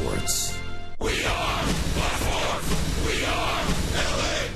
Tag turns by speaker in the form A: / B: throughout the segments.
A: Sports.
B: We are Blackboard. We are LA.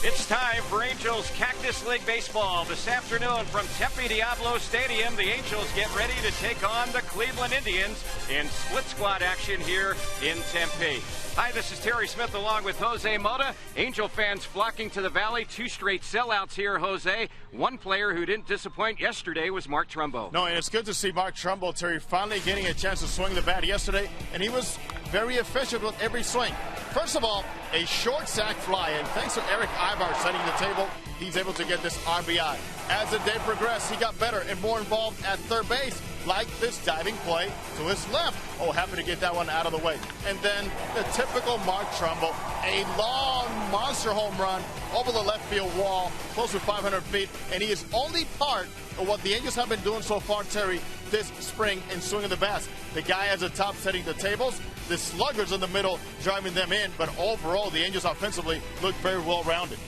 C: It's time for Angels Cactus League Baseball. This afternoon from Tempe Diablo Stadium, the Angels get ready to take on the Cleveland Indians in split squad action here in Tempe. Hi, this is Terry Smith along with Jose Mota. Angel fans flocking to the Valley. 2 straight sellouts here, Jose. One player who didn't disappoint yesterday was Mark Trumbo.
D: No, and it's good to see Mark Trumbo, Terry, finally getting a chance to swing the bat yesterday, and he was very efficient with every swing. First of all, a short sac fly, and thanks to Eric Ibar setting the table, he's able to get this RBI. As the day progressed, he got better and more involved at third base, like this diving play to his left. Oh, happy to get that one out of the way. And then the typical Mark Trumbo, a long monster home run over the left field wall, close to 500 feet, and he is only part of what the Angels have been doing so far, Terry, this spring in swinging the bats. The guy at the top setting the tables, the sluggers in the middle driving them in, but overall the Angels offensively look very well-rounded.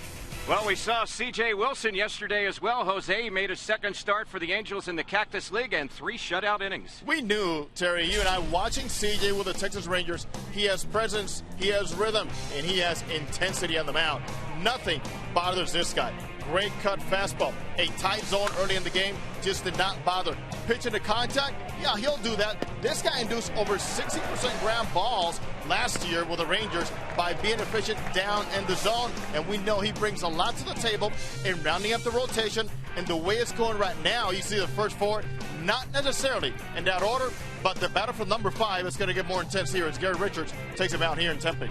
C: Well, we saw C.J. Wilson yesterday as well, Jose. He made his second start for the Angels in the Cactus League and 3 shutout innings.
D: We knew, Terry, you and I, watching C.J. with the Texas Rangers, he has presence, he has rhythm, and he has intensity on the mound. Nothing bothers this guy. Great cut fastball. A tight zone early in the game just did not bother. Pitching to contact, yeah, he'll do that. This guy induced over 60% ground balls last year with the Rangers by being efficient down in the zone, and we know he brings a lot to the table in rounding up the rotation. And the way it's going right now, you see the first 4, not necessarily in that order, but the battle for number 5 is going to get more intense here as Gary Richards takes him out here in Tempe.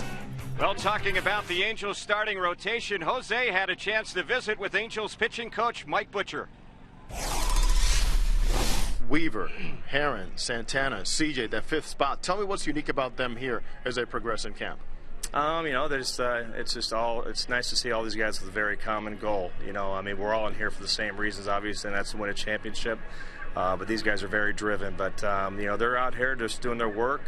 C: Well, talking about the Angels starting rotation, Jose had a chance to visit with Angels pitching coach Mike Butcher.
D: Weaver, Heron, Santana, CJ, that 5th spot. Tell me what's unique about them here as they progress in camp.
E: There's it's nice to see all these guys with a very common goal. We're all in here for the same reasons, obviously, and that's to win a championship. But these guys are very driven. But they're out here just doing their work,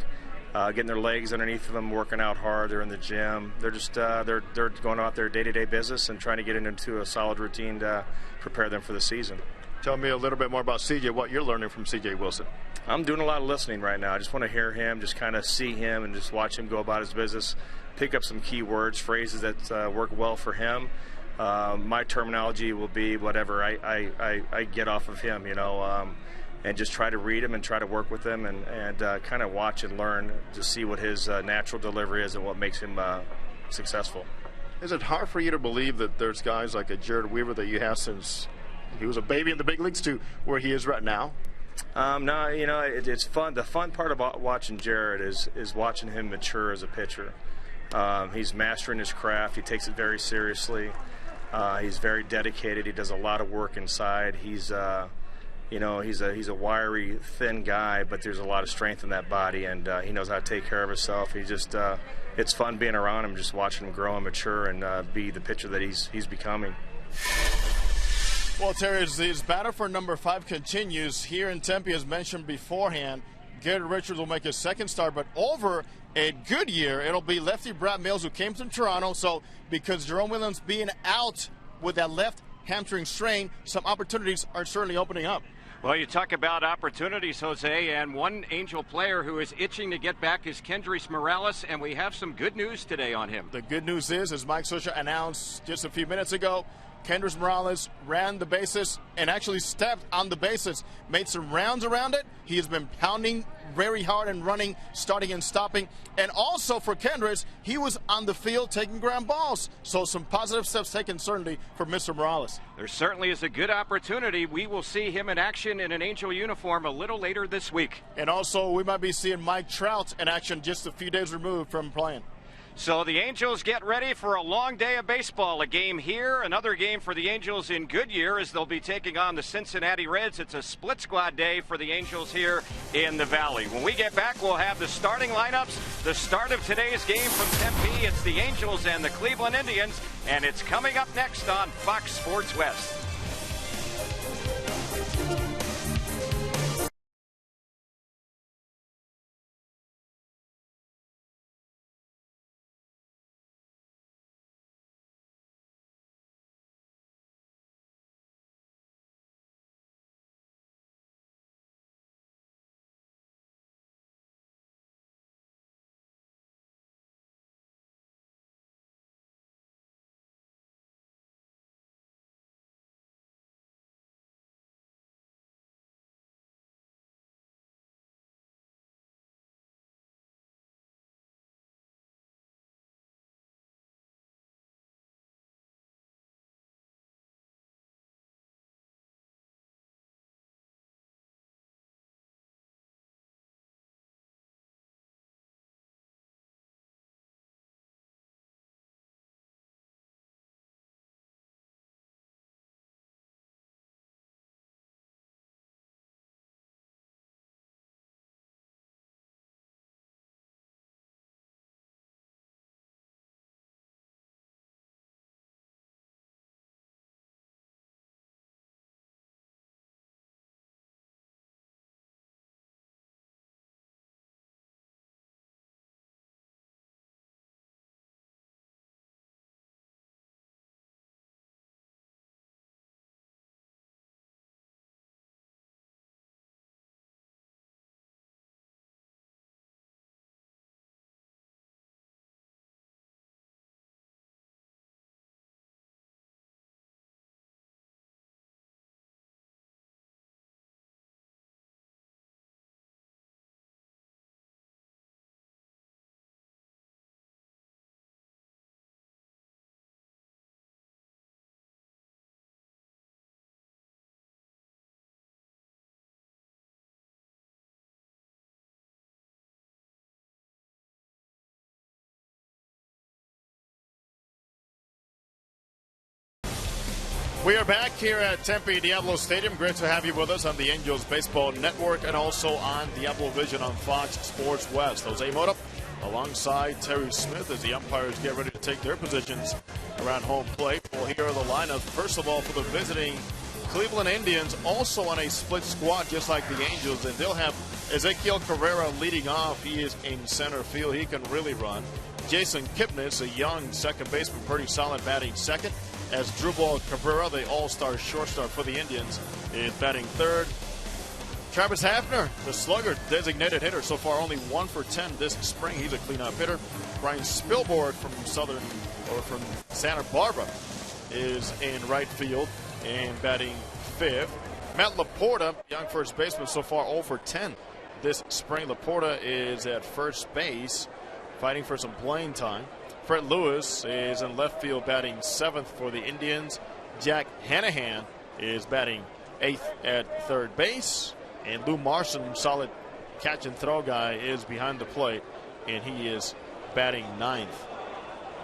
E: getting their legs underneath them, working out hard. They're in the gym. They're just they're going about their day-to-day business and trying to get into a solid routine to prepare them for the season.
D: Tell me a little bit more about CJ, what you're learning from CJ Wilson.
E: I'm doing a lot of listening right now. I just want to hear him, just kind of see him and just watch him go about his business, pick up some key words, phrases that work well for him. My terminology will be whatever I get off of him, and just try to read him and try to work with him and kind of watch and learn to see what his natural delivery is and what makes him successul.
D: Is it hard for you to believe that there's guys like a Jared Weaver that you have since he was a baby in the big leagues to where he is right now?
E: No, it's fun. The fun part about watching Jared is watching him mature as a pitcher. He's mastering his craft. He takes it very seriously. He's very dedicated. He does a lot of work inside. He's a wiry, thin guy, but there's a lot of strength in that body, and he knows how to take care of himself. It's fun being around him, just watching him grow and mature and be the pitcher that he's becoming.
D: Well, Terry, as his battle for number 5 continues here in Tempe, as mentioned beforehand, Gary Richards will make his second start, but over at Goodyear, it'll be lefty Brad Mills, who came from Toronto. So because Jerome Williams being out with that left hamstring strain, some opportunities are certainly opening up.
C: Well, you talk about opportunities, Jose, and one Angel player who is itching to get back is Kendrys Morales, and we have some good news today on him.
D: The good news is, as Mike Scioscia announced just a few minutes ago, Kendrys Morales ran the bases and actually stepped on the bases, made some rounds around it. He has been pounding very hard and running, starting and stopping. And also for Kendrys, he was on the field taking ground balls. So some positive steps taken certainly for Mr. Morales.
C: There certainly is a good opportunity. We will see him in action in an Angel uniform a little later this week.
D: And also we might be seeing Mike Trout in action just a few days removed from playing.
C: So the Angels get ready for a long day of baseball. A game here, another game for the Angels in Goodyear as they'll be taking on the Cincinnati Reds. It's a split squad day for the Angels here in the Valley. When we get back, we'll have the starting lineups, the start of today's game from Tempe. It's the Angels and the Cleveland Indians, and it's coming up next on Fox Sports West.
D: We are back here at Tempe Diablo Stadium. Great to have you with us on the Angels Baseball Network and also on Diablo Vision on Fox Sports West. Jose Mota alongside Terry Smith as the umpires get ready to take their positions around home plate. Well, here are the lineups. First of all, for the visiting Cleveland Indians, also on a split squad just like the Angels, and they'll have Ezequiel Carrera leading off. He is in center field. He can really run. Jason Kipnis, a young second baseman, pretty solid, batting second. As Drubal Cabrera, the all-star shortstop for the Indians, is batting third. Travis Hafner, the slugger, designated hitter, so far only 1 for 10 this spring. He's a cleanup hitter. Brian Spilborg from from Santa Barbara is in right field and batting fifth. Matt Laporta, young first baseman, so far 0 for 10 this spring. Laporta is at first base, fighting for some playing time. Fred Lewis is in left field batting seventh for the Indians. Jack Hanahan is batting eighth at third base. And Lou Marson, solid catch and throw guy, is behind the plate, and he is batting ninth.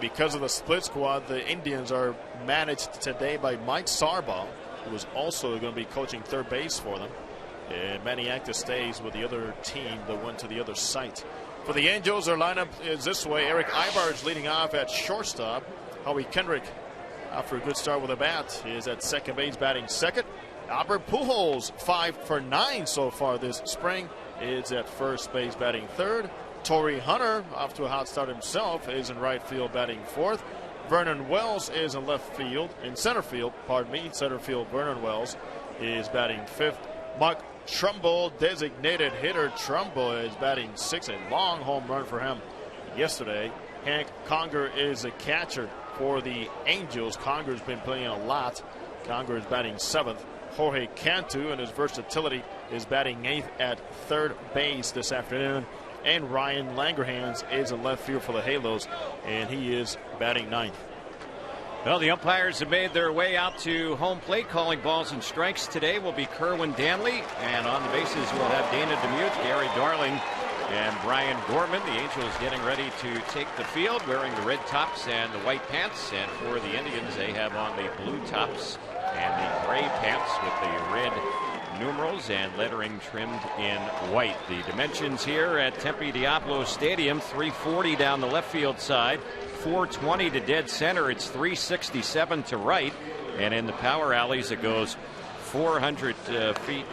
D: Because of the split squad, the Indians are managed today by Mike Sarbaugh, who is also going to be coaching third base for them. And Maniacta stays with the other team that went to the other site. For the Angels, their lineup is this way. Eric Ibarz leading off at shortstop. Howie Kendrick, after a good start with a bat, is at second base batting second. Albert Pujols, 5 for 9 so far this spring, is at first base batting third. Torrey Hunter, off to a hot start himself, is in right field batting fourth. Vernon Wells is in center field, center field. Vernon Wells is batting fifth. Mark Trumbull, designated hitter. Trumbull is batting sixth, a long home run for him yesterday. Hank Conger is a catcher for the Angels. Conger's been playing a lot. Conger is batting seventh. Jorge Cantu, and his versatility, is batting eighth at third base this afternoon. And Ryan Langerhans is in left field for the Halos, and he is batting ninth.
C: Well, the umpires have made their way out to home plate. Calling balls and strikes today will be Kerwin Danley. And on the bases, we'll have Dana DeMute, Gary Darling, and Brian Gorman. The Angels getting ready to take the field, wearing the red tops and the white pants. And for the Indians, they have on the blue tops and the gray pants with the red numerals and lettering trimmed in white. The dimensions here at Tempe Diablo Stadium: 340 down the left field side, 420 to dead center. It's 367 to right, and in the power alleys it goes 400 feet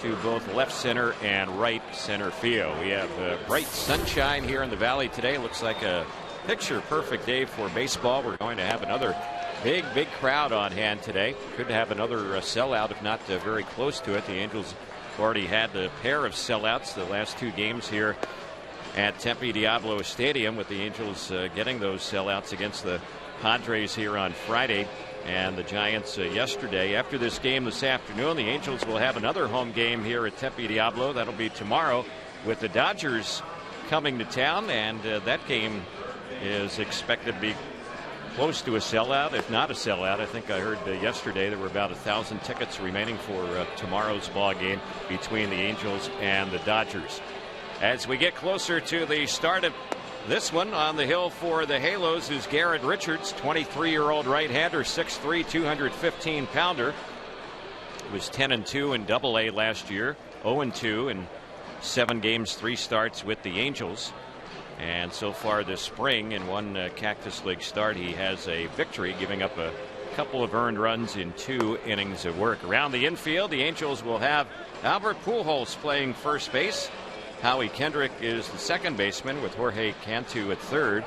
C: to both left center and right center field. We have bright sunshine here in the valley today. Looks like a picture perfect day for baseball. We're going to have another big crowd on hand today. Could have another sellout, if not very close to it. The Angels already had a pair of sellouts the last two games here at Tempe Diablo Stadium, with the Angels getting those sellouts against the Padres here on Friday and the Giants yesterday. After this game this afternoon, the Angels will have another home game here at Tempe Diablo. That'll be tomorrow, with the Dodgers coming to town, and that game is expected to be close to a sellout, if not a sellout. I think I heard yesterday there were about 1,000 tickets remaining for tomorrow's ball game between the Angels and the Dodgers. As we get closer to the start of this one, on the hill for the Halos is Garrett Richards, 23-year-old right-hander, 6'3", 215-pounder. Was 10-2 in Double-A last year, 0-2 in 7 games, 3 starts with the Angels. And so far this spring, in one Cactus League start, he has a victory, giving up a couple of earned runs in 2 innings of work. Around the infield, the Angels will have Albert Pujols playing first base. Howie Kendrick is the second baseman, with Jorge Cantu at third.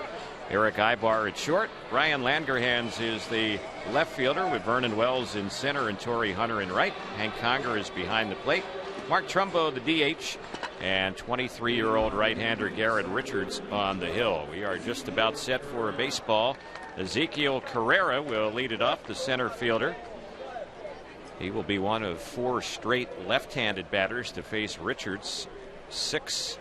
C: Eric Ibar at short. Ryan Langerhans is the left fielder, with Vernon Wells in center and Torrey Hunter in right. Hank Conger is behind the plate. Mark Trumbo, the DH, and 23-year-old right-hander Garrett Richards on the hill. We are just about set for a baseball. Ezequiel Carrera will lead it off, the center fielder. He will be one of 4 straight left-handed batters to face Richards. 6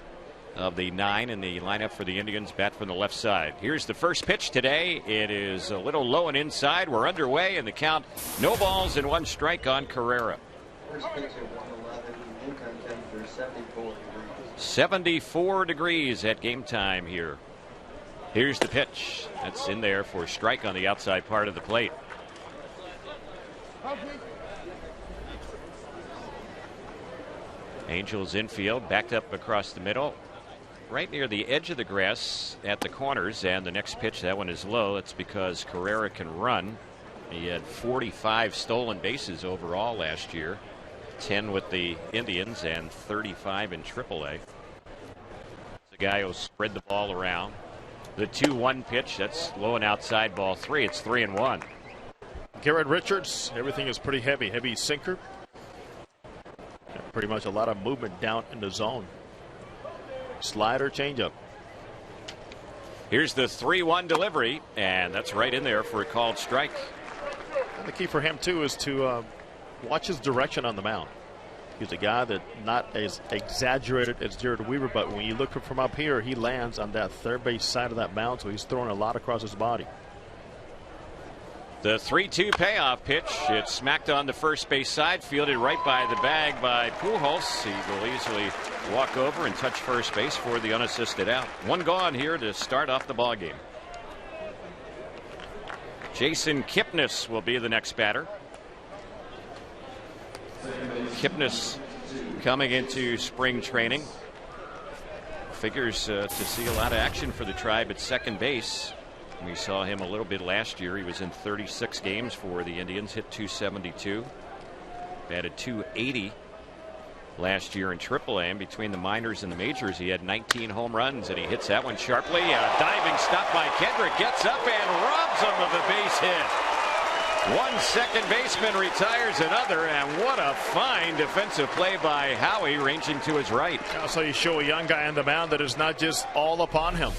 C: of the 9 in the lineup for the Indians bat from the left side. Here's the first pitch today. It is a little low and inside. We're underway, and the count, no balls and 1 strike on Carrera.
A: First pitch at 111, game time temperature 74 degrees.
C: 74 degrees at game time here. Here's the pitch. That's in there for strike on the outside part of the plate. Angels infield backed up across the middle, right near the edge of the grass at the corners. And the next pitch, that one is low. That's because Carrera can run. He had 45 stolen bases overall last year, 10 with the Indians and 35 in AAA. The guy who'll spread the ball around. The 2-1 pitch, that's low and outside, ball 3. It's 3-1.
D: Garrett Richards, everything is pretty heavy sinker. Pretty much a lot of movement down in the zone. Slider, changeup.
C: Here's the 3-1 delivery, and that's right in there for a called strike.
D: And the key for him too is to watch his direction on the mound. He's a guy that not as exaggerated as Jared Weaver, but when you look from up here, he lands on that third base side of that mound, so he's throwing a lot across his body.
C: The 3-2 payoff pitch. It's smacked on the first base side, fielded right by the bag by Pujols. He will easily walk over and touch first base for the unassisted out. One gone here to start off the ball game. Jason Kipnis will be the next batter. Kipnis coming into spring training. Figures to see a lot of action for the Tribe at second base. We saw him a little bit last year. He was in 36 games for the Indians, hit .272, batted .280 last year in AAA. And between the minors and the majors, he had 19 home runs, and he hits that one sharply. A diving stop by Kendrick, gets up and robs him of a base hit. One second baseman retires another, and what a fine defensive play by Howie, ranging to his right.
D: Also, you show a young guy on the mound that is not just all upon him.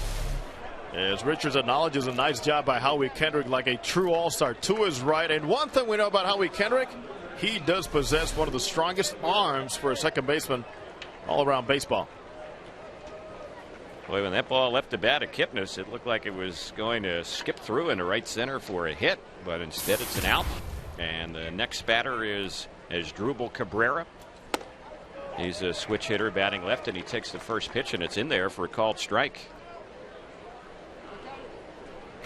D: As Richards acknowledges, a nice job by Howie Kendrick, like a true all-star to his right. And one thing we know about Howie Kendrick, he does possess one of the strongest arms for a second baseman all around baseball.
C: Boy, when that ball left the bat of Kipnis, it looked like it was going to skip through into right center for a hit, but instead it's an out. And the next batter is Asdrubal Cabrera. He's a switch hitter batting left, and he takes the first pitch, and it's in there for a called strike.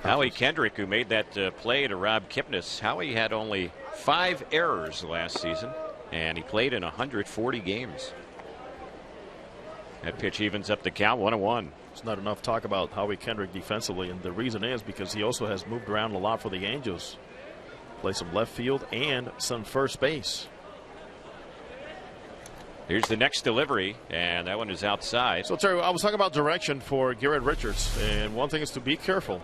C: Howie Kendrick, who made that play to rob Kipnis. Howie had only 5 errors last season, and he played in 140 games. That pitch evens up the count, 1-1.
D: It's not enough talk about Howie Kendrick defensively, and the reason is because he also has moved around a lot for the Angels. Play some left field and some first base.
C: Here's the next delivery, and that one is outside.
D: So, Terry, I was talking about direction for Garrett Richards, and one thing is to be careful.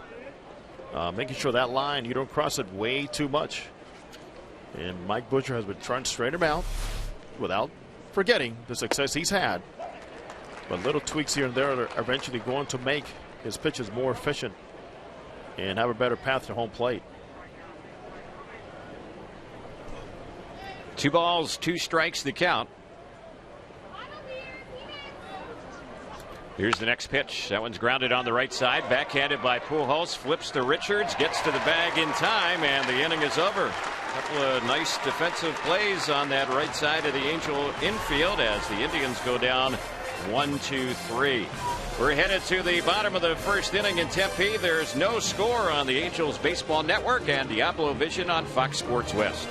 D: Making sure that line, you don't cross it way too much. And Mike Butcher has been trying to straighten him out without forgetting the success he's had. But little tweaks here and there are eventually going to make his pitches more efficient and have a better path to home plate.
C: 2 balls, 2 strikes the count. Here's the next pitch. That one's grounded on the right side. Backhanded by Pujols. Flips to Richards. Gets to the bag in time, and the inning is over. A couple of nice defensive plays on that right side of the Angel infield as the Indians go down 1-2-3. We're headed to the bottom of the first inning in Tempe. There's no score on the Angels Baseball Network and Diablo Vision on Fox Sports West.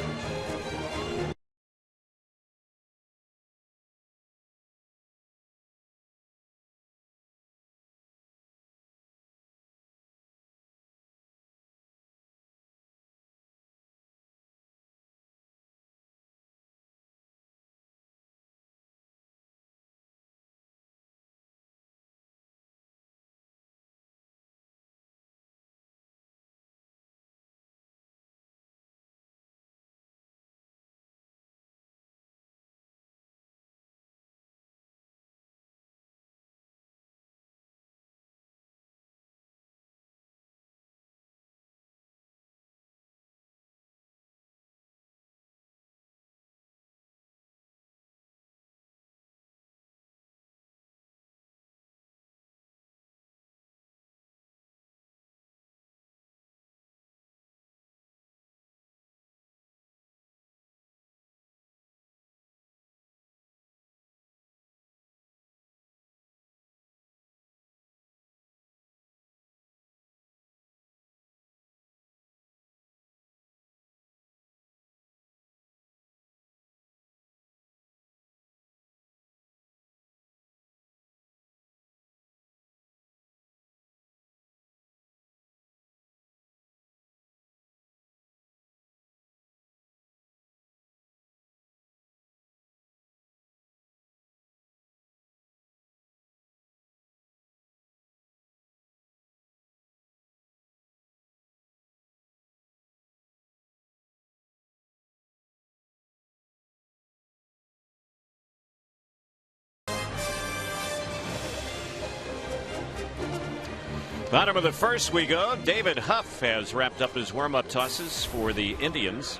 C: Bottom of the first we go. David Huff has wrapped up his warm-up tosses for the Indians.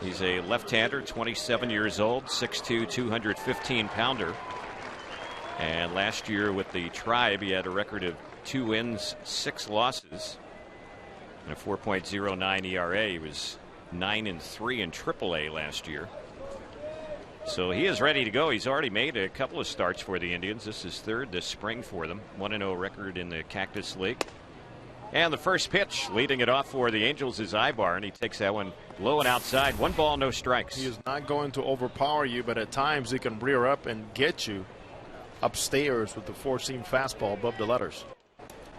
C: He's a left-hander, 27 years old, 6'2", 215-pounder. And last year with the Tribe, he had a record of 2 wins, 6 losses, and a 4.09 ERA. He was 9-3 in AAA last year. So he is ready to go. He's already made a couple of starts for the Indians. This is third this spring for them. 1-0 record in the Cactus League. And the first pitch leading it off for the Angels is Ibar, and he takes that one low and outside. 1 ball, no strikes.
D: He is not going to overpower you, but at times he can rear up and get you upstairs with the 4-seam fastball above the letters.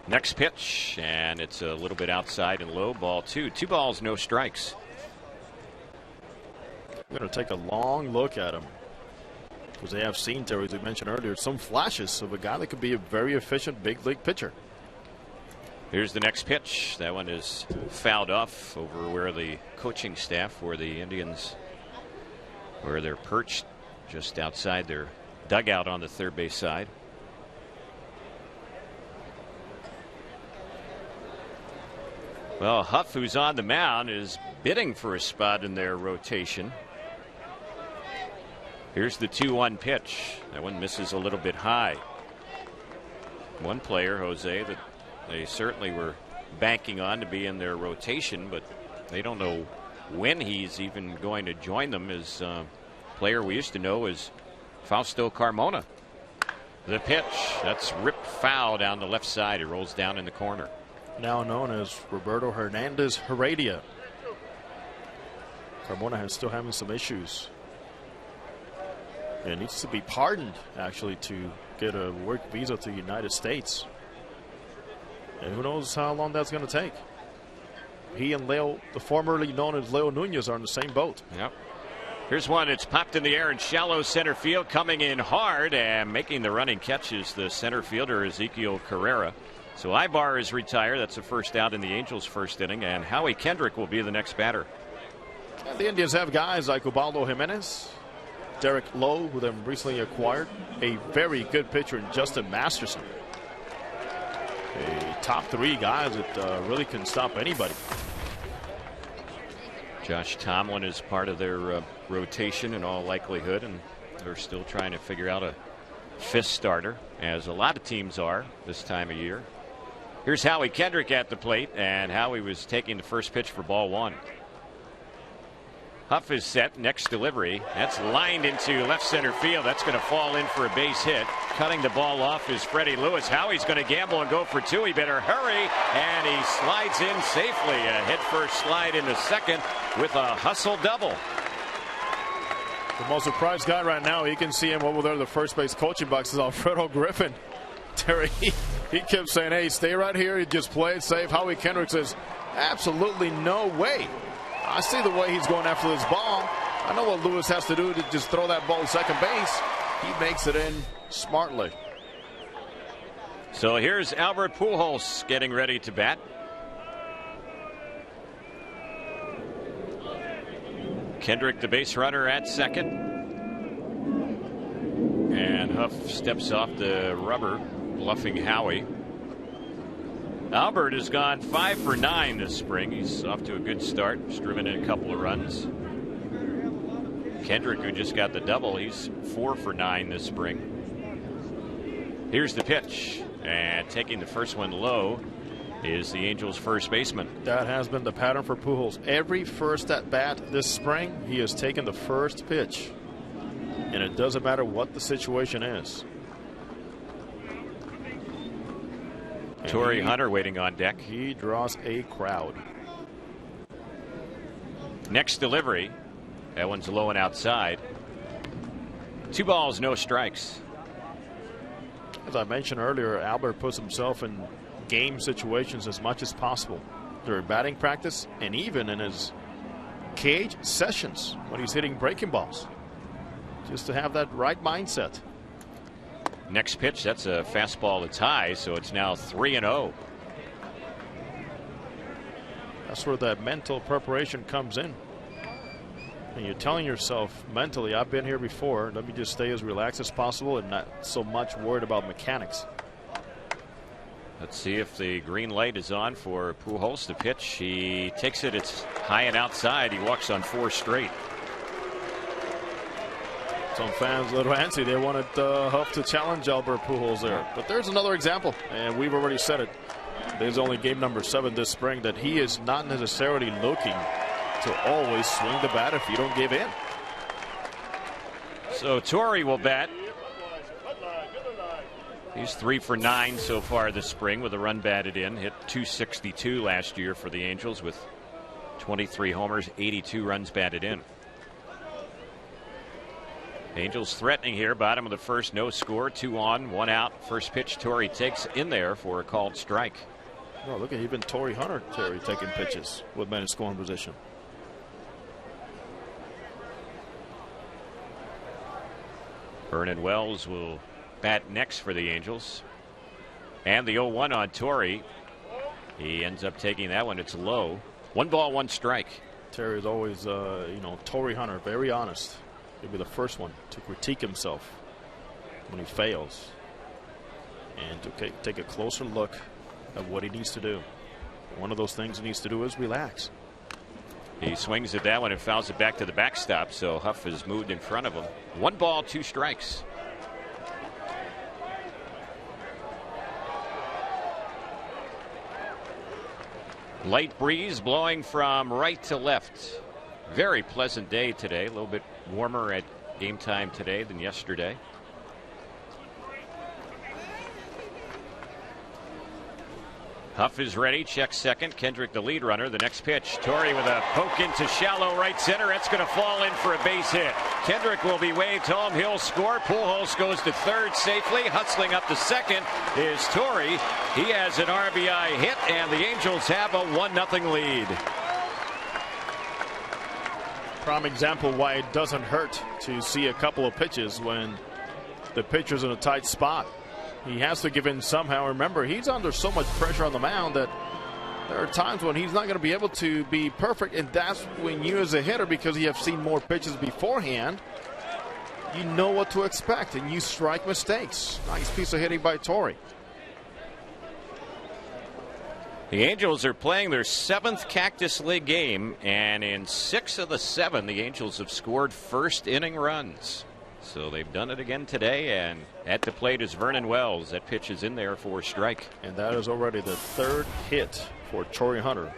C: Next pitch, and it's a little bit outside and low. Ball 2. 2 balls, no strikes.
D: I'm going to take a long look at him, because they have seen, Terry, as we mentioned earlier, some flashes of a guy that could be a very efficient big league pitcher.
C: Here's the next pitch. That one is fouled off over where the coaching staff for the Indians, where they're perched just outside their dugout on the third base side. Well, Huff, who's on the mound, is bidding for a spot in their rotation. Here's the 2-1 pitch. That one misses a little bit high. One player, Jose, that they certainly were banking on to be in their rotation, but they don't know when he's even going to join them, is a player we used to know as Fausto Carmona. The pitch, that's ripped foul down the left side. It rolls down in the corner.
D: Now known as Roberto Hernandez Heredia. Carmona is still having some issues. And needs to be pardoned, actually, to get a work visa to the United States. And who knows how long that's going to take. He and Leo, the formerly known as Leo Nunez, are in the same boat.
C: Yep. Here's one. It's popped in the air in shallow center field, coming in hard and making the running catch is the center fielder Ezekiel Carrera. So Ibar is retired. That's the first out in the Angels' first inning, and Howie Kendrick will be the next batter.
D: And the Indians have guys like Ubaldo Jimenez, Derek Lowe, who they recently acquired, a very good pitcher in Justin Masterson. A top 3 guys that really can stop anybody.
C: Josh Tomlin is part of their rotation in all likelihood, and they're still trying to figure out a 5th starter, as a lot of teams are this time of year. Here's Howie Kendrick at the plate, and Howie was taking the first pitch for ball 1. Huff is set. Next delivery. That's lined into left center field. That's going to fall in for a base hit. Cutting the ball off is Freddie Lewis. Howie's going to gamble and go for 2. He better hurry. And he slides in safely. A head-first slide into second with a hustle double.
D: The most surprised guy right now, you can see him over there in the first base coaching box, is Alfredo Griffin. Terry, he kept saying, hey, stay right here. He just play it safe. Howie Kendrick says, absolutely no way. I see the way he's going after this ball. I know what Lewis has to do to just throw that ball to second base. He makes it in smartly.
C: So here's Albert Pujols getting ready to bat. Kendrick, the base runner, at second. And Huff steps off the rubber, bluffing Howie. Albert has gone 5 for 9 this spring. He's off to a good start. He's driven in a couple of runs. Kendrick, who just got the double, he's 4 for 9 this spring. Here's the pitch, and taking the first one low is the Angels' first baseman.
D: That has been the pattern for Pujols. Every first at bat this spring, he has taken the first pitch, and it doesn't matter what the situation is.
C: Torrey Hunter waiting on deck.
D: He draws a crowd.
C: Next delivery. That one's low and outside. 2 balls, no strikes.
D: As I mentioned earlier, Albert puts himself in game situations as much as possible during batting practice and even in his cage sessions when he's hitting breaking balls, just to have that right mindset.
C: Next pitch, that's a fastball that's high, so it's now 3-0.
D: That's where that mental preparation comes in. And you're telling yourself mentally, I've been here before. Let me just stay as relaxed as possible and not so much worried about mechanics.
C: Let's see if the green light is on for Pujols to pitch. He takes it. It's high and outside. He walks on 4 straight.
D: Some fans a little antsy. They wanted Huff to challenge Albert Pujols there. But there's another example, and we've already said it. There's only game number 7 this spring that he is not necessarily looking to always swing the bat if you don't give in.
C: So Torrey will bat. He's 3 for 9 so far this spring with a run batted in. Hit .262 last year for the Angels with 23 homers, 82 runs batted in. Angels threatening here. Bottom of the first, no score. 2 on, 1 out. First pitch, Torrey takes in there for a called strike.
D: Oh, look at even Torrey Hunter taking pitches with men in scoring position.
C: Vernon Wells will bat next for the Angels. And the 0-1 on Torrey. He ends up taking that one. It's low. 1 ball, 1 strike.
D: Terry is always, Torrey Hunter, very honest. He'll be the first one to critique himself when he fails and to take a closer look at what he needs to do. One of those things he needs to do is relax.
C: He swings at that one and fouls it back to the backstop, so Huff is moved in front of him. 1 ball, 2 strikes. Light breeze blowing from right to left. Very pleasant day today. A little bit warmer at game time today than yesterday. Huff is ready. Checks second. Kendrick the lead runner. The next pitch. Torrey with a poke into shallow right center. It's going to fall in for a base hit. Kendrick will be waved home. He'll score. Pujols goes to third safely. Hustling up to second is Torrey. He has an RBI hit, and the Angels have a 1-0 lead.
D: Prime example why it doesn't hurt to see a couple of pitches when the pitcher's in a tight spot. He has to give in somehow. Remember, he's under so much pressure on the mound that there are times when he's not going to be able to be perfect, and that's when you as a hitter, because you have seen more pitches beforehand, you know what to expect and you strike mistakes. Nice piece of hitting by Torrey.
C: The Angels are playing their 7th Cactus League game, and in 6 of the 7 the Angels have scored first inning runs. So they've done it again today, and at the plate is Vernon Wells. That pitch is in there for a strike.
D: And that is already the 3rd hit for Torrey Hunter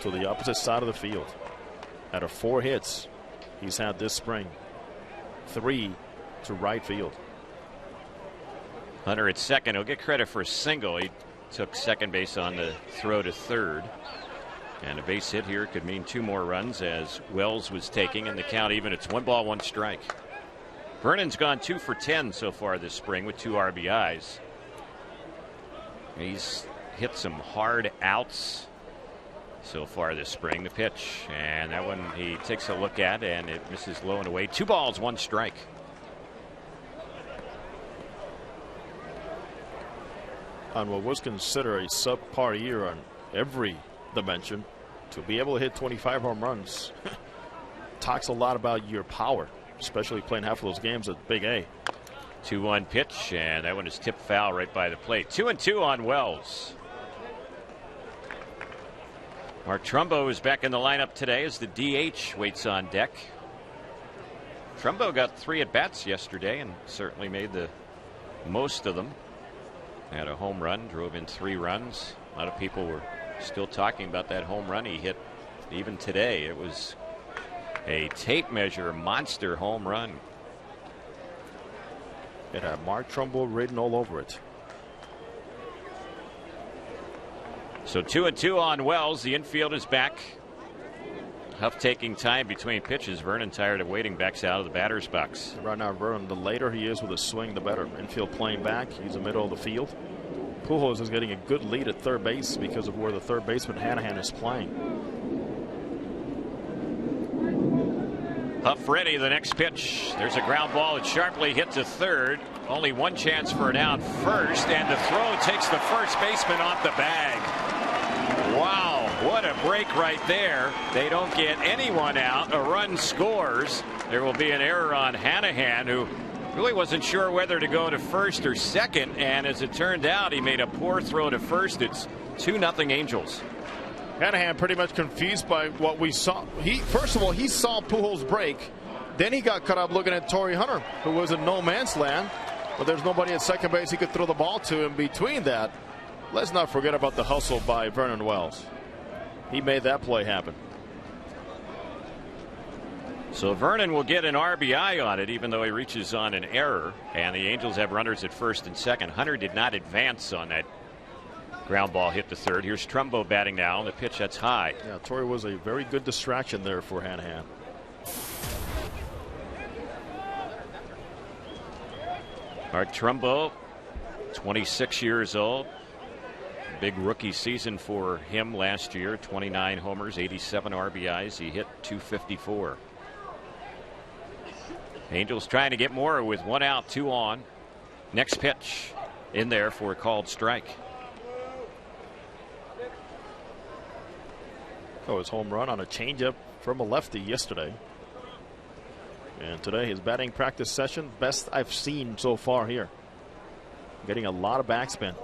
D: to the opposite side of the field. Out of 4 hits he's had this spring, 3 to right field.
C: Hunter at second. He'll get credit for a single. He took second base on the throw to third. And a base hit here could mean 2 more runs as Wells was taking, and the count even. It's 1 ball, 1 strike. Vernon's gone 2 for 10 so far this spring with 2 RBIs. He's hit some hard outs so far this spring. The pitch, and that one he takes a look at, and it misses low and away. 2 balls, 1 strike.
D: On what was considered a subpar year on every dimension, to be able to hit 25 home runs talks a lot about your power, especially playing half of those games at Big A.
C: 2-1 pitch, and that one is tipped foul right by the plate. 2-2 on Wells. Mark Trumbo is back in the lineup today as the DH waits on deck. Trumbo got 3 at-bats yesterday and certainly made the most of them. Had a home run, drove in 3 runs. A lot of people were still talking about that home run he hit even today. It was a tape measure monster home run.
D: It had Mark Trumbo written all over it.
C: So 2-2 on Wells. The infield is back. Huff taking time between pitches. Vernon, tired of waiting, backs out of the batter's box.
D: Right now, Vernon, the later he is with a swing, the better. Infield playing back. He's in the middle of the field. Pujols is getting a good lead at third base because of where the third baseman Hanahan is playing.
C: Huff ready. The next pitch. There's a ground ball. It sharply hit to third. Only 1 chance for an out first, and the throw takes the first baseman off the bag. Wow, what a break right there. They don't get anyone out. A run scores. There will be an error on Hanahan, who Really wasn't sure whether to go to first or second, and as it turned out, he made a poor throw to first. It's 2-0 Angels.
D: Hanahan pretty much confused by what we saw. First of all, he saw Pujols break. Then he got caught up looking at Torrey Hunter, who was in no man's land. But there's nobody at second base he could throw the ball to in between that. Let's not forget about the hustle by Vernon Wells. He made that play happen.
C: So Vernon will get an RBI on it, even though he reaches on an error. And the Angels have runners at first and second. Hunter did not advance on that ground ball hit to third. Here's Trumbo batting now. The pitch that's high.
D: Yeah, Torrey was a very good distraction there for Hanahan.
C: Art Trumbo, 26 years old. Big rookie season for him last year. 29 homers, 87 RBIs. He hit .254. Angels trying to get more with 1 out, 2 on. Next pitch in there for a called strike.
D: His home run on a changeup from a lefty yesterday. And today his batting practice session, best I've seen so far here. Getting a lot of backspin.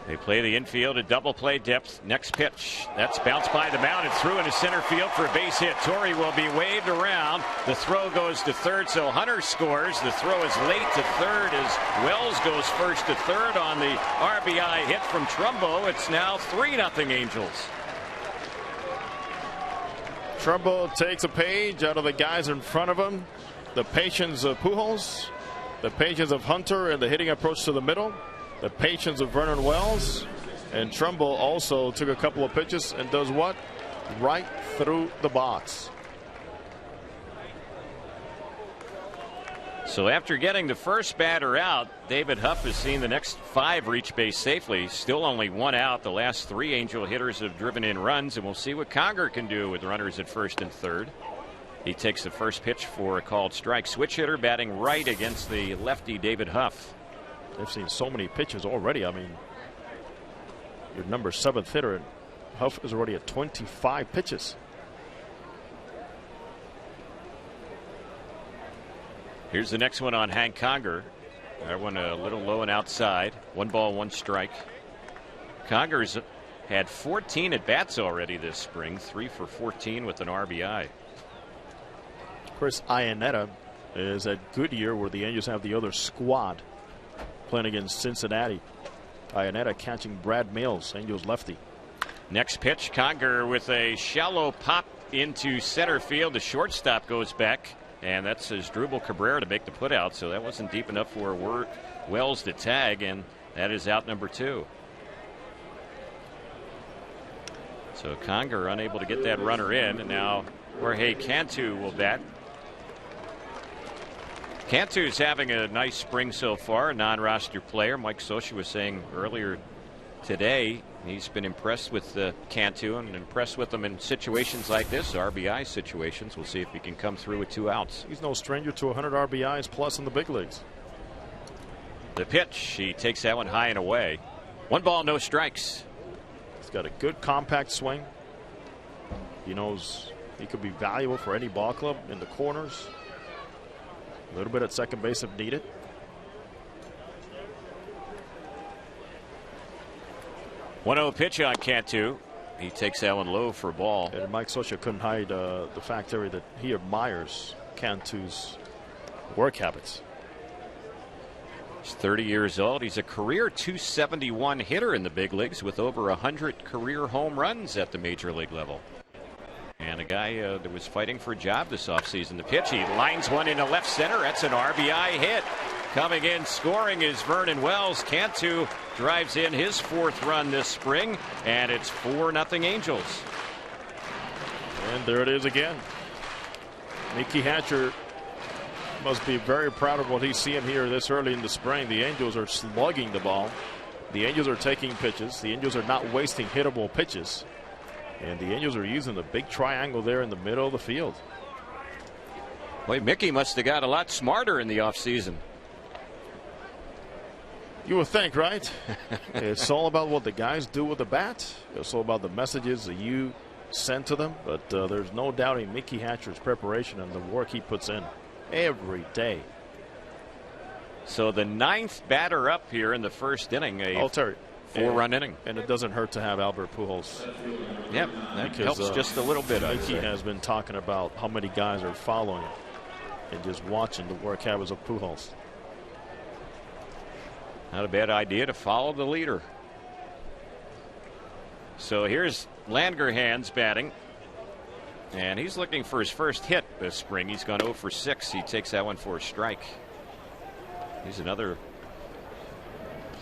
C: They play the infield at double play depth. Next pitch. That's bounced by the mound and through into center field for a base hit. Torrey will be waved around. The throw goes to third, so Hunter scores. The throw is late to third as Wells goes first to third on the RBI hit from Trumbo. It's now 3-0 Angels.
D: Trumbo takes a page out of the guys in front of him. The patience of Pujols, the patience of Hunter, and the hitting approach to the middle. The patience of Vernon Wells, and Trumbo also took a couple of pitches and does what? Right through the box.
C: So after getting the first batter out, David Huff has seen the next 5 reach base safely. Still only 1 out. The last 3 Angel hitters have driven in runs, and we'll see what Conger can do with runners at first and third. He takes the first pitch for a called strike. Switch hitter batting right against the lefty David Huff.
D: They've seen so many pitches already. I mean, your number 7th hitter, and Huff is already at 25 pitches.
C: Here's the next one on Hank Conger. That one a little low and outside. 1 ball, 1 strike. Conger's had 14 at bats already this spring. 3 for 14 with an RBI.
D: Chris Iannetta is at Goodyear, where the Angels have the other squad playing against Cincinnati. Iannetta catching Brad Mills, Angels lefty.
C: Next pitch, Conger with a shallow pop into center field. The shortstop goes back, and that's Asdrubal Cabrera to make the putout. So that wasn't deep enough for Wells to tag, and that is out number 2. So Conger unable to get that runner in, and now Jorge Cantu will bat. Cantu's having a nice spring so far, a non-roster player. Mike Scioscia was saying earlier today he's been impressed with Cantu and impressed with him in situations like this, RBI situations. We'll see if he can come through with 2 outs.
D: He's no stranger to 100 RBIs plus in the big leagues.
C: The pitch, he takes that one high and away. 1 ball, no strikes.
D: He's got a good compact swing. He knows he could be valuable for any ball club in the corners. A little bit at second base if needed.
C: One-zero pitch on Cantu. He takes that one low for a ball.
D: And Mike Scioscia couldn't hide the fact that he admires Cantu's work habits.
C: He's 30 years old. He's a career .271 hitter in the big leagues with over 100 career home runs at the major league level. And a guy that was fighting for a job this offseason. The pitch, he lines one into left center. That's an RBI hit. Coming in scoring is Vernon Wells. Cantu drives in his 4th run this spring, and it's 4-0 Angels.
D: And there it is again. Mickey Hatcher must be very proud of what he's seeing here this early in the spring. The Angels are slugging the ball. The Angels are taking pitches. The Angels are not wasting hittable pitches. And the Angels are using the big triangle there in the middle of the field.
C: Boy, Mickey must have got a lot smarter in the offseason.
D: You would think, right? It's all about what the guys do with the bat. It's all about the messages that you
F: sent to them, but there's no doubting Mickey Hatcher's preparation and the work he puts in every day.
C: So the 9th batter up here in the first inning, a
F: Terry,
C: 4-run inning.
F: And it doesn't hurt to have Albert Pujols.
C: Yep, that helps just a little bit.
F: Mickey has been talking about how many guys are following and just watching the work habits of Pujols.
C: Not a bad idea to follow the leader. So here's Langerhans batting. And he's looking for his first hit this spring. He's gone 0 for 6. He takes that one for a strike. He's another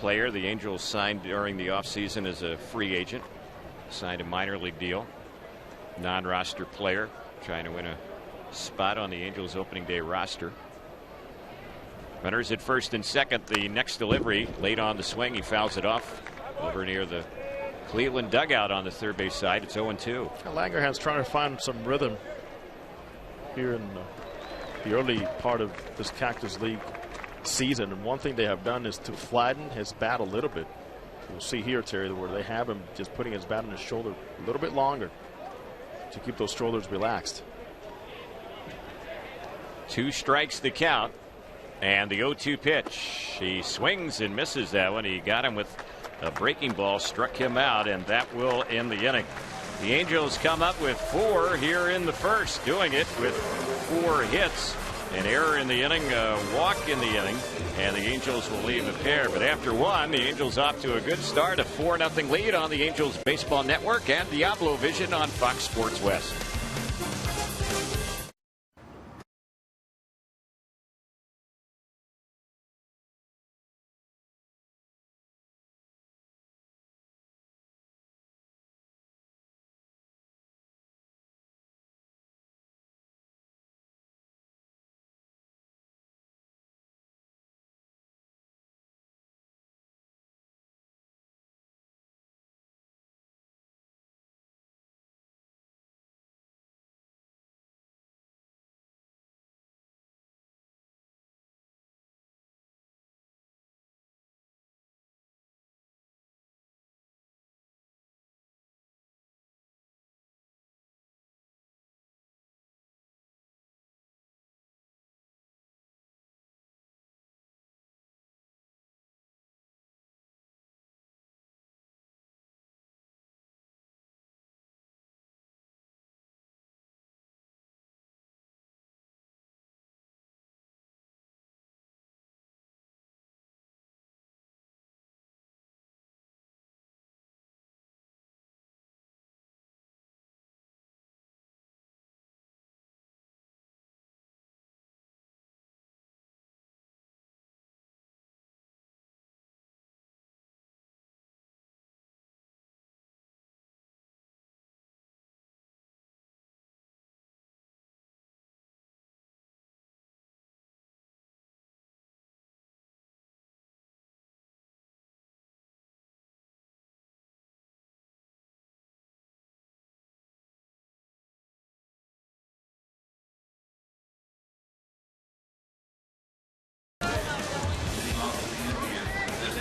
C: player the Angels signed during the offseason as a free agent. Signed a minor league deal. Non-roster player trying to win a spot on the Angels opening day roster. Runners at first and second. The next delivery late on the swing. He fouls it off over near the Cleveland dugout on the third base side. It's 0-2.
F: Langerhans trying to find some rhythm here in the early part of this Cactus League season, and one thing they have done is to flatten his bat a little bit. You'll see here, Terry, where they have him just putting his bat on his shoulder a little bit longer to keep those shoulders relaxed.
C: 2 strikes the count, and the 0-2 pitch. He swings and misses that one. He got him with a breaking ball, struck him out, and that will end the inning. The Angels come up with 4 here in the first, doing it with 4 hits. An error in the inning, a walk in the inning, and the Angels will leave a pair. But after 1, the Angels off to a good start, a 4-0 lead on the Angels Baseball Network and Diablo Vision on Fox Sports West.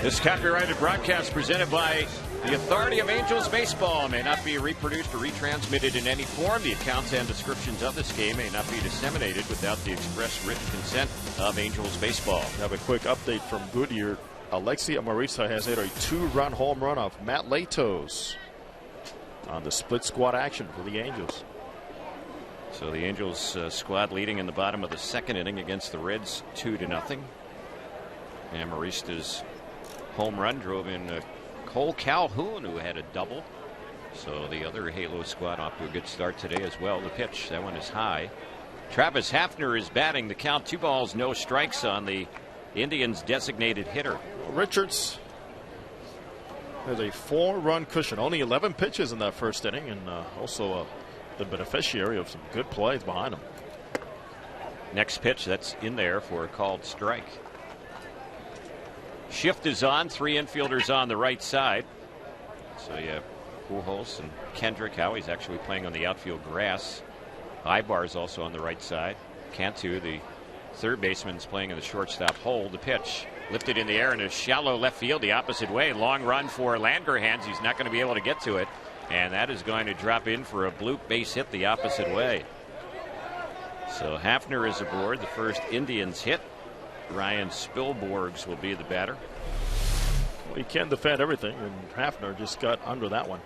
C: This copyrighted broadcast presented by the Authority of Angels Baseball may not be reproduced or retransmitted in any form. The accounts and descriptions of this game may not be disseminated without the express written consent of Angels Baseball.
F: We have a quick update from Goodyear. Alexi Amarista has hit a 2-run home run off Matt Latos on the split squad action for the Angels.
C: So the Angels squad leading in the bottom of the second inning against the Reds 2-0. Amarista's home run drove in Cole Calhoun, who had a double. So the other Halo squad off to a good start today as well. The pitch, that one is high. Travis Hafner is batting. The count 2 balls, no strikes on the Indians' designated hitter.
F: Richards has a 4-run cushion. Only 11 pitches in that first inning, and also the beneficiary of some good plays behind him.
C: Next pitch, that's in there for a called strike. Shift is on. 3 infielders on the right side. So you have Pujols and Kendrick. Howie's actually playing on the outfield grass. Ibar's also on the right side. Cantu, the third baseman, is playing in the shortstop hole. The pitch lifted in the air in a shallow left field the opposite way. Long run for Langerhans. He's not going to be able to get to it. And that is going to drop in for a bloop base hit the opposite way. So Hafner is aboard. The first Indians hit. Ryan Spilborghs will be the batter.
F: Well, he can defend everything, and Hafner just got under that one.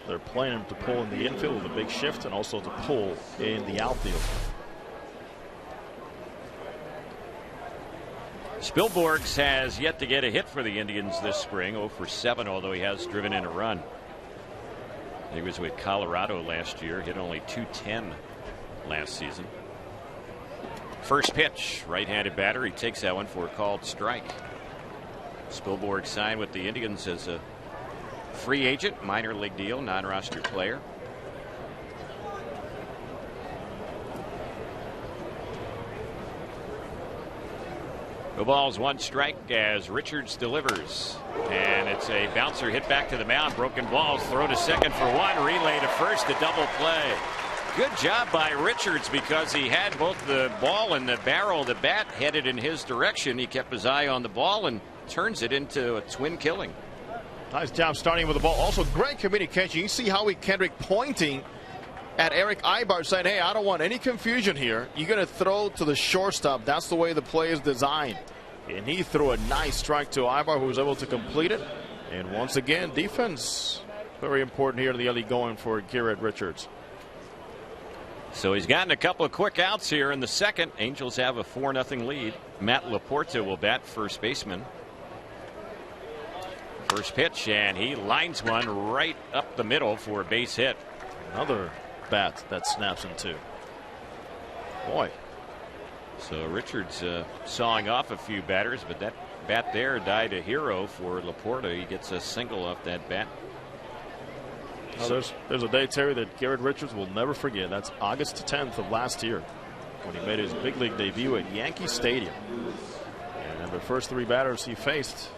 F: They're playing him to pull in the infield with a big shift and also to pull in the outfield.
C: Spilborghs has yet to get a hit for the Indians this spring, 0 for 7, although he has driven in a run. He was with Colorado last year, hit only .210 last season. First pitch, right-handed batter. He takes that one for a called strike. Spilborghs signed with the Indians as a free agent, minor league deal, non-roster player. No balls, 1 strike as Richards delivers. And it's a bouncer hit back to the mound. Broken balls, throw to second for 1, relay to first, a double play. Good job by Richards because he had both the ball and the barrel of the bat headed in his direction. He kept his eye on the ball and turns it into a twin killing.
F: Nice job starting with the ball. Also great communication. You see Howie Kendrick pointing at Eric Ibar saying, hey, I don't want any confusion here. You're going to throw to the shortstop. That's the way the play is designed. And he threw a nice strike to Ibar, who was able to complete it. And once again, defense very important here in the early going for Garrett Richards.
C: So he's gotten a couple of quick outs here in the second. Angels have a 4-0 lead. Matt Laporta will bat first baseman. First pitch, and he lines one right up the middle for a base hit.
F: Another bat that snaps in 2. Boy.
C: So Richards sawing off a few batters, but that bat there died a hero for Laporta. He gets a single off that bat.
F: Well, there's a day, Terry, that Garrett Richards will never forget. That's August 10th of last year when he made his big league debut at Yankee Stadium. And the first 3 batters he faced,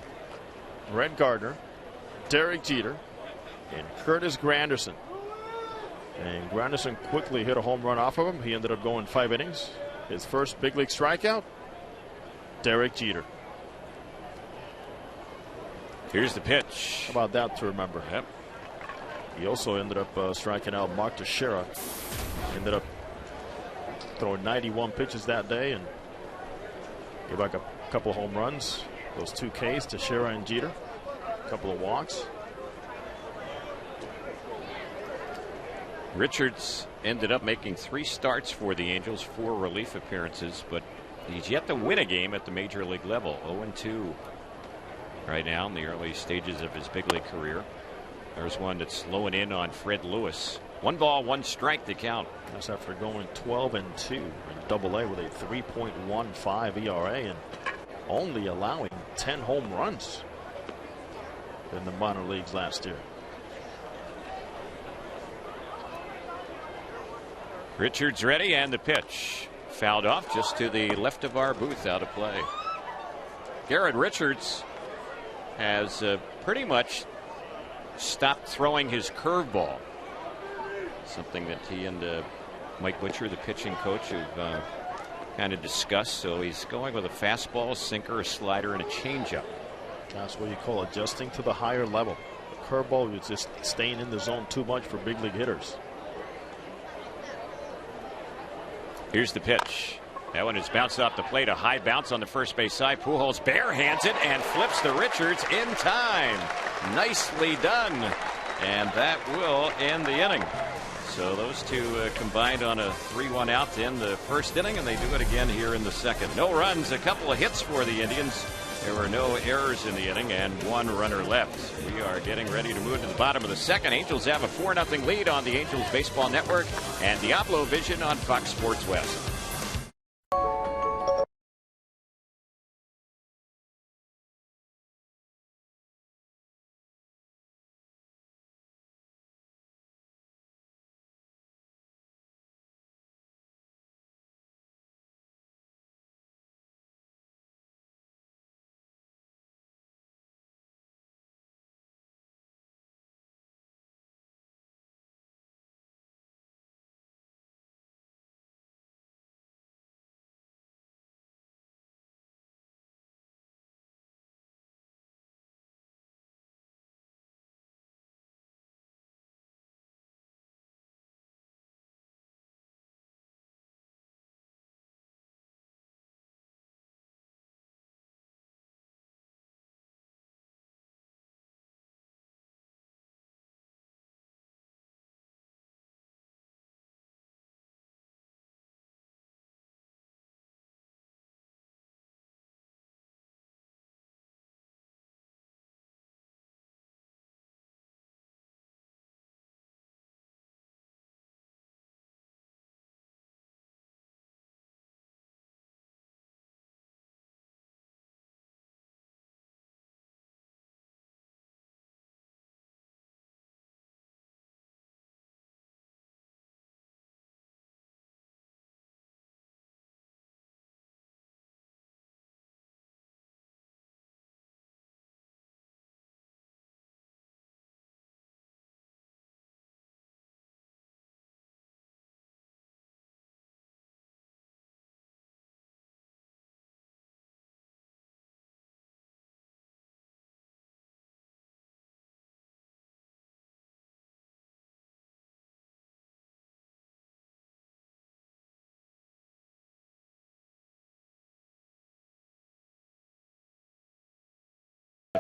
F: Brett Gardner, Derek Jeter, and Curtis Granderson. And Granderson quickly hit a home run off of him. He ended up going 5 innings. His first big league strikeout, Derek Jeter.
C: Here's the pitch.
F: How about that to remember?
C: Yep.
F: He also ended up striking out Mark Teixeira. Ended up throwing 91 pitches that day and gave back a couple of home runs. Those 2 Ks, Teixeira and Jeter. A couple of walks.
C: Richards ended up making 3 starts for the Angels, 4 relief appearances, but he's yet to win a game at the major league level. 0-2 right now in the early stages of his big league career. There's one that's slowing in on Fred Lewis. 1 ball, 1 strike to count.
F: That's after going 12-2 in Double-A with a 3.15 ERA and only allowing 10 home runs in the minor leagues last year.
C: Richards ready, and the pitch fouled off just to the left of our booth, out of play. Garrett Richards has pretty much stopped throwing his curveball, something that he and Mike Butcher, the pitching coach, have kind of discussed. So he's going with a fastball, a sinker, a slider, and a changeup.
F: That's what you call adjusting to the higher level. The curveball is just staying in the zone too much for big league hitters.
C: Here's the pitch. That one is bounced off the plate. A high bounce on the first base side. Pujols barehands it and flips to Richards in time. Nicely done. And that will end the inning. So those 2 combined on a 3-1 out to end the first inning, and they do it again here in the second. No runs, a couple of hits for the Indians. There were no errors in the inning and 1 runner left. We are getting ready to move to the bottom of the second. Angels have a 4-0 lead on the Angels Baseball Network and Diablo Vision on Fox Sports West.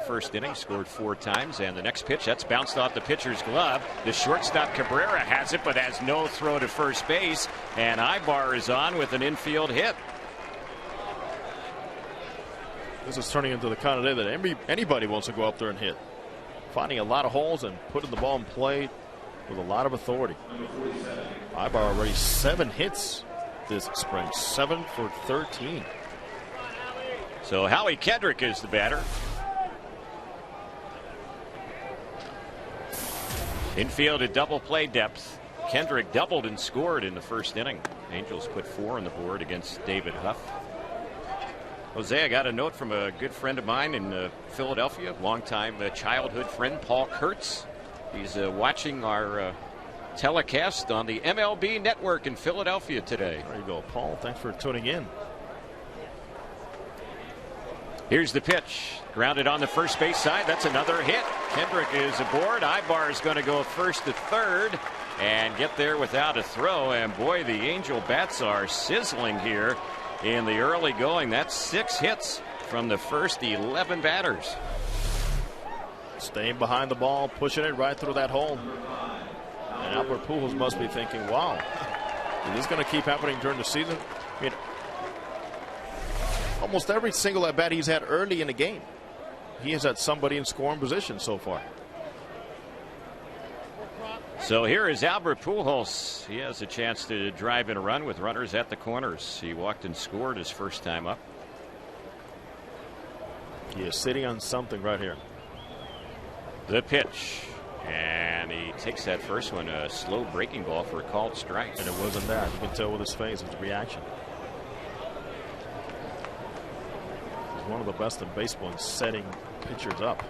C: first inning, scored 4 times. And the next pitch, that's bounced off the pitcher's glove. The shortstop Cabrera has it, but has no throw to first base. And Ibar is on with an infield hit.
F: This is turning into the kind of day that anybody wants to go up there and hit. Finding a lot of holes and putting the ball in play with a lot of authority. Ibar already 7 hits this spring, 7 for 13.
C: So Howie Kendrick is the batter. Infield at double play depth. Kendrick doubled and scored in the first inning. Angels put 4 on the board against David Huff. Jose, I got a note from a good friend of mine in Philadelphia, longtime childhood friend Paul Kurtz. He's watching our telecast on the MLB network in Philadelphia today.
F: There you go, Paul. Thanks for tuning in.
C: Here's the pitch. Grounded on the first base side. That's another hit. Kendrick is aboard. Ibar is going to go first to third and get there without a throw. And boy, the Angel bats are sizzling here in the early going. That's 6 hits from the first 11 batters.
F: Staying behind the ball, pushing it right through that hole. And Albert Pujols must be thinking, wow, is this going to keep happening during the season? I mean, almost every single at bat he's had early in the game, he has had somebody in scoring position so far.
C: So here is Albert Pujols. He has a chance to drive in a run with runners at the corners. He walked and scored his first time up.
F: He is sitting on something right here.
C: The pitch. And he takes that first one, a slow breaking ball for a called strike.
F: And it wasn't that. You can tell with his face, his reaction. He's one of the best in baseball in setting pitchers up.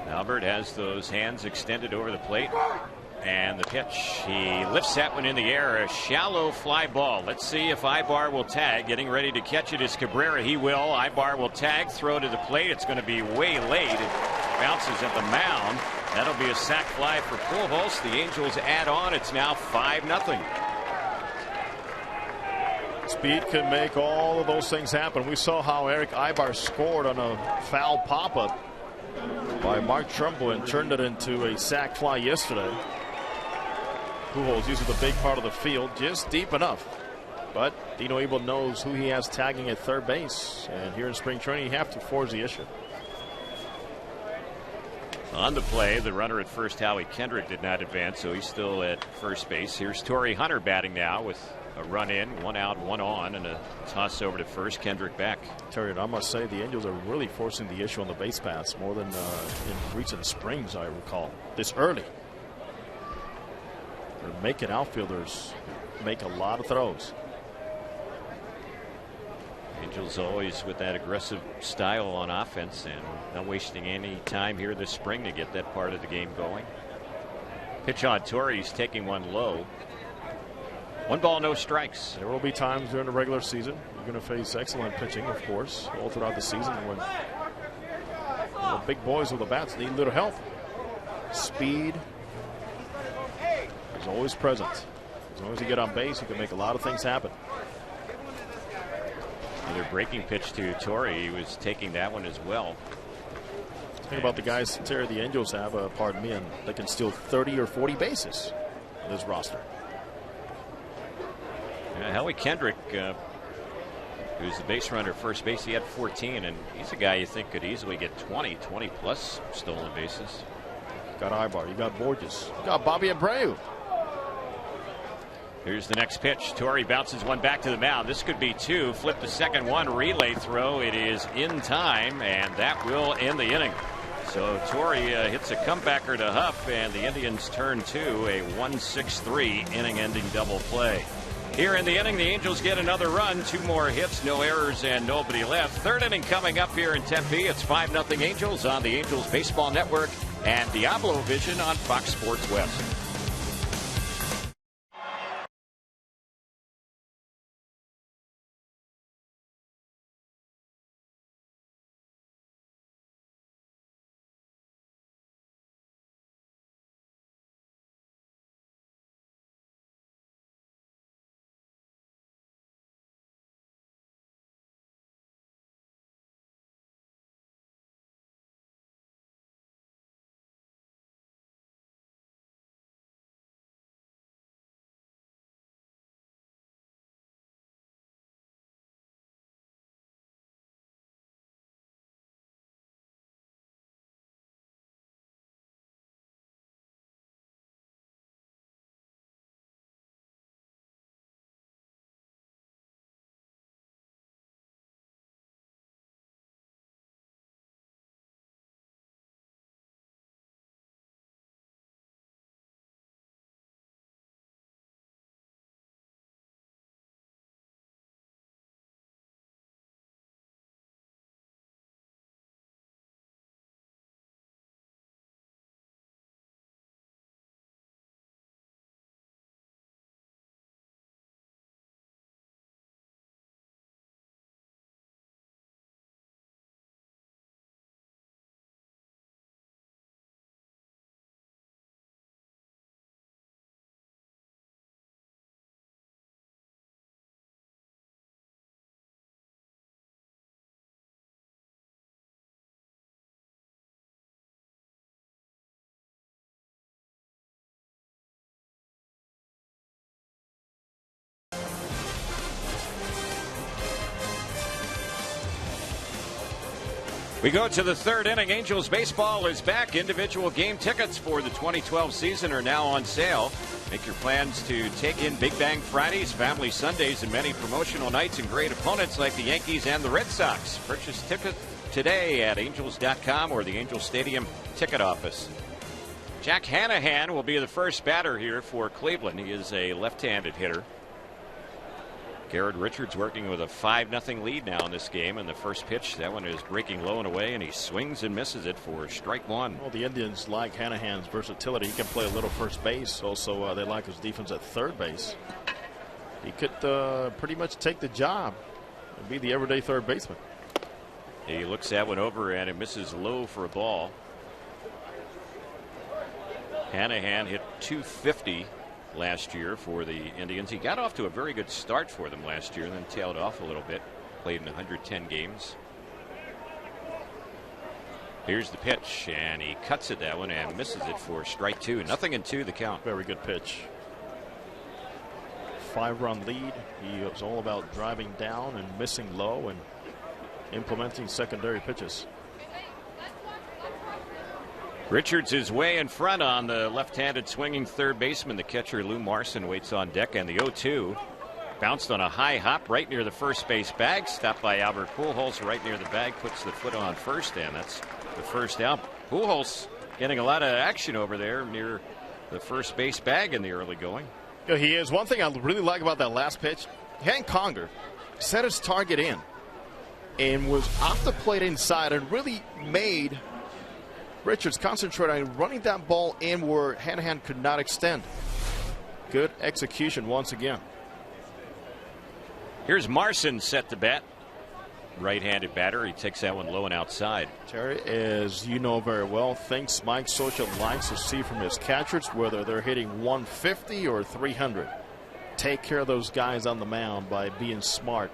C: Albert has those hands extended over the plate. And the pitch. He lifts that one in the air. A shallow fly ball. Let's see if Ibar will tag. Getting ready to catch it is Cabrera. He will. Ibar will tag. Throw to the plate. It's going to be way late. It bounces at the mound. That'll be a sac fly for Pujols. The Angels add on. It's now 5-0.
F: Speed can make all of those things happen. We saw how Eric Ibar scored on a foul pop-up by Mark Trumbull and turned it into a sac fly yesterday. Pujols uses the big part of the field, just deep enough. But Dino Abel knows who he has tagging at third base. And here in spring training, you have to force the issue.
C: On the play, the runner at first, Howie Kendrick, did not advance, so he's still at first base. Here's Torrey Hunter batting now with a run in, 1 out, 1 on, and a toss over to first. Kendrick back.
F: Terry, I must say the Angels are really forcing the issue on the base paths more than in recent springs, I recall. This early. They're making outfielders make a lot of throws.
C: Angels always with that aggressive style on offense and not wasting any time here this spring to get that part of the game going. Pitch on Torrey. He's taking one low. 1 ball, no strikes.
F: There will be times during the regular season you're going to face excellent pitching, of course, all throughout the season when the big boys with the bats need a little help. Speed is always present. As long as you get on base, you can make a lot of things happen.
C: Another breaking pitch to Torrey. He was taking that one as well.
F: Think about the guys, Terry, the Angels have, pardon me, and they can steal 30 or 40 bases in this roster.
C: Howie Kendrick, who's the base runner at first base, he had 14, and he's a guy you think could easily get 20 plus stolen bases.
F: You got Ibar, you got Borges, you got Bobby Abreu.
C: Here's the next pitch. Torrey bounces one back to the mound. This could be 2. Flip the second one. Relay throw. It is in time, and that will end the inning. So Torrey hits a comebacker to Huff, and the Indians turn to a 1-6-3 inning-ending double play. Here in the inning, the Angels get another run. 2 more hits, no errors, and nobody left. Third inning coming up here in Tempe. It's 5-0 Angels on the Angels Baseball Network and Diablo Vision on Fox Sports West. We go to the third inning. Angels baseball is back. Individual game tickets for the 2012 season are now on sale. Make your plans to take in Big Bang Fridays, Family Sundays, and many promotional nights and great opponents like the Yankees and the Red Sox. Purchase tickets today at Angels.com or the Angels Stadium ticket office. Jack Hanahan will be the first batter here for Cleveland. He is a left-handed hitter. Garrett Richards working with a 5-0 lead now in this game. And the first pitch, that one is breaking low and away, and he swings and misses it for strike one.
F: Well, the Indians like Hanahan's versatility. He can play a little first base. Also, they like his defense at third base. He could pretty much take the job and be the everyday third baseman.
C: He looks that one over, and it misses low for a ball. Hanahan hit .250 last year for the Indians. He got off to a very good start for them last year and then tailed off a little bit. Played in 110 games. Here's the pitch, and he cuts it that one and misses it for strike two. 0-2 the count.
F: Very good pitch. 5-run lead. He was all about driving down and missing low and implementing secondary pitches.
C: Richards is way in front on the left-handed swinging third baseman. The catcher Lou Marson waits on deck, and the 0-2 bounced on a high hop right near the first base bag. Stopped by Albert Pujols right near the bag. Puts the foot on first, and that's the first out. Pujols getting a lot of action over there near the first base bag in the early going.
F: Yeah, he is. One thing I really like about that last pitch, Hank Conger set his target in and was off the plate inside and really made Richards concentrate on running that ball in where Hanahan could not extend. Good execution once again.
C: Here's Marson set to bat. Right-handed batter. He takes that one low and outside.
F: Terry, as you know very well, thinks Mike Socha likes to see from his catchers whether they're hitting 150 or 300. Take care of those guys on the mound by being smart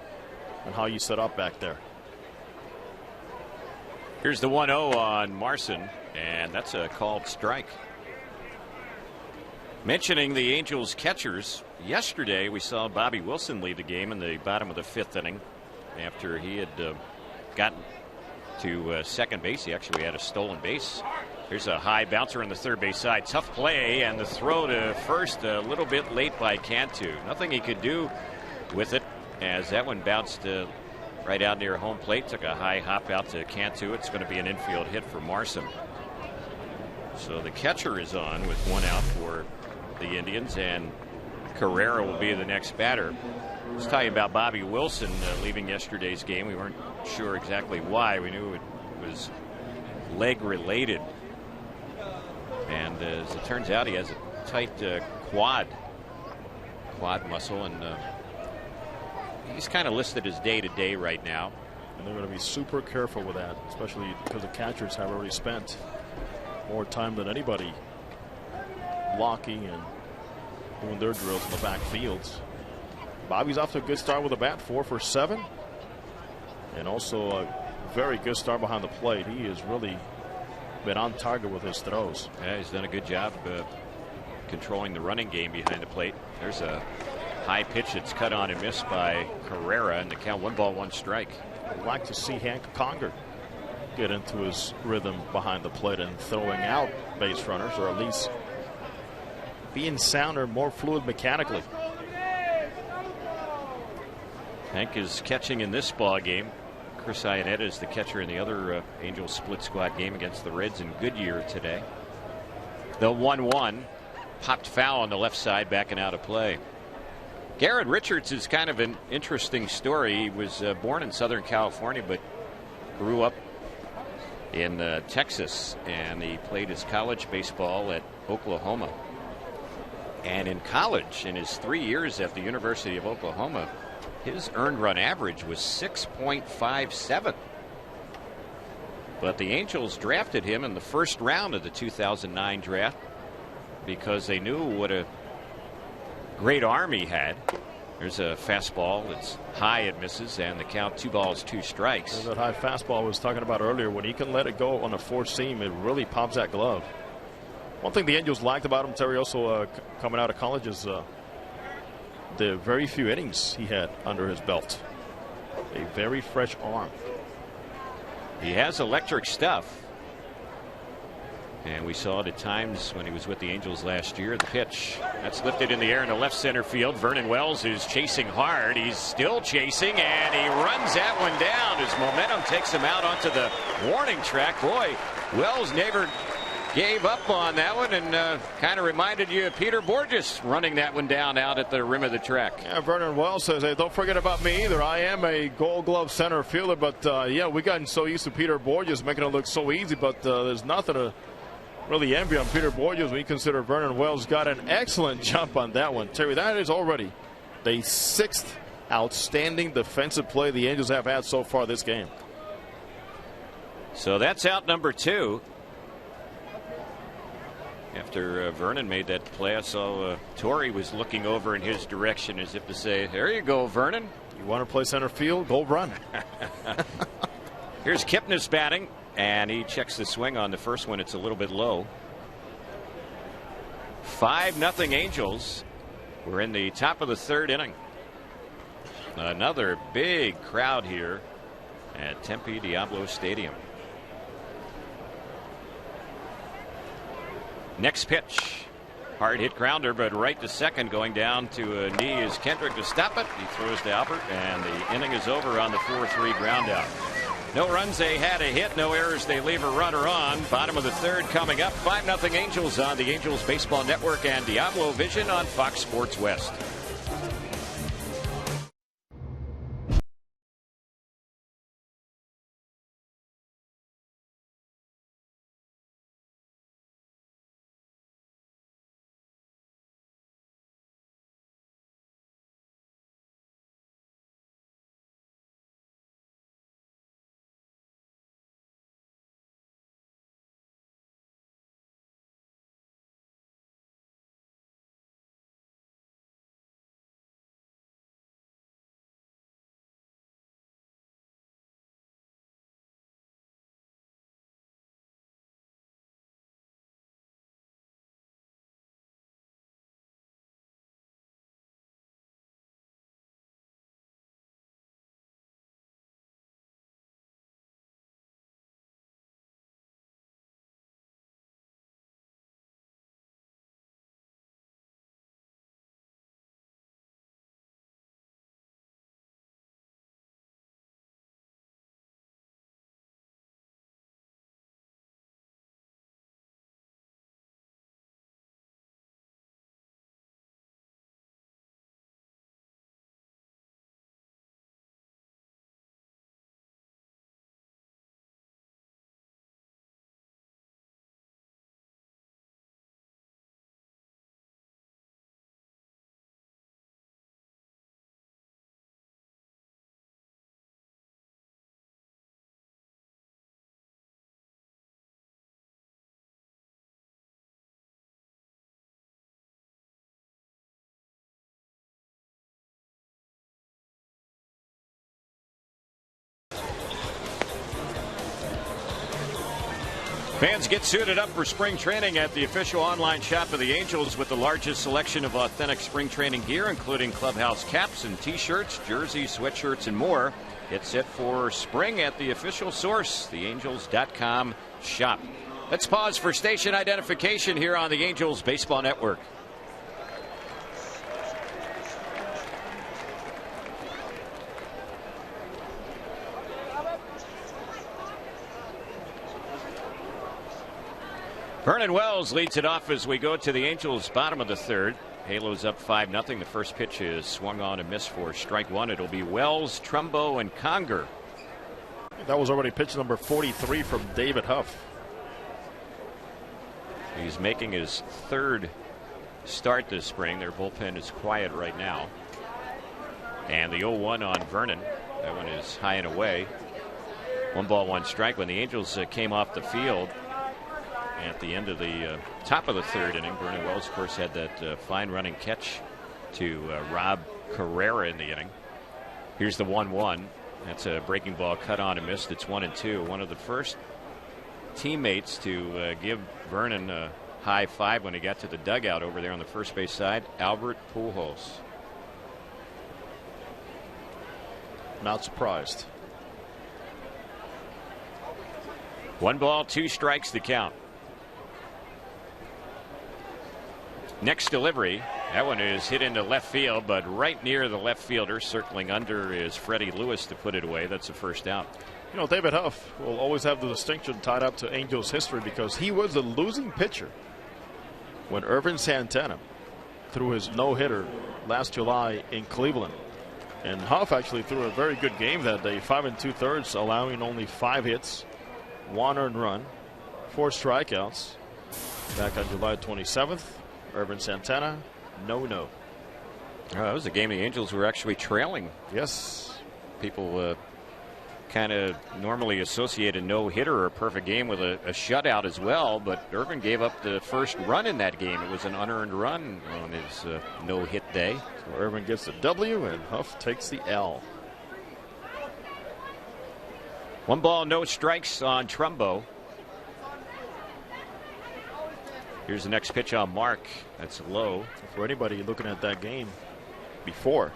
F: on how you set up back there.
C: Here's the 1-0 on Marson, and that's a called strike. Mentioning the Angels catchers, yesterday we saw Bobby Wilson lead the game in the bottom of the fifth inning after he had gotten to second base. He actually had a stolen base. Here's a high bouncer on the third base side. Tough play, and the throw to first a little bit late by Cantu. Nothing he could do with it as that one bounced right out near home plate. Took a high hop out to Cantu. It's going to be an infield hit for Marson. So the catcher is on with one out for the Indians, and Carrera will be the next batter. Let's tell you about Bobby Wilson leaving yesterday's game. We weren't sure exactly why. We knew it was leg related, and as it turns out, he has a tight quad muscle, and he's kind of listed as day-to-day right now.
F: And they're going to be super careful with that, especially because the catchers have already spent more time than anybody blocking and doing their drills in the backfields. Bobby's off to a good start with a bat, 4 for 7. And also a very good start behind the plate. He has really been on target with his throws.
C: Yeah, he's done a good job controlling the running game behind the plate. There's a high pitch that's cut on and missed by Carrera, and the count 1-1 strike.
F: I'd like to see Hank Conger get into his rhythm behind the plate and throwing out base runners, or at least being sounder, more fluid mechanically.
C: Hank is catching in this ball game. Chris Iannetta is the catcher in the other Angels split squad game against the Reds in Goodyear today. The 1-1 popped foul on the left side, backing out of play. Garrett Richards is kind of an interesting story. He was born in Southern California but grew up in Texas, and he played his college baseball at Oklahoma. And in college, in his 3 years at the University of Oklahoma, his earned run average was 6.57. But the Angels drafted him in the first round of the 2009 draft because they knew what a great arm he had. There's a fastball that's high, it misses, and the count 2 balls, 2 strikes.
F: There's that high fastball I was talking about earlier. When he can let it go on a four seam, it really pops that glove. One thing the Angels liked about him, Terry, also coming out of college, is the very few innings he had under his belt. A very fresh arm.
C: He has electric stuff. And we saw it at times when he was with the Angels last year. The pitch that's lifted in the air in the left center field. Vernon Wells is chasing hard. He's still chasing, and he runs that one down. His momentum takes him out onto the warning track. Boy, Wells never gave up on that one, and kind of reminded you of Peter Borges running that one down out at the rim of the track.
F: Yeah, Vernon Wells says, hey, don't forget about me either. I am a Gold Glove center fielder, but yeah, we gotten so used to Peter Borges making it look so easy, but there's nothing to really envy on Peter Borges when you consider Vernon Wells got an excellent jump on that one. Terry, that is already the 6th outstanding defensive play the Angels have had so far this game.
C: So that's out number 2. After Vernon made that play, I saw Torrey was looking over in his direction as if to say, there you go, Vernon.
F: You want to play center field? Go run.
C: Here's Kipnis batting, and he checks the swing on the first one. It's a little bit low. 5-0 Angels. We're in the top of the 3rd inning. Another big crowd here at Tempe Diablo Stadium. Next pitch. Hard hit grounder, but right to second, going down to a knee is Kendrick to stop it. He throws to Albert, and the inning is over on the 4-3 ground out. No runs, they had a hit. No errors, they leave a runner on. Bottom of the 3rd coming up. 5-0 Angels on the Angels Baseball Network and Diablo Vision on Fox Sports West. Fans get suited up for spring training at the official online shop of the Angels with the largest selection of authentic spring training gear, including clubhouse caps and t-shirts, jerseys, sweatshirts, and more. Get set for spring at the official source, theangels.com shop. Let's pause for station identification here on the Angels Baseball Network. Vernon Wells leads it off as we go to the Angels' bottom of the 3rd. Halos up 5-0. The first pitch is swung on and missed for strike 1. It'll be Wells, Trumbo, and Conger.
F: That was already pitch number 43 from David Huff.
C: He's making his 3rd start this spring. Their bullpen is quiet right now. And the 0-1 on Vernon. That one is high and away. 1 ball, 1 strike. When the Angels came off the field at the end of the top of the 3rd inning, Vernon Wells, of course, had that fine running catch to Rob Carrera in the inning. Here's the 1-1. That's a breaking ball cut on and missed. It's 1-2. One of the first teammates to give Vernon a high five when he got to the dugout over there on the first base side, Albert Pujols.
F: Not surprised.
C: 1 ball, 2 strikes the count. Next delivery, that one is hit into left field, but right near the left fielder. Circling under is Freddie Lewis to put it away. That's the first out.
F: You know, David Huff will always have the distinction tied up to Angels history because he was the losing pitcher when Ervin Santana threw his no-hitter last July in Cleveland. And Huff actually threw a very good game that day, 5 2/3, allowing only 5 hits, 1 earned run, 4 strikeouts. Back on July 27th, Ervin Santana, no.
C: That was a game the Angels were actually trailing.
F: Yes.
C: People kind of normally associate a no-hitter or a perfect game with a shutout as well, but Ervin gave up the first run in that game. It was an unearned run on his no-hit day.
F: So Ervin gets the W and Huff takes the L.
C: 1 ball, no strikes on Trumbo. Here's the next pitch on Mark. That's low.
F: For anybody looking at that game before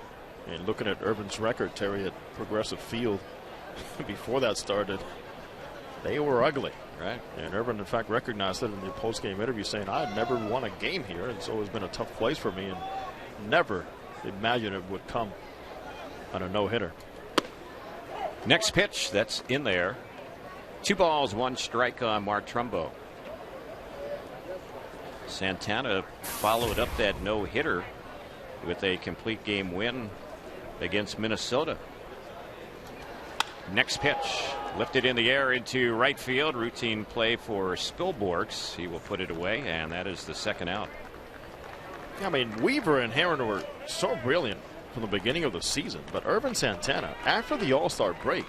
F: and looking at Ervin's record, Terry, at Progressive Field before that started, they were ugly.
C: Right.
F: And Ervin, in fact, recognized it in the post-game interview, saying, "I never won a game here. It's always been a tough place for me, and never imagined it would come on a no-hitter."
C: Next pitch, that's in there. 2 balls, 1 strike on Mark Trumbo. Santana followed up that no-hitter with a complete game win against Minnesota. Next pitch, lifted in the air into right field. Routine play for Spilborghs. He will put it away, and that is the second out.
F: I mean, Weaver and Heron were so brilliant from the beginning of the season, but Ervin Santana, after the All-Star break,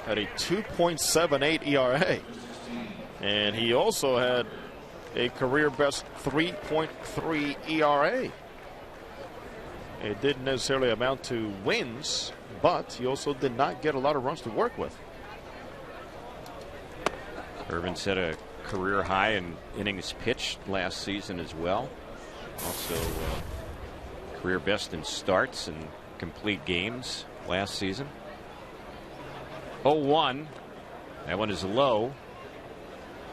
F: had a 2.78 ERA, and he also had a career best 3.3 ERA. It didn't necessarily amount to wins, but he also did not get a lot of runs to work with.
C: Ervin set a career high in innings pitched last season as well. Also career best in starts and complete games last season. 0-1. That one is low.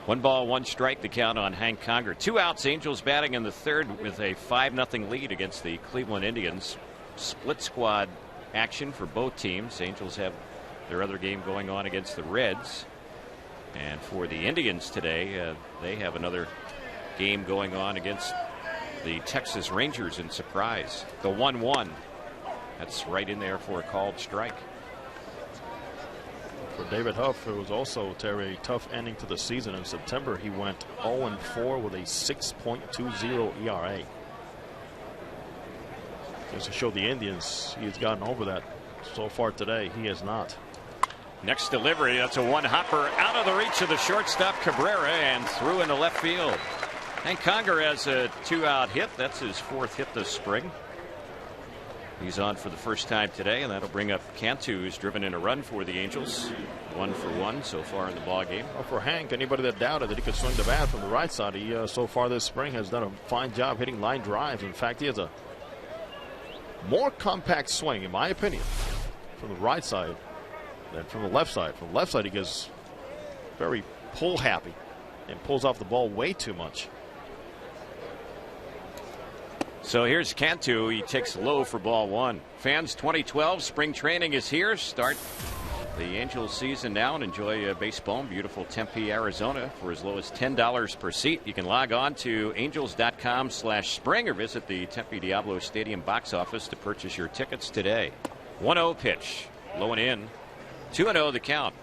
C: 1 ball, 1 strike, the count on Hank Conger. 2 outs. Angels batting in the third with a 5-0 lead against the Cleveland Indians. Split squad action for both teams. Angels have their other game going on against the Reds. And for the Indians today, they have another game going on against the Texas Rangers in surprise. The 1-1. That's right in there for a called strike.
F: For David Huff, it was also, Terry, a tough ending to the season. In September, he went 0-4 with a 6.20 ERA. Just to show the Indians he's gotten over that. So far today, he has not.
C: Next delivery, that's a 1-hopper out of the reach of the shortstop Cabrera and through into left field. And Conger has a 2-out hit. That's his 4th hit this spring. He's on for the first time today, and that'll bring up Cantu, who's driven in a run for the Angels. 1 for 1 so far in the ball game.
F: Well, for Hank, anybody that doubted that he could swing the bat from the right side, he so far this spring has done a fine job hitting line drives. In fact, he has a more compact swing, in my opinion, from the right side than from the left side. From the left side, he gets very pull happy and pulls off the ball way too much.
C: So here's Cantu. He takes low for ball 1. Fans, 2012 spring training is here. Start the Angels season now and enjoy baseball in beautiful Tempe, Arizona for as low as $10 per seat. You can log on to angels.com/spring or visit the Tempe Diablo Stadium box office to purchase your tickets today. 1-0 pitch. Low and in. 2-0 the count.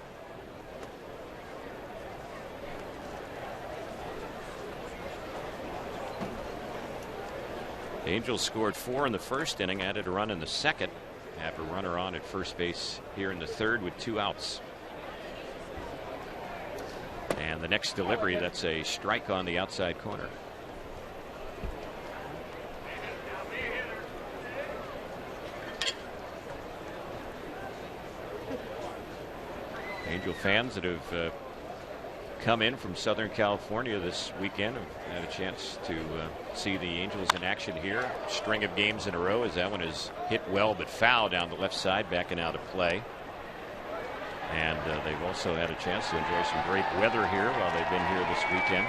C: The Angels scored 4 in the first inning, added a run in the second. Have a runner on at first base here in the third with 2 outs. And the next delivery, that's a strike on the outside corner. Angel fans that have come in from Southern California this weekend have had a chance to see the Angels in action here. String of games in a row as that one is hit well but foul down the left side, backing out of play. And they've also had a chance to enjoy some great weather here while they've been here this weekend.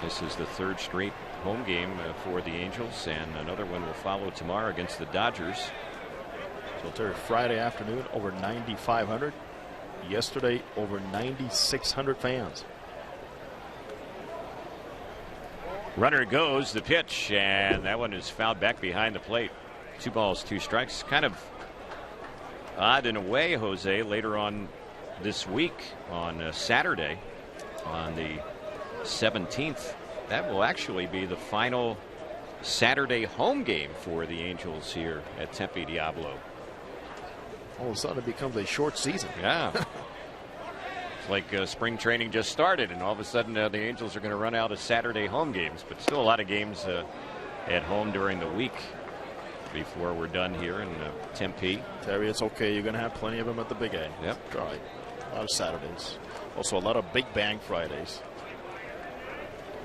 C: This is the third straight home game for the Angels, and another one will follow tomorrow against the Dodgers.
F: So Terry, Friday afternoon, over 9,500. Yesterday, over 9,600 fans.
C: Runner goes, the pitch, and that one is fouled back behind the plate. 2 balls, 2 strikes. Kind of odd in a way, Jose, later on this week on Saturday, on the 17th. That will actually be the final Saturday home game for the Angels here at Tempe Diablo.
F: All of a sudden, it becomes a short season.
C: Yeah. It's like spring training just started, and all of a sudden the Angels are going to run out of Saturday home games, but still a lot of games at home during the week before we're done here in Tempe.
F: Terry, it's okay. You're going to have plenty of them at the Big A.
C: Yep.
F: All right. A lot of Saturdays. Also, a lot of Big Bang Fridays.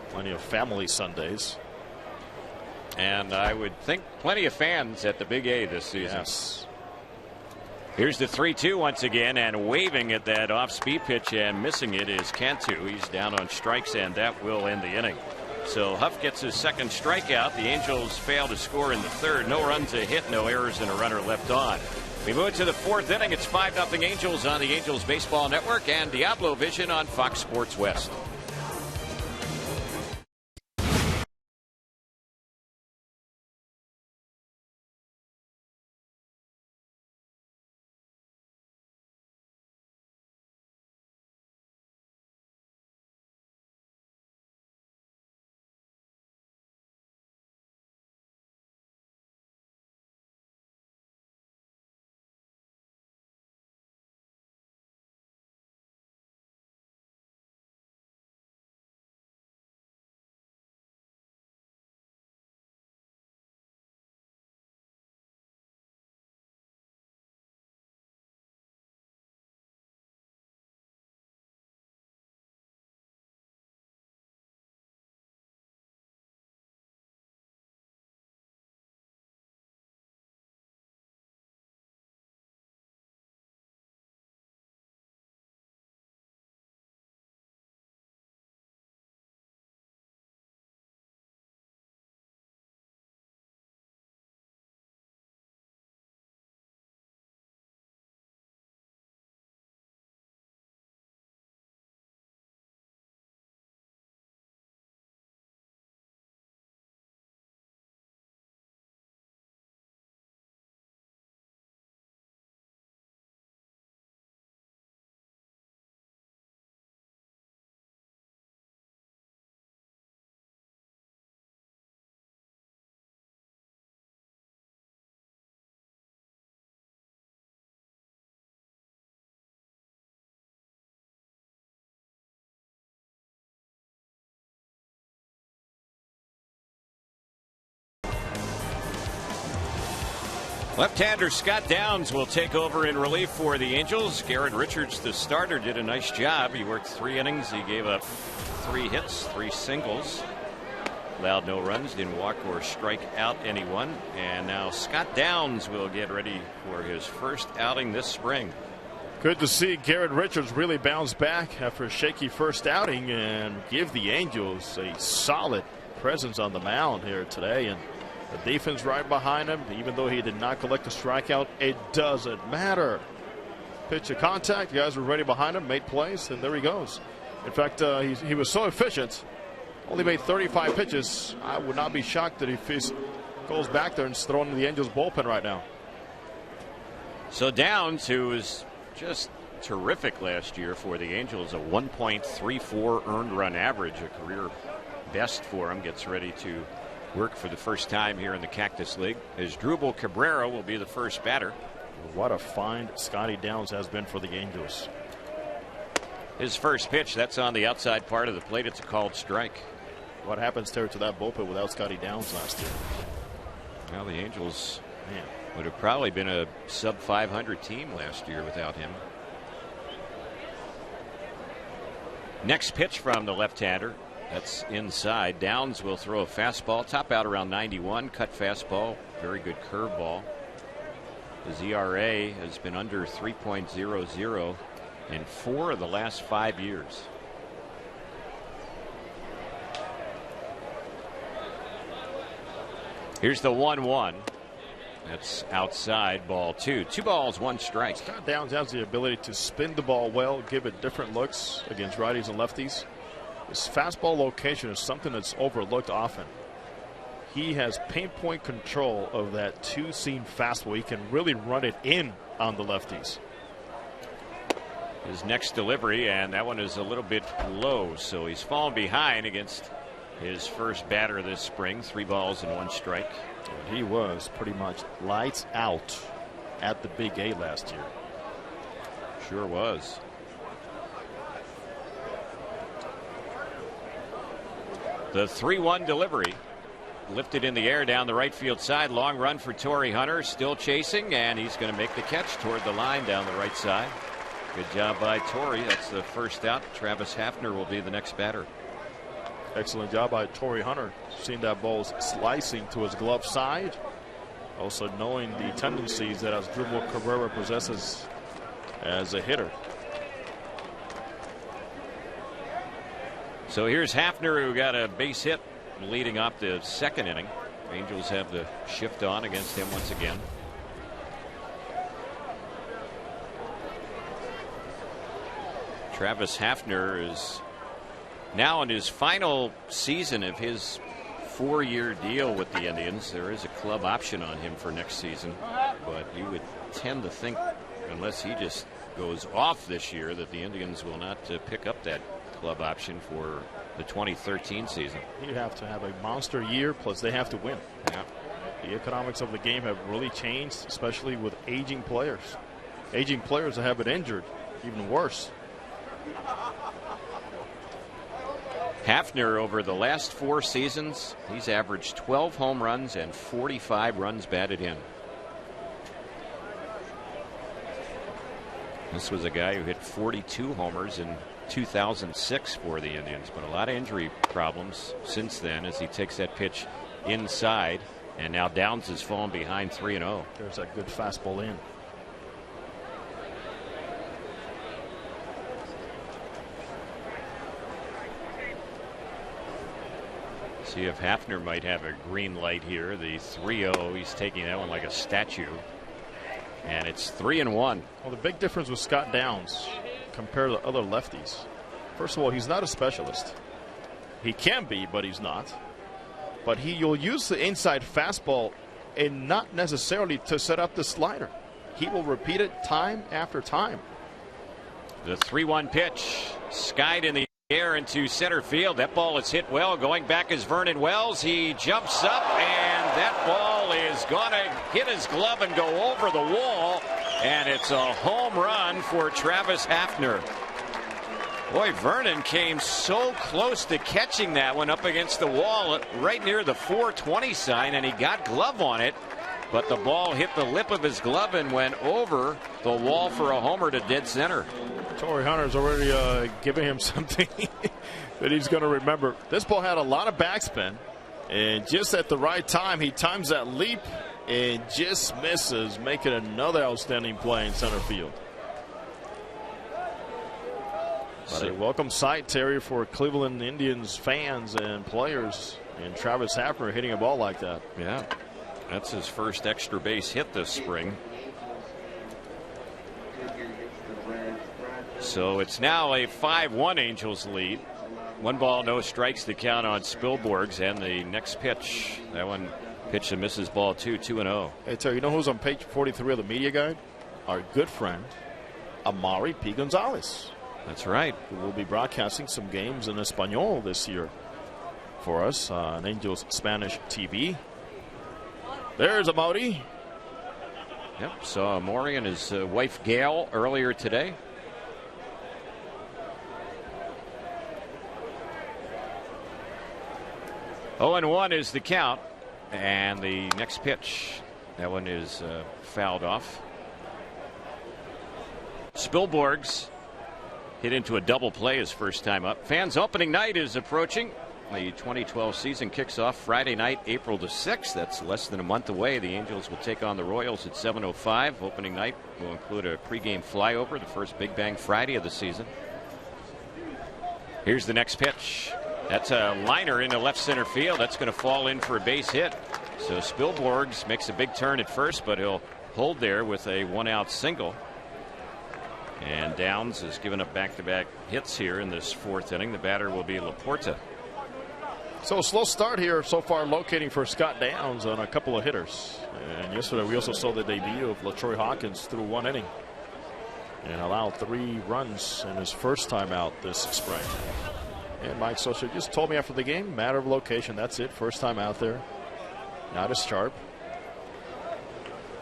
F: Plenty of family Sundays.
C: And I would think plenty of fans at the Big A this season.
F: Yes.
C: Here's the 3-2 once again, and waving at that off-speed pitch and missing it is Cantu. He's down on strikes, and that will end the inning. So Huff gets his second strikeout. The Angels fail to score in the third. No runs, a hit, no errors, and a runner left on. We move to the fourth inning. It's 5-0 Angels on the Angels Baseball Network and Diablo Vision on Fox Sports West. Left-hander Scott Downs will take over in relief for the Angels. Garrett Richards, the starter, did a nice job. He worked 3 innings. He gave up 3 hits, 3 singles. Allowed no runs, didn't walk or strike out anyone. And now Scott Downs will get ready for his first outing this spring.
F: Good to see Garrett Richards really bounce back after a shaky first outing and give the Angels a solid presence on the mound here today. And the defense right behind him, even though he did not collect a strikeout, it doesn't matter. Pitch to contact, the guys were ready behind him, made plays, and there he goes. In fact, he was so efficient, only made 35 pitches. I would not be shocked that if he goes back there and is thrown in the Angels bullpen right now.
C: So Downs, who was just terrific last year for the Angels, a 1.34 earned run average, a career best for him, gets ready to work for the first time here in the Cactus League. Asdrubal Cabrera will be the first batter.
F: What a find Scotty Downs has been for the Angels.
C: His first pitch, that's on the outside part of the plate. It's a called strike.
F: What happens, Terry, to that bullpen without Scotty Downs last year?
C: Well, the Angels,
F: man,
C: would have probably been a sub 500 team last year without him. Next pitch from the left-hander. That's inside. Downs will throw a fastball, top out around 91, cut fastball, very good curveball. His ERA has been under 3.00 in 4 of the last 5 years. Here's the 1-1. That's outside, ball 2. 2 balls, 1 strike.
F: Scott Downs has the ability to spin the ball well, give it different looks against righties and lefties. His fastball location is something that's overlooked often. He has pinpoint control of that 2-seam fastball. He can really run it in on the lefties.
C: His next delivery, and that one is a little bit low, so he's fallen behind against his first batter this spring. 3 balls and 1 strike.
F: He was pretty much lights out at the Big A last year.
C: Sure was. The 3-1 delivery. Lifted in the air down the right field side. Long run for Torrey Hunter. Still chasing, and he's going to make the catch toward the line down the right side. Good job by Torrey. That's the first out. Travis Hafner will be the next batter.
F: Excellent job by Torrey Hunter. Seeing that ball slicing to his glove side. Also knowing the tendencies that Asdrubal Cabrera possesses as a hitter.
C: So here's Hafner, who got a base hit leading up the 2nd inning. Angels have the shift on against him once again. Travis Hafner is now in his final season of his 4-year deal with the Indians. There is a club option on him for next season, but you would tend to think, unless he just goes off this year, that the Indians will not pick up that club option for the 2013 season.
F: You have to have a monster year, plus they have to win.
C: Yeah.
F: The economics of the game have really changed, especially with aging players. Aging players that have been injured, even worse.
C: Hafner, over the last 4 seasons, he's averaged 12 home runs and 45 runs batted in. This was a guy who hit 42 homers in 2006 for the Indians, but a lot of injury problems since then as he takes that pitch inside, and now Downs has fallen behind 3-0.
F: There's that good fastball in.
C: See if Hafner might have a green light here. The 3-0, he's taking that one like a statue. And it's 3-1.
F: Well, the big difference with Scott Downs compared to other lefties. First of all, he's not a specialist. He can be, but he's not. But you'll use the inside fastball and not necessarily to set up the slider. He will repeat it time after time.
C: The 3-1 pitch skied in the air into center field. That ball is hit well. Going back is Vernon Wells. He jumps up, and that ball is going to hit his glove and go over the wall. And it's a home run for Travis Hafner. Boy, Vernon came so close to catching that one up against the wall right near the 420 sign, and he got glove on it. But the ball hit the lip of his glove and went over the wall for a homer to dead center.
F: Torrey Hunter's already giving him something that he's going to remember. This ball had a lot of backspin, and just at the right time, he times that leap and just misses, making another outstanding play in center field. But a welcome sight, Terry, for Cleveland Indians fans and players, and Travis Hafner hitting a ball like that.
C: Yeah, that's his first extra base hit this spring. So it's now a 5-1 Angels lead. 1 ball, no strikes to count on Spilborghs, and the next pitch, that one pitch and misses, ball 2, 2-0.
F: Hey, Terry, you know who's on page 43 of the media guide? Our good friend, Amari P. Gonzalez.
C: That's right.
F: Who will be broadcasting some games in Espanol this year for us on Angels Spanish TV. There's Amari.
C: Yep, saw Amari and his wife Gail earlier today. Oh, and 1 is the count, and the next pitch, that one is fouled off. Spilborghs hit into a double play his first time up. Fans opening night is approaching. The 2012 season kicks off Friday night, April the 6th. That's less than a month away. The Angels will take on the Royals at 7:05. Opening night will include a pregame flyover, the first Big Bang Friday of the season. Here's the next pitch. That's a liner into left center field. That's going to fall in for a base hit. So Spielborgs makes a big turn at first, but he'll hold there with a 1-out single. And Downs has given up back-to-back hits here in this 4th inning. The batter will be Laporta.
F: So a slow start here so far, locating for Scott Downs on a couple of hitters. And yesterday we also saw the debut of LaTroy Hawkins through 1 inning and allowed 3 runs in his first time out this spring. And Mike Scioscia just told me after the game, matter of location, that's it. First time out there. Not as sharp.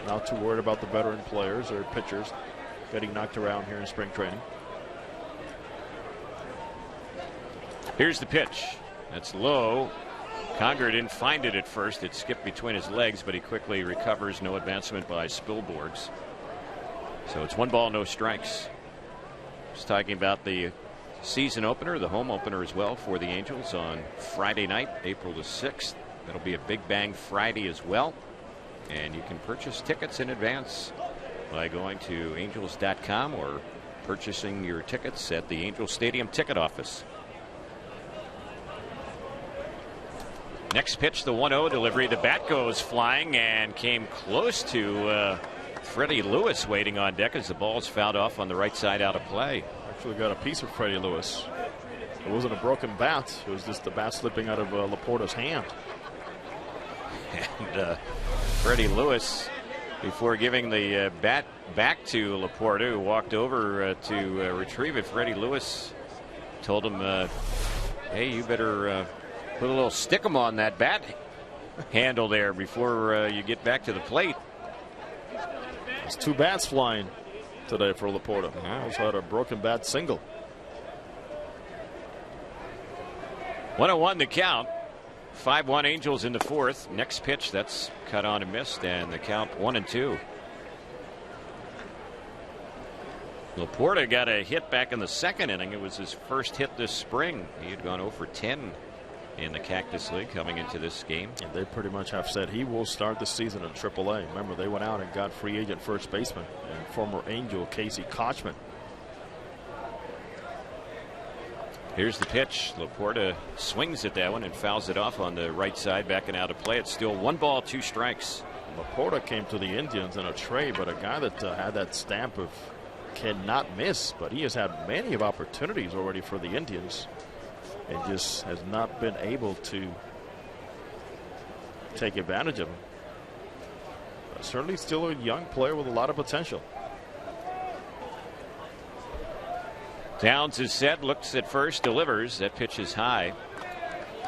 F: Not too worried about the veteran players or pitchers getting knocked around here in spring training.
C: Here's the pitch. That's low. Conger didn't find it at first. It skipped between his legs, but he quickly recovers. No advancement by Spielborgs. So it's 1 ball, no strikes. Just talking about the season opener, the home opener as well for the Angels on Friday night, April the 6th. That'll be a Big Bang Friday as well. And you can purchase tickets in advance by going to angels.com or purchasing your tickets at the Angel Stadium ticket office. Next pitch, the 1-0 delivery. The bat goes flying and came close to Freddie Lewis waiting on deck as the ball's fouled off on the right side out of play.
F: Actually got a piece of Freddie Lewis. It wasn't a broken bat. It was just the bat slipping out of Laporta's hand.
C: And Freddie Lewis, before giving the bat back to Laporta, who walked over to retrieve it, Freddie Lewis told him, hey, you better put a little stick-em on that bat handle there before you get back to the plate.
F: There's 2 bats flying today for Laporta. Also had a broken bat single.
C: 1-1 the count. 5-1 Angels in the 4th. Next pitch, that's cut on and missed, and the count 1-2. Laporta got a hit back in the 2nd inning. It was his first hit this spring. He had gone 0 for 10 in the Cactus League coming into this game.
F: And they pretty much have said he will start the season in AAA. Remember, they went out and got free agent first baseman and former Angel Casey Kochman.
C: Here's the pitch. Laporta swings at that one and fouls it off on the right side, backing out of play. It's still 1 ball, 2 strikes.
F: Laporta came to the Indians in a trade, but a guy that had that stamp of cannot miss. But he has had many of opportunities already for the Indians and just has not been able to take advantage of them. But certainly still a young player with a lot of potential.
C: Downs is set, looks at first, delivers. That pitch is high.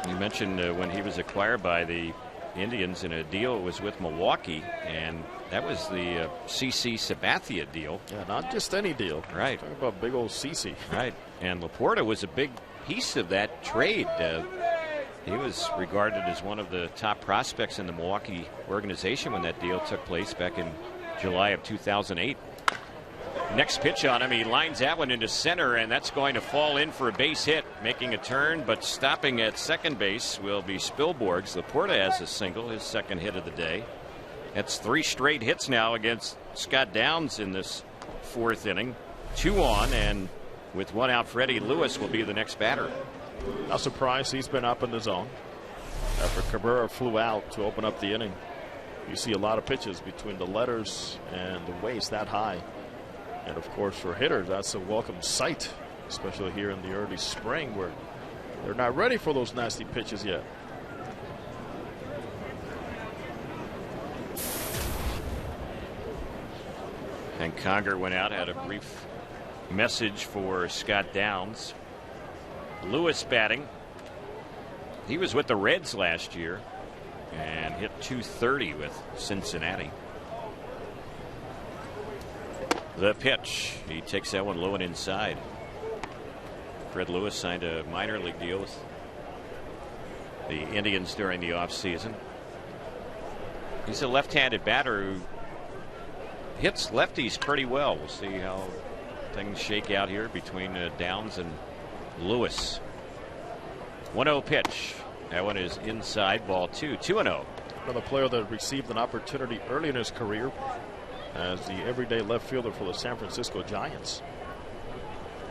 C: You mentioned when he was acquired by the Indians in a deal, it was with Milwaukee, and that was the CC Sabathia deal.
F: Yeah, not just any deal.
C: Right.
F: Talking about big old CC.
C: Right. And Laporta was a big piece of that trade. He was regarded as one of the top prospects in the Milwaukee organization when that deal took place back in July of 2008. Next pitch on him, he lines that one into center, and that's going to fall in for a base hit. Making a turn, but stopping at second base will be Spielborgs. Laporta has a single, his 2nd hit of the day. That's 3 straight hits now against Scott Downs in this 4th inning. 2 on, and with 1 out, Freddie Lewis will be the next batter.
F: Not surprised he's been up in the zone after Cabrera flew out to open up the inning. You see a lot of pitches between the letters and the waist that high. And of course, for hitters, that's a welcome sight, especially here in the early spring where they're not ready for those nasty pitches yet.
C: And Conger went out, had a brief message for Scott Downs. Lewis batting. He was with the Reds last year and hit .230 with Cincinnati. The pitch. He takes that one low and inside. Fred Lewis signed a minor league deal with the Indians during the offseason. He's a left-handed batter who hits lefties pretty well. We'll see how things shake out here between Downs and Lewis. 1-0 pitch. That one is inside, ball 2. 2-0.
F: Another player that received an opportunity early in his career as the everyday left fielder for the San Francisco Giants.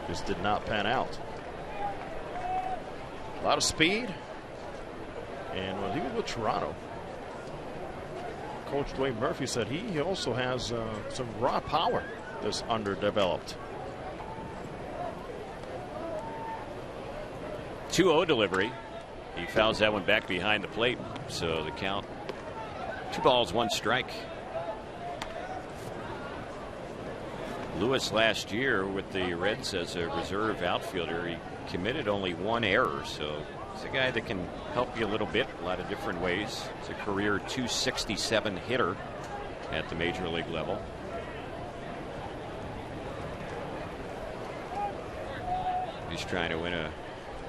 F: Just did not pan out. A lot of speed. And when he was with Toronto, Coach Dwayne Murphy said he also has some raw power that's underdeveloped.
C: 2-0 delivery. He fouls that one back behind the plate. So the count, 2 balls, 1 strike. Lewis last year with the Reds as a reserve outfielder, he committed only 1 error. So he's a guy that can help you a little bit, a lot of different ways. He's a career .267 hitter at the major league level. He's trying to win a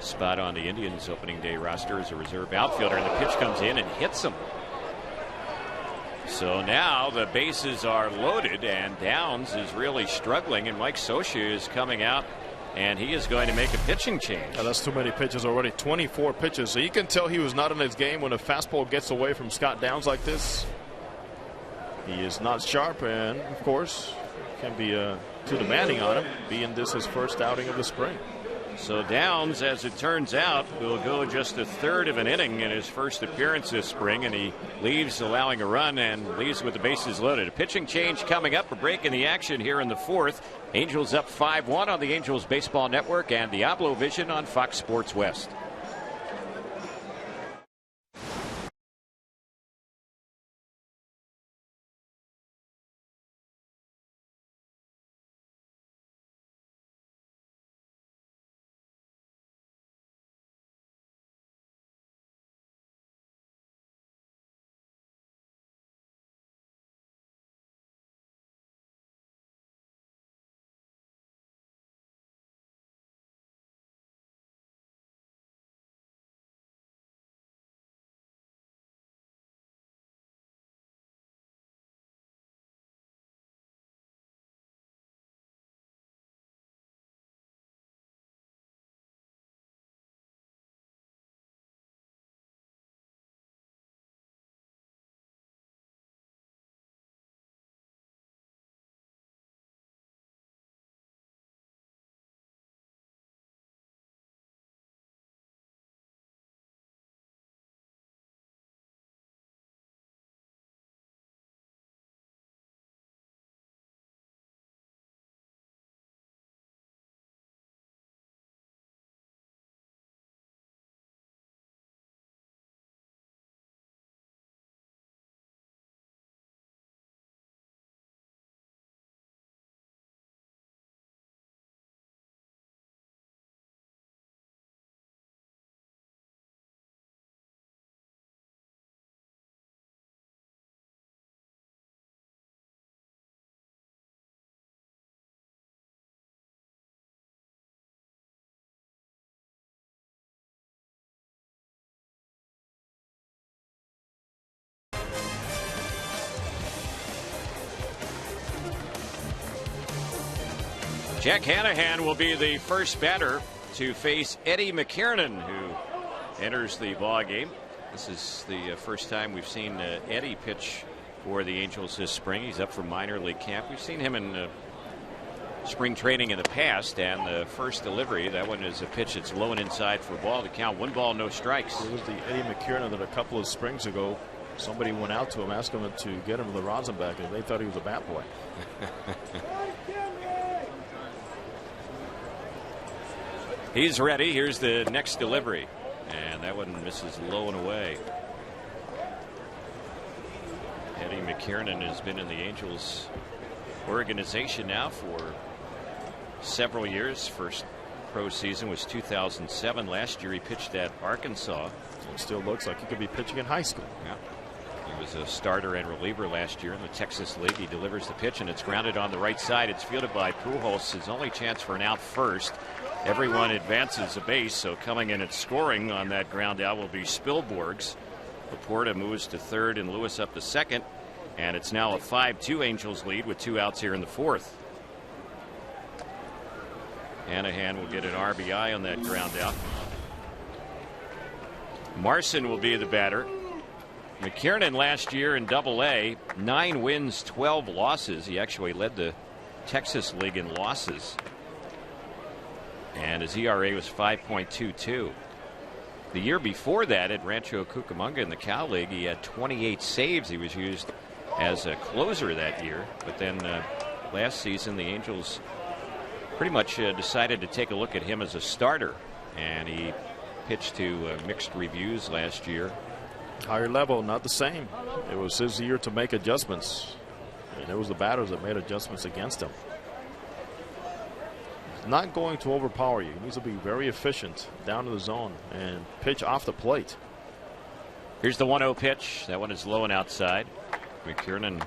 C: spot on the Indians opening day roster as a reserve outfielder, and the pitch comes in and hits him. So now the bases are loaded and Downs is really struggling, and Mike Scioscia is coming out and he is going to make a pitching change.
F: That's too many pitches already. 24 pitches. So you can tell he was not in his game when a fastball gets away from Scott Downs like this. He is not sharp, and of course can be too demanding on him, being this his first outing of the spring.
C: So Downs, as it turns out, will go just a third of an inning in his first appearance this spring, and he leaves allowing a run and leaves with the bases loaded. A pitching change coming up, a break in the action here in the 4th. Angels up 5-1 on the Angels Baseball Network and Diablo Vision on Fox Sports West. Jack Hanahan will be the first batter to face Eddie McKiernan, who enters the ball game. This is the first time we've seen Eddie pitch for the Angels this spring. He's up from minor league camp. We've seen him in spring training in the past, and the first delivery, that one is a pitch that's low and inside for a ball to count. 1 ball, no strikes.
F: It was the Eddie McKiernan that a couple of springs ago somebody went out to him, asked him to get him the rosin back, and they thought he was a bat boy.
C: He's ready. Here's the next delivery, and that one misses low and away. Eddie McKiernan has been in the Angels organization now for several years. First pro season was 2007. Last year he pitched at Arkansas.
F: It still looks like he could be pitching in high school.
C: Yeah. He was a starter and reliever last year in the Texas League. He delivers the pitch, and it's grounded on the right side. It's fielded by Pujols. His only chance for an out first. Everyone advances a base, so coming in and scoring on that ground out will be Spielborgs. Laporta moves to third and Lewis up to second, and it's now a 5-2 Angels lead with 2 outs here in the 4th. Hanahan will get an RBI on that ground out. Marson will be the batter. McKiernan last year in Double-A, 9 wins, 12 losses. He actually led the Texas League in losses. And his ERA was 5.22. The year before that at Rancho Cucamonga in the Cal League, he had 28 saves. He was used as a closer that year. But then last season, the Angels pretty much decided to take a look at him as a starter. And he pitched to mixed reviews last year.
F: Higher level, not the same. It was his year to make adjustments. And it was the batters that made adjustments against him. He's not going to overpower you. He needs to be very efficient down to the zone and pitch off the plate.
C: Here's the 1-0 pitch. That one is low and outside. McKiernan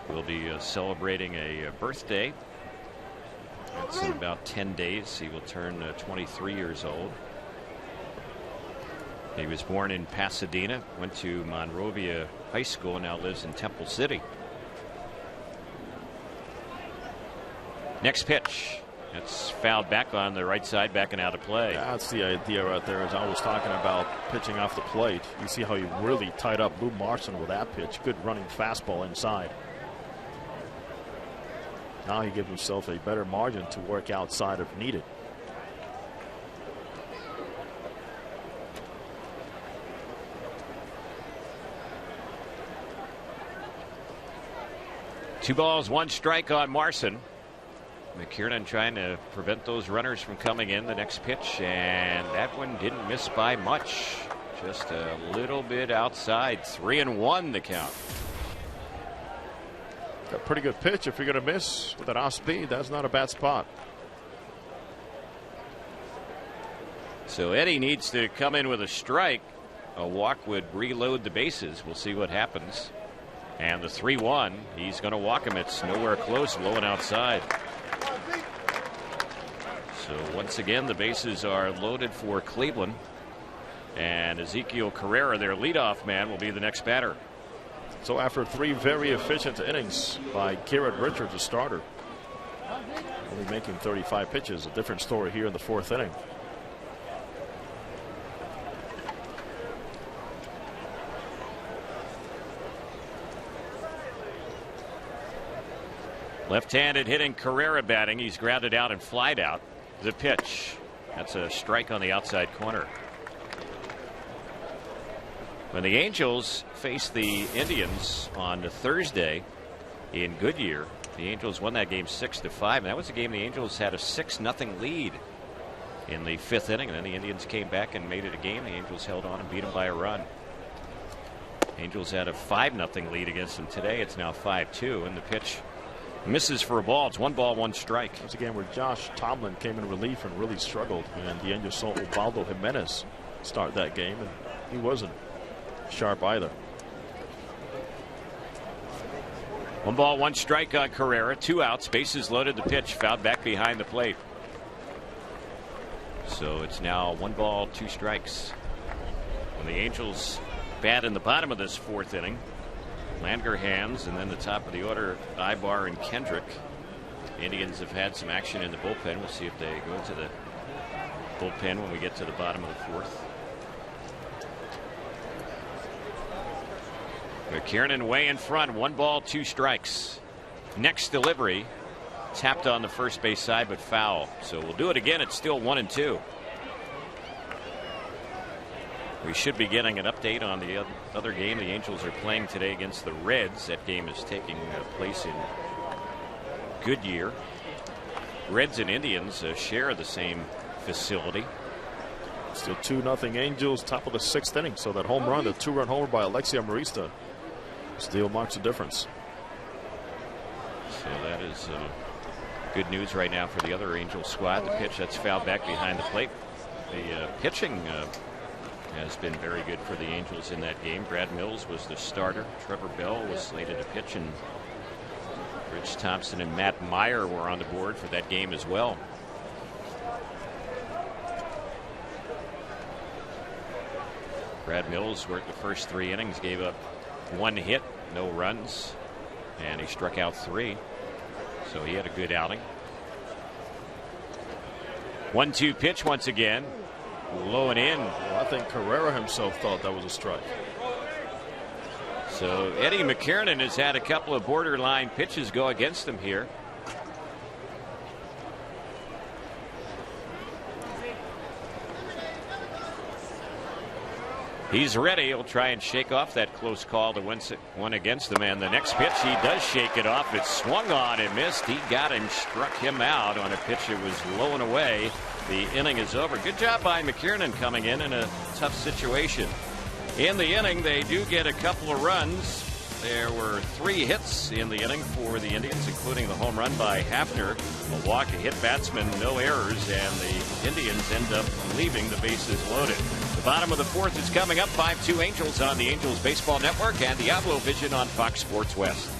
C: will be celebrating a birthday. It's in about 10 days. He will turn 23 years old. He was born in Pasadena, went to Monrovia High School, and now lives in Temple City. Next pitch. It's fouled back on the right side, back and out of play.
F: That's the idea right there, as I was talking about pitching off the plate. You see how he really tied up Lou Marson with that pitch. Good running fastball inside. Now he gives himself a better margin to work outside if needed.
C: Two balls, one strike on Marson. McKiernan trying to prevent those runners from coming in. The next pitch, and that one didn't miss by much. Just a little bit outside. 3-1 the count.
F: A pretty good pitch. If you're going to miss with that off speed, that's not a bad spot.
C: So Eddie needs to come in with a strike. A walk would reload the bases. We'll see what happens. And the 3-1, he's going to walk him. It's nowhere close, low and outside. So once again, the bases are loaded for Cleveland. And Ezekiel Carrera, their leadoff man, will be the next batter.
F: So after 3 very efficient innings by Garrett Richards, a starter, only making 35 pitches, a different story here in the 4th inning.
C: Left-handed hitting Carrera batting. He's grounded out and flied out. The pitch. That's a strike on the outside corner. When the Angels faced the Indians on Thursday in Goodyear, the Angels won that game 6-5. And that was a game the Angels had a 6-0 lead in the 5th inning. And then the Indians came back and made it a game. The Angels held on and beat them by a run. Angels had a 5-0 lead against them today. It's now 5-2. And the pitch misses for a ball. It's 1 ball, 1 strike.
F: It's a game where Josh Tomlin came in relief and really struggled. And the Angels saw Ubaldo Jimenez start that game, and he wasn't sharp either.
C: 1 ball, 1 strike on Carrera. 2 outs. Bases loaded. The pitch fouled back behind the plate. So it's now 1 ball, 2 strikes. When the Angels bat in the bottom of this 4th inning, Langerhans, and then the top of the order, Ibar and Kendrick. The Indians have had some action in the bullpen. We'll see if they go to the bullpen when we get to the bottom of the 4th. McKiernan way in front. 1 ball, 2 strikes. Next delivery tapped on the first base side, but foul. So we'll do it again. It's still 1-2. We should be getting an update on the other game the Angels are playing today against the Reds. That game is taking place in Goodyear. Reds and Indians share the same facility.
F: Still 2-0 Angels, top of the 6th inning. So that home run, the 2-run homer by Alexia Marista, still marks the difference.
C: So that is good news right now for the other Angels squad. The pitch that's fouled back behind the plate. The pitching has been very good for the Angels in that game. Brad Mills was the starter. Trevor Bell was slated to pitch, and Rich Thompson and Matt Meyer were on the board for that game as well. Brad Mills worked the first 3 innings, gave up 1 hit, no runs, and he struck out 3. So he had a good outing. 1-2 pitch once again. low and in.
F: Well, I think Carrera himself thought that was a strike.
C: So Eddie McKiernan has had a couple of borderline pitches go against him here. He's ready. He'll try and shake off that close call to one against him. And the next pitch, he does shake it off. It swung on and missed. He got him, struck him out on a pitch that was low and away. The inning is over. Good job by McKiernan coming in a tough situation. In the inning, they do get a couple of runs. There were 3 hits in the inning for the Indians, including the home run by Hafner. A walk, a hit batsman, no errors, and the Indians end up leaving the bases loaded. The bottom of the 4th is coming up. 5-2 Angels on the Angels Baseball Network and Diablo Vision on Fox Sports West.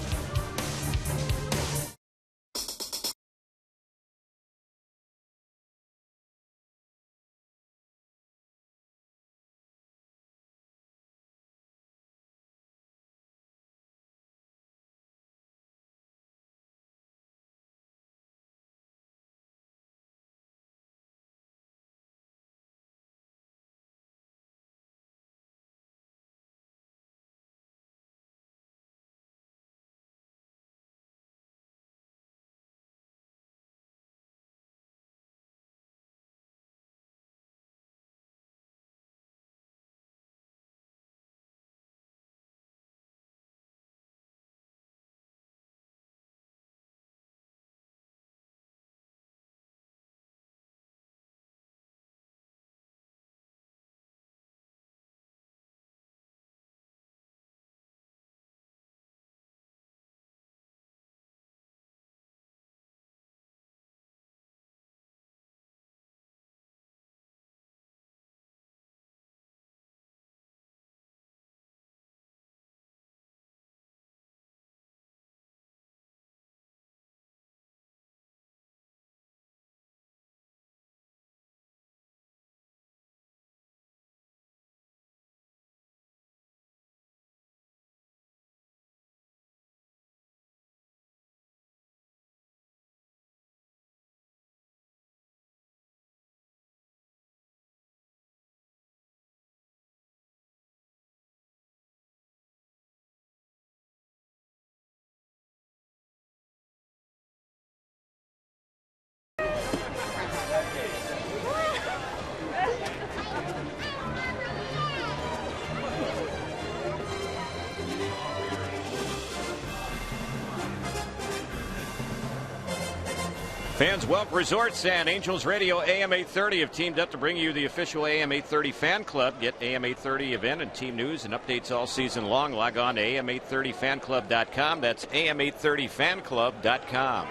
C: Fans Welk Resorts and Angels Radio AM 830 have teamed up to bring you the official AM 830 fan club. Get AM 830 event and team news and updates all season long. Log on to am830fanclub.com. That's am830fanclub.com.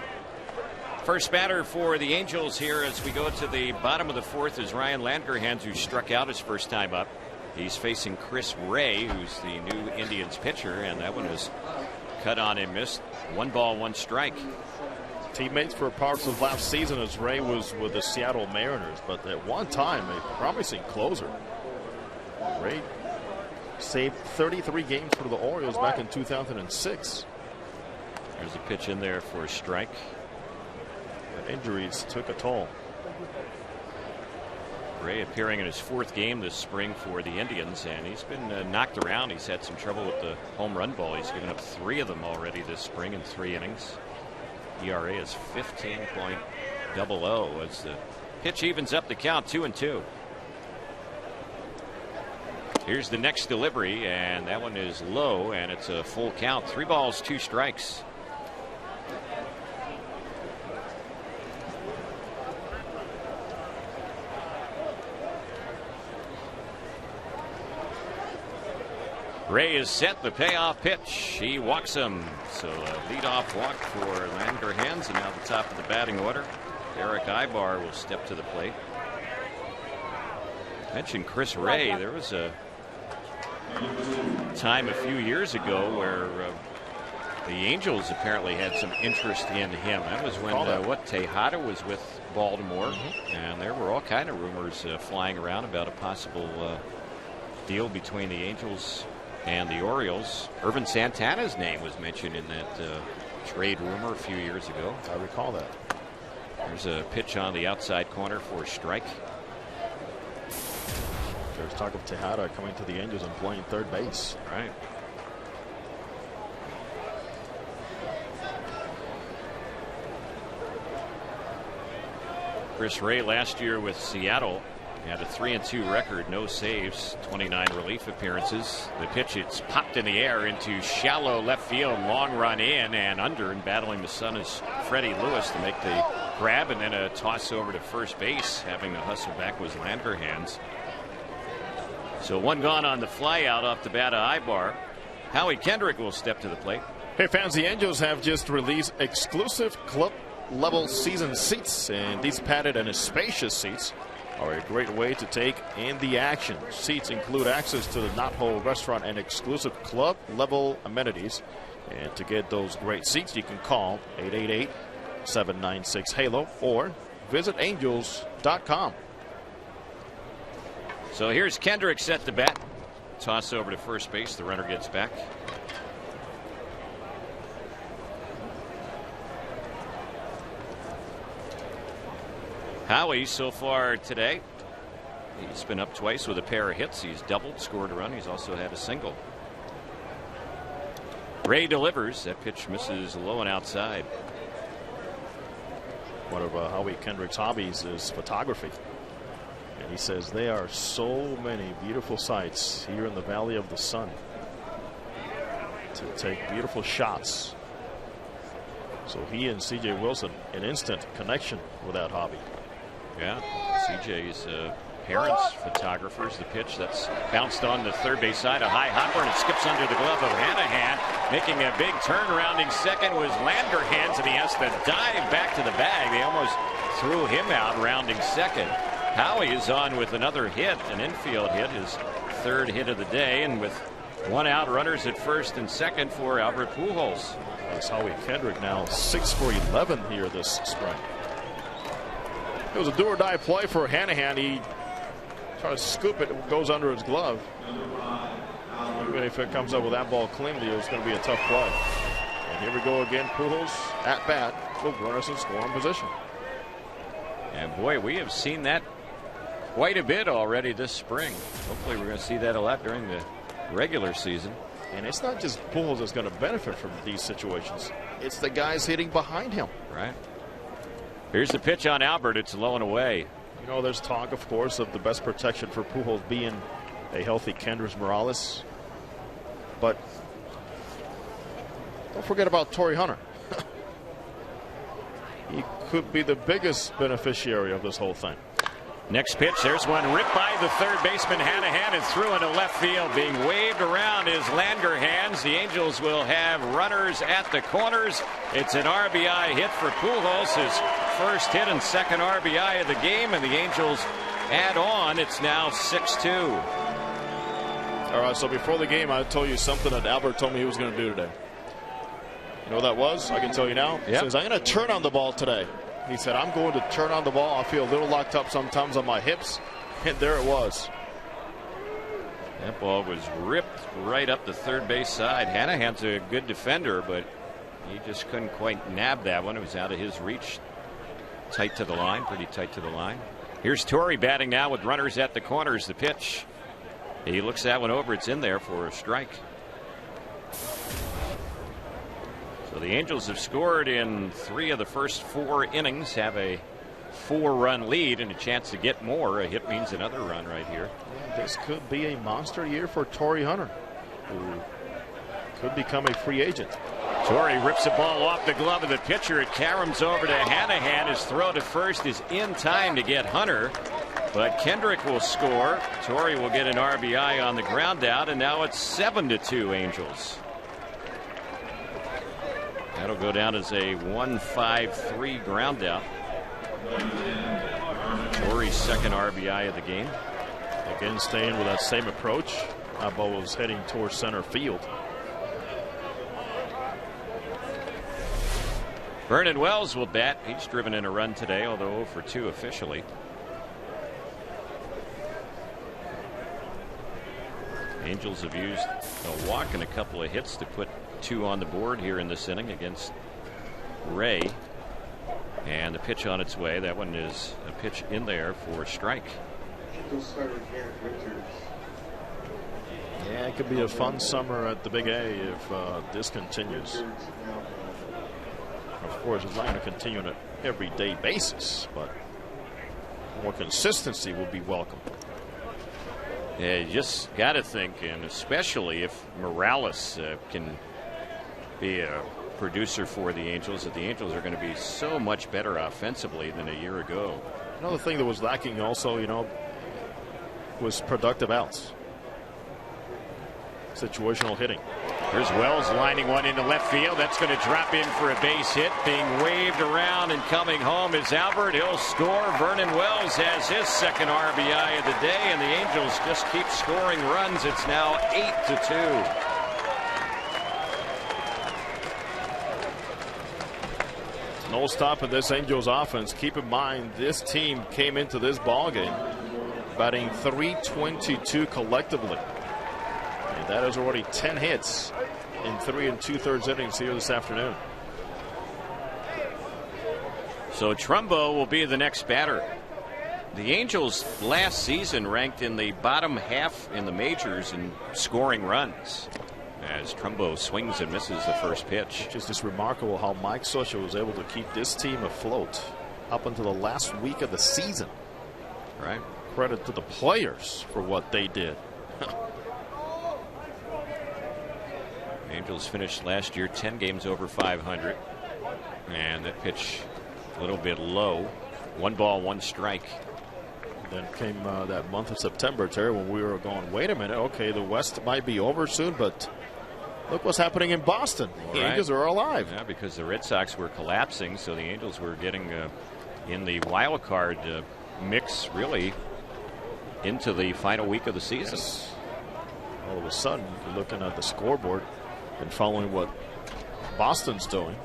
C: First batter for the Angels here as we go to the bottom of the 4th is Ryan Langerhans, who struck out his first time up. He's facing Chris Ray, who's the new Indians pitcher, and that one was cut on and missed. 1 ball, 1 strike.
F: Teammates for parts of last season as Ray was with the Seattle Mariners, but at one time a promising closer. Ray saved 33 games for the Orioles back in 2006.
C: There's a pitch in there for a strike.
F: But injuries took a toll.
C: Ray appearing in his 4th game this spring for the Indians, and he's been knocked around. He's had some trouble with the home run ball. He's given up 3 of them already this spring in 3 innings. ERA is 15.00 as the pitch evens up the count 2-2. Here's the next delivery, and that one is low, and it's a full count. 3 balls, 2 strikes. Ray is set. The payoff pitch. He walks him. So a leadoff walk for Langerhans, and now the top of the batting order. Eric Ibar will step to the plate. Mentioned Chris Ray. There was a time a few years ago where the Angels apparently had some interest in him. That was when Tejada was with Baltimore, and there were all kind of rumors flying around about a possible deal between the Angels and the Orioles. Irvin Santana's name was mentioned in that trade rumor a few years ago.
F: I recall that.
C: There's a pitch on the outside corner for a strike.
F: There's talk of Tejada coming to the Angels and playing third base.
C: Right. Chris Ray last year with Seattle had a 3-2 record, no saves, 29 relief appearances. The pitch, it's popped in the air into shallow left field, long run in and under, and battling the sun is Freddie Lewis to make the grab, and then a toss over to first base. Having the hustle back was Landerhans. So one gone on the fly out off the bat of Ibar. Howie Kendrick will step to the plate.
F: Hey fans, the Angels have just released exclusive club level season seats, and these padded and spacious seats are a great way to take in the action. Seats include access to the Knothole restaurant and exclusive club level amenities. And to get those great seats, you can call 888-796-HALO or visit angels.com.
C: So here's Kendrick set to bat. Toss over to first base. The runner gets back. Howie so far today, he's been up twice with a pair of hits. He's doubled, scored a run. He's also had a single. Ray delivers. That pitch misses low and outside.
F: One of Howie Kendrick's hobbies is photography. And he says there are so many beautiful sights here in the Valley of the Sun to take beautiful shots. So he and C.J. Wilson, an instant connection with that hobby.
C: Yeah, CJ's parents, photographers. The pitch that's bounced on the third base side, a high hopper, and it skips under the glove of Hanahan. Making a big turn, rounding second was Landerhans, and he has to dive back to the bag. They almost threw him out, rounding second. Howie is on with another hit, an infield hit, his third hit of the day, and with one out, runners at first and second for Albert Pujols.
F: That's Howie Kendrick now 6 for 11 here this spring. It was a do-or-die play for Hanahan. He tried to scoop it. It goes under his glove. Even if it comes up with that ball cleanly, it's going to be a tough play. And here we go again. Pujols at bat with runners in scoring position.
C: And boy, we have seen that quite a bit already this spring. Hopefully we're going to see that a lot during the regular season.
F: And it's not just Pujols that's going to benefit from these situations. It's the guys hitting behind him.
C: Right. Here's the pitch on Albert. It's low and away.
F: You know, there's talk, of course, of the best protection for Pujols being a healthy Kendrys Morales. But don't forget about Torrey Hunter. He could be the biggest beneficiary of this whole thing.
C: Next pitch, there's one ripped by the third baseman Hanahan and threw into left field. Being waved around is Landerhans. The Angels will have runners at the corners. It's an RBI hit for Pujols, his first hit and second RBI of the game, and the Angels add on. It's now 6-2.
F: All right, so before the game, I told you something that Albert told me he was going to do today. You know what that was? I can tell you now. He says, I'm going to turn on the ball today. He said, I'm going to turn on the ball. I feel a little locked up sometimes on my hips. And there it was.
C: That ball was ripped right up the third base side. Hanahan's a good defender, but he just couldn't quite nab that one. It was out of his reach. Tight to the line, pretty tight to the line. Here's Torrey batting now with runners at the corners. The pitch. He looks that one over. It's in there for a strike. So the Angels have scored in 3 of the first 4 innings, have a 4-run lead and a chance to get more. A hit means another run right here.
F: This could be a monster year for Torrey Hunter, who could become a free agent.
C: Torrey rips the ball off the glove of the pitcher. It caroms over to Hanahan. His throw to first is in time to get Hunter, but Kendrick will score. Torrey will get an RBI on the ground out, and now it's 7-2 Angels. That'll go down as a 1-5-3 ground out. Torrey's second RBI of the game.
F: Again, staying with that same approach. That ball was heading towards center field.
C: Vernon Wells will bat. He's driven in a run today, although 0 for 2 officially. Angels have used a walk and a couple of hits to put 2 on the board here in this inning against Ray. And the pitch on its way. That one is a pitch in there for a strike.
A: Angels starter Garrett Richards.
F: Yeah, it could be a fun summer at the Big A if this continues.
A: Richards now
F: Of course, it's not going to continue on an everyday basis, but more consistency will be welcome.
G: Yeah, you just got to think, and especially if Morales can be a producer for the Angels, that the Angels are going to be so much better offensively than a year ago.
F: Another thing that was lacking also, was productive outs. Situational hitting.
G: Here's Wells lining one into left field. That's going to drop in for a base hit. Being waved around and coming home is Albert. He'll score. Vernon Wells has his second RBI of the day, and the Angels just keep scoring runs. It's now 8-2.
F: No stop in this Angels offense. Keep in mind, this team came into this ballgame batting .322 collectively. And that is already 10 hits in 3 2/3 innings here this afternoon.
G: So Trumbo will be the next batter. The Angels last season ranked in the bottom half in the majors in scoring runs, as Trumbo swings and misses the first pitch.
F: It's just remarkable how Mike Scioscia was able to keep this team afloat up until the last week of the season.
G: Right.
F: Credit to the players for what they did.
G: Angels finished last year 10 games over 500, and that pitch a little bit low. 1 ball, 1 strike.
F: Then came that month of September, Terry, when we were going, wait a minute, okay, the West might be over soon, but look what's happening in Boston. The Angels are alive.
G: Yeah, because the Red Sox were collapsing, so the Angels were getting in the wild card mix, really, into the final week of the season.
F: Yes. All of a sudden, you're looking at the scoreboard and following what Boston's doing,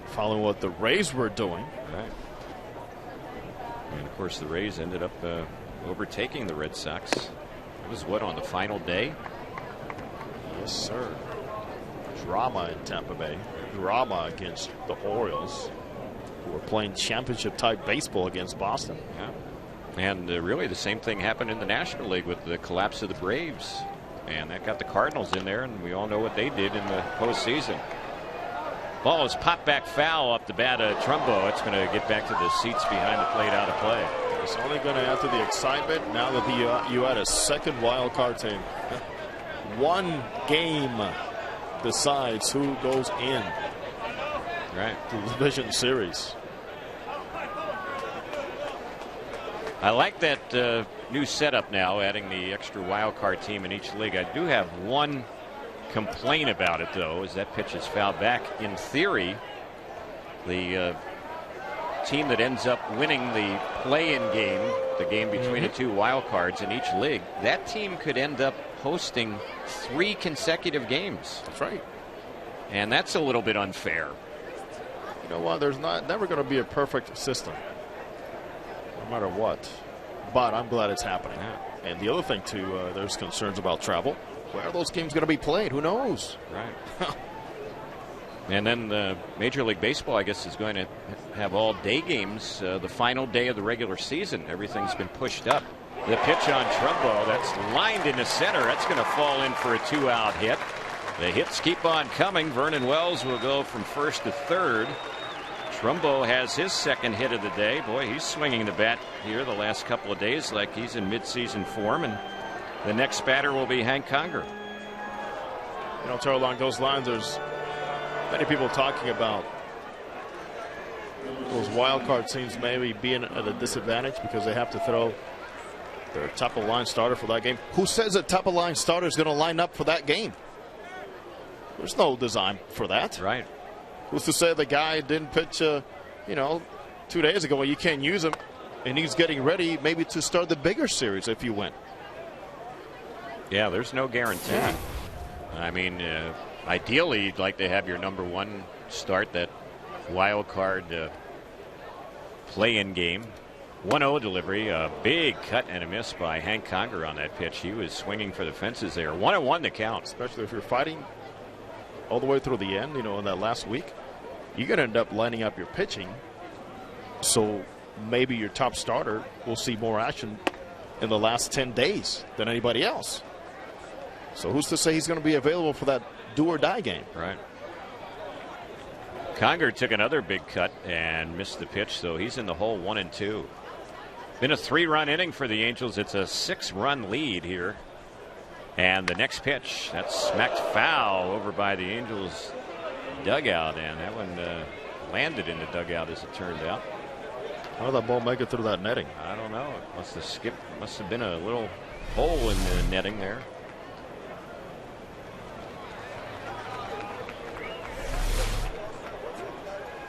F: following what the Rays were doing.
G: Right. And of course, the Rays ended up overtaking the Red Sox. It was what, on the final day?
F: Yes, sir. Drama in Tampa Bay. Drama against the Orioles, who were playing championship-type baseball against Boston.
G: Yeah. And really the same thing happened in the National League with the collapse of the Braves. And that got the Cardinals in there, and we all know what they did in the postseason. Ball is popped back foul up the bat of Trumbo. It's going to get back to the seats behind the plate, out of play.
F: It's only going to add to the excitement now that you add a second wild card team. One game decides who goes in.
G: Right.
F: The division series.
G: I like that new setup now, adding the extra wild card team in each league. I do have one complaint about it, though, as that pitch is fouled back. In theory, the team that ends up winning the play-in game, the game between the two wild cards in each league, that team could end up hosting 3 consecutive games.
F: That's right.
G: And that's a little bit unfair.
F: You know what? There's never going to be a perfect system, no matter what. But I'm glad it's happening.
G: Yeah.
F: And the other thing, too, there's concerns about travel. Where are those games going to be played? Who knows?
G: Right. And then Major League Baseball, I guess, is going to have all-day games the final day of the regular season. Everything's been pushed up. The pitch on Trumbo, that's lined into center. That's going to fall in for a 2-out hit. The hits keep on coming. Vernon Wells will go from first to third. Trumbo has his second hit of the day. Boy, he's swinging the bat here the last couple of days like he's in midseason form. And the next batter will be Hank Conger.
F: You know, Terry, along those lines, there's many people talking about those wild card teams maybe being at a disadvantage because they have to throw their top-of-line starter for that game. Who says a top-of-line starter is going to line up for that game? There's no design for that.
G: Right.
F: Who's to say the guy didn't pitch, 2 days ago? Well, you can't use him, and he's getting ready maybe to start the bigger series if you win.
G: Yeah, there's no guarantee.
F: Yeah.
G: I mean, ideally, you'd like to have your number one start that wild card play-in game. 1-0 delivery, a big cut and a miss by Hank Conger on that pitch. He was swinging for the fences there. 1-1 to count.
F: Especially if you're fighting all the way through the end, in that last week, you're going to end up lining up your pitching. So maybe your top starter will see more action in the last 10 days than anybody else. So who's to say he's going to be available for that do or die game?
G: Right. Conger took another big cut and missed the pitch, so he's in the hole 1-2. Been a 3-run inning for the Angels. It's a 6-run lead here. And the next pitch, that's smacked foul over by the Angels dugout, and that one landed in the dugout as it turned out.
F: How did that ball make it through that netting?
G: I don't know. It must have skipped. Must have been a little hole in the netting there.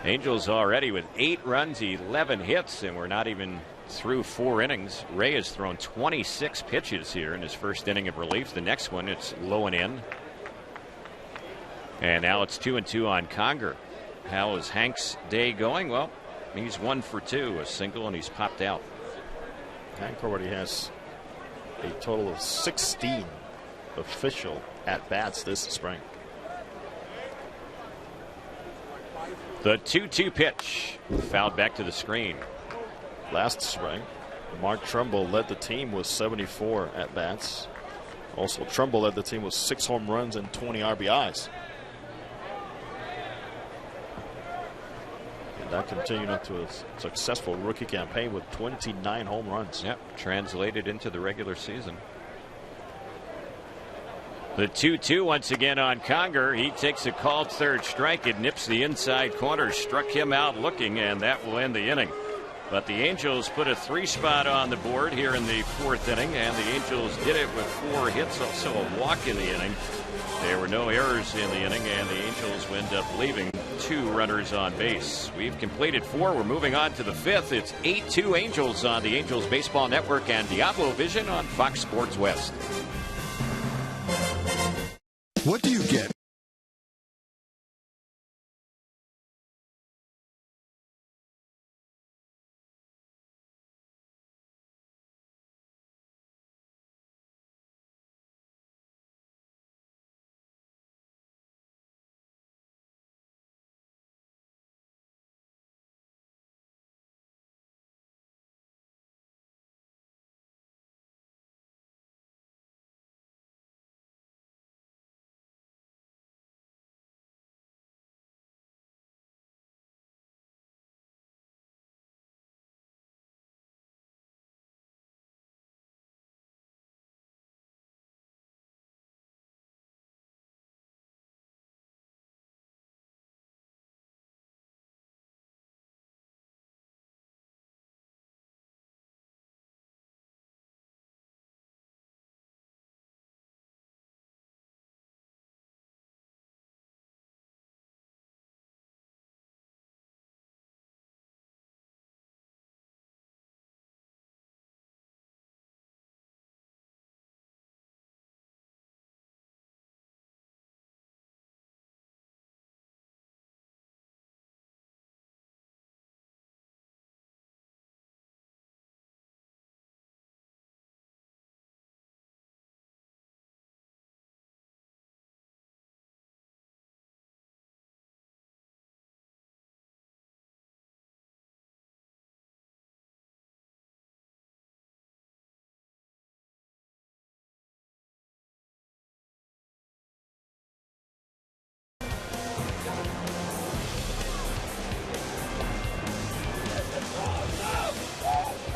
G: Angels already with 8 runs, 11 hits, and we're not even through 4 innings. Ray has thrown 26 pitches here in his first inning of relief. The next one, it's low and in. And now it's 2-2 on Conger. How is Hank's day going? Well, he's 1 for 2, a single, and he's popped out.
F: Hank already has a total of 16 official at-bats this spring.
G: The 2-2 pitch, fouled back to the screen.
F: Last spring, Mark Trumbull led the team with 74 at-bats. Also, Trumbull led the team with 6 home runs and 20 RBIs. And that continued into a successful rookie campaign with 29 home runs.
G: Yep, translated into the regular season. The 2-2 once again on Conger. He takes a called third strike. It nips the inside corner, struck him out looking, and that will end the inning. But the Angels put a 3-spot on the board here in the 4th inning, and the Angels did it with 4 hits, also a walk in the inning. There were no errors in the inning, and the Angels wind up leaving 2 runners on base. We've completed 4. We're moving on to the 5th. It's 8-2 Angels on the Angels Baseball Network and Diablo Vision on Fox Sports West.
B: What do you get?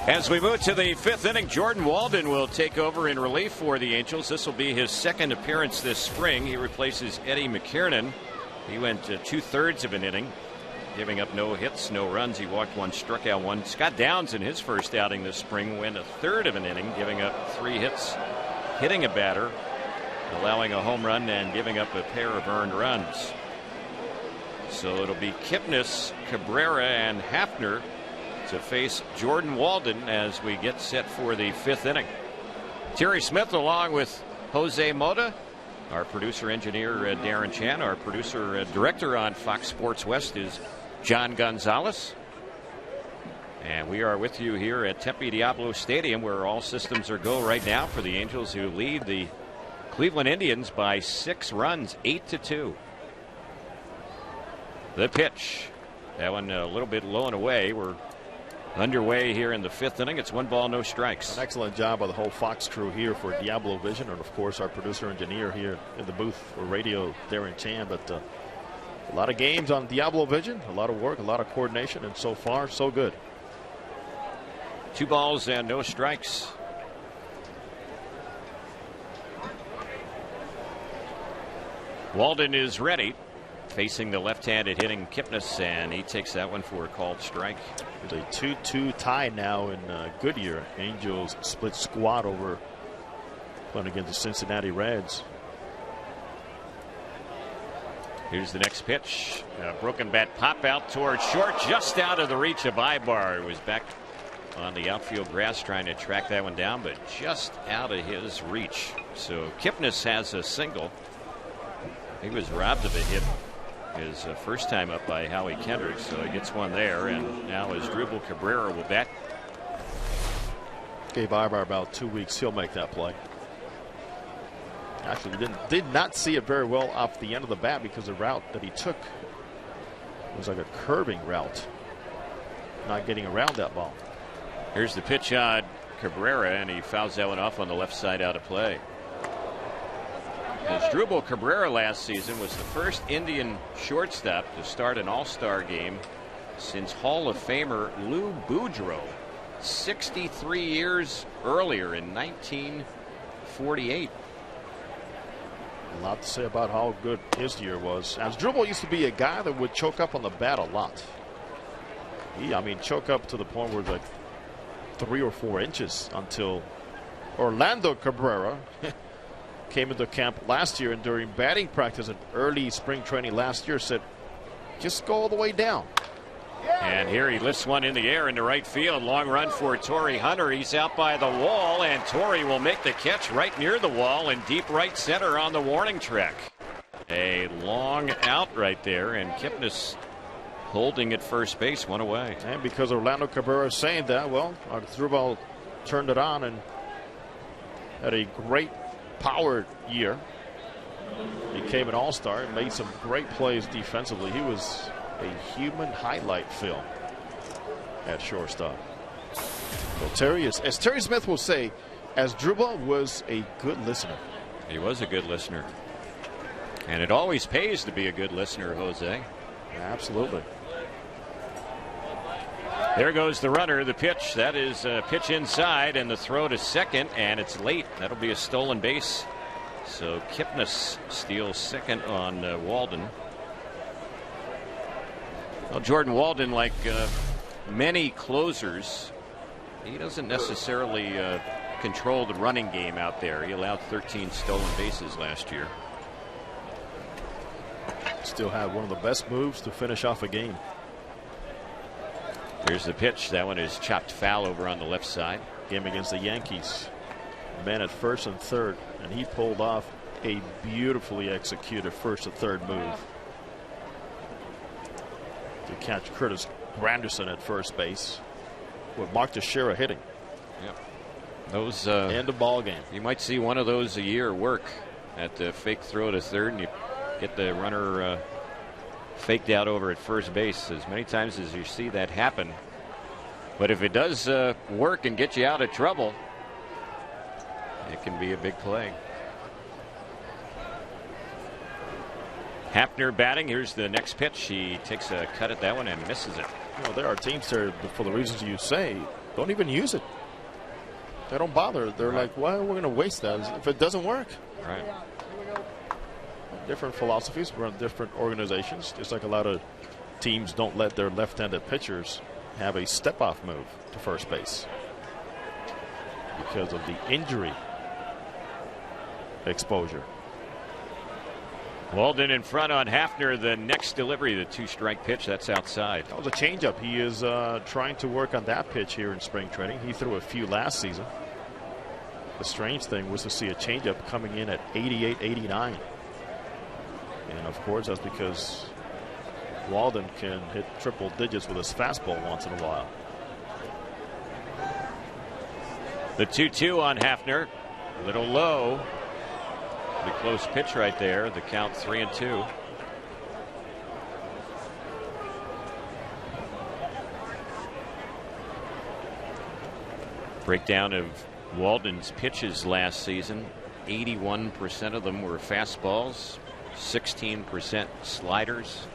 G: As we move to the 5th inning, Jordan Walden will take over in relief for the Angels. This will be his 2nd appearance this spring. He replaces Eddie McKiernan. He went 2/3 of an inning, giving up no hits, no runs. He walked 1, struck out 1. Scott Downs in his first outing this spring went 1/3 of an inning, giving up 3 hits, hitting a batter, allowing a home run, and giving up a pair of earned runs. So it'll be Kipnis, Cabrera, and Hafner to face Jordan Walden as we get set for the 5th inning. Terry Smith along with Jose Mota, our producer engineer Darren Chan, our producer director on Fox Sports West is John Gonzalez, and we are with you here at Tempe Diablo Stadium, where all systems are go right now for the Angels, who lead the Cleveland Indians by 6 runs, 8-2. The pitch, that one a little bit low and away. We're underway here in the 5th inning. It's 1 ball, no strikes.
F: An excellent job by the whole Fox crew here for Diablo Vision, and of course our producer engineer here in the booth for radio, Darren Chan. But a lot of games on Diablo Vision, a lot of work, a lot of coordination, and so far so good.
G: 2 balls and no strikes. Walden is ready, facing the left-handed hitting Kipnis, and he takes that one for a called strike.
F: It's a 2-2 tie now in Goodyear. Angels split squad over playing against the Cincinnati Reds.
G: Here's the next pitch. A broken bat pop out towards short, just out of the reach of Ibar. It was back on the outfield grass trying to track that one down, but just out of his reach. So Kipnis has a single. He was robbed of a hit his first time up by Howie Kendrick, so he gets one there, and now Asdrubal Cabrera will bat.
F: Gave Ibar about 2 weeks. He'll make that play. Actually, did not see it very well off the end of the bat because the route that he took was like a curving route, not getting around that ball.
G: Here's the pitch on Cabrera, and he fouls that one off on the left side out of play. Asdrubal Cabrera last season was the first Indian shortstop to start an all-star game since Hall of Famer Lou Boudreau 63 years earlier in 1948.
F: A lot to say about how good his year was. Asdrubal used to be a guy that would choke up on the bat a lot. I mean, choke up to the point where it's like 3 or 4 inches until Orlando Cabrera came into camp last year, and during batting practice and early spring training last year said, just go all the way down.
G: And here he lifts one in the air into right field. Long run for Torrey Hunter. He's out by the wall, and Torrey will make the catch right near the wall in deep right center on the warning track. A long out right there, and Kipnis holding at first base, one away.
F: And because Orlando Cabrera is saying that, well, Asdrubal turned it on and had a great power year. Became an all-star and made some great plays defensively. He was a human highlight film at shortstop. Well, as Terry Smith will say, Asdrubal was a good listener.
G: He was a good listener. And it always pays to be a good listener, Jose.
F: Absolutely.
G: There goes the runner. The pitch. That is a pitch inside, and the throw to second, and it's late. That'll be a stolen base. So Kipnis steals second on Walden. Well, Jordan Walden, like many closers, he doesn't necessarily control the running game out there. He allowed 13 stolen bases last year.
F: Still had one of the best moves to finish off a game.
G: Here's the pitch. That one is chopped foul over on the left side.
F: Game against the Yankees. Man at first and third, and he pulled off a beautifully executed first and third move to catch Curtis Granderson at first base with Mark Teixeira hitting.
G: Yep. Those
F: end of ball game.
G: You might see one of those a year work at the fake throw to third, and you get the runner faked out over at first base as many times as you see that happen. But if it does work and get you out of trouble, it can be a big play. Hafner batting. Here's the next pitch. He takes a cut at that one and misses it.
F: You know, there are teams there, for the reasons you say, don't even use it. They don't bother. They're like, well, we're going to waste that if it doesn't work.
G: Right.
F: Different philosophies run different organizations, just like a lot of teams don't let their left-handed pitchers have a step-off move to first base because of the injury exposure.
G: Walden in front on Hafner. The next delivery, the 2-strike pitch, that's outside.
F: That was a changeup. He is trying to work on that pitch here in spring training. He threw a few last season. The strange thing was to see a changeup coming in at 88, 89. And of course, that's because Walden can hit triple digits with his fastball once in a while.
G: The 2-2 on Hafner. A little low. The close pitch right there. The count 3-2. Breakdown of Walden's pitches last season. 81% of them were fastballs, 16% sliders,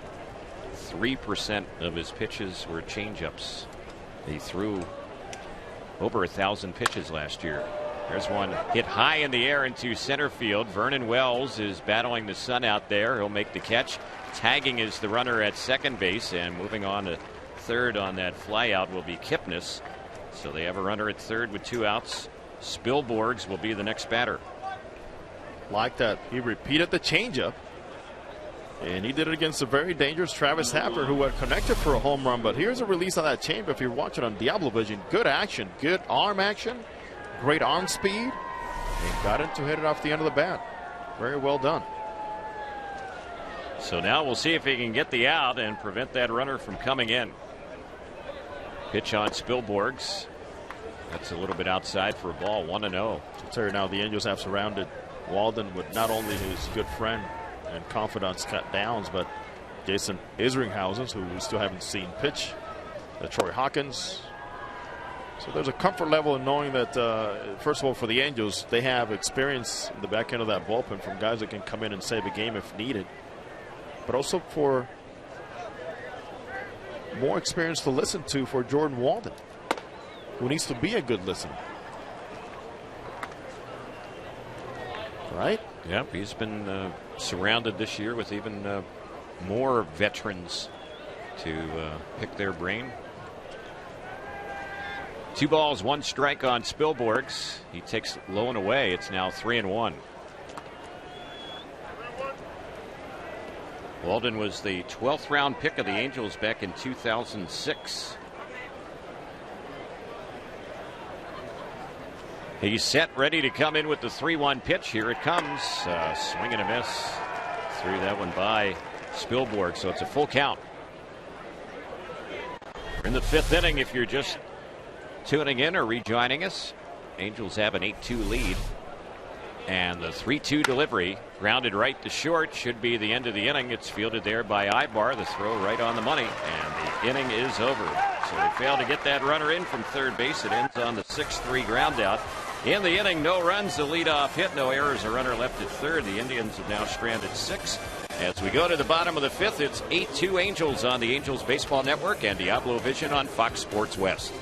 G: 3% of his pitches were changeups. He threw over 1,000 pitches last year. There's one hit high in the air into center field. Vernon Wells is battling the sun out there. He'll make the catch. Tagging is the runner at second base, and moving on to third on that flyout will be Kipnis. So they have a runner at third with 2 outs. Spilborghs will be the next batter.
F: Like that, he repeated the changeup, and he did it against a very dangerous Travis Happer, who had connected for a home run. But here's a release on that changeup. If you're watching on Diablo Vision, good action, good arm action, great arm speed, and got him to hit it off the end of the bat. Very well done.
G: So now we'll see if he can get the out and prevent that runner from coming in. Pitch on Spilborghs. That's a little bit outside for a ball. 1-0.
F: I'll tell you now, the Angels have surrounded Walden with not only his good friend and confidant Scott Downs, but Jason Isringhausen, who we still haven't seen pitch, Troy Hawkins. So there's a comfort level in knowing that, first of all, for the Angels, they have experience in the back end of that bullpen from guys that can come in and save a game if needed. But also for more experience to listen to for Jordan Walden, who needs to be a good listener. Right?
G: Yep, he's been surrounded this year with even more veterans to pick their brain. 2 balls, 1 strike on Spilborghs. He takes low and away. It's now 3-1. Walden was the 12th round pick of the Angels back in 2006. He's set, ready to come in with the 3-1 pitch. Here it comes. Swing and a miss. Threw that one by Spilborghs, so it's a full count. We're in the 5th inning if you're just tuning in or rejoining us. Angels have an 8-2 lead. And the 3-2 delivery, grounded right to short, should be the end of the inning. It's fielded there by Ibar. The throw right on the money, and the inning is over. So they fail to get that runner in from third base. It ends on the 6-3 ground out. In the inning, no runs, the leadoff hit, no errors, a runner left at third. The Indians have now stranded 6. As we go to the bottom of the 5th, it's 8-2 Angels on the Angels Baseball Network and Diablo Vision on Fox Sports West.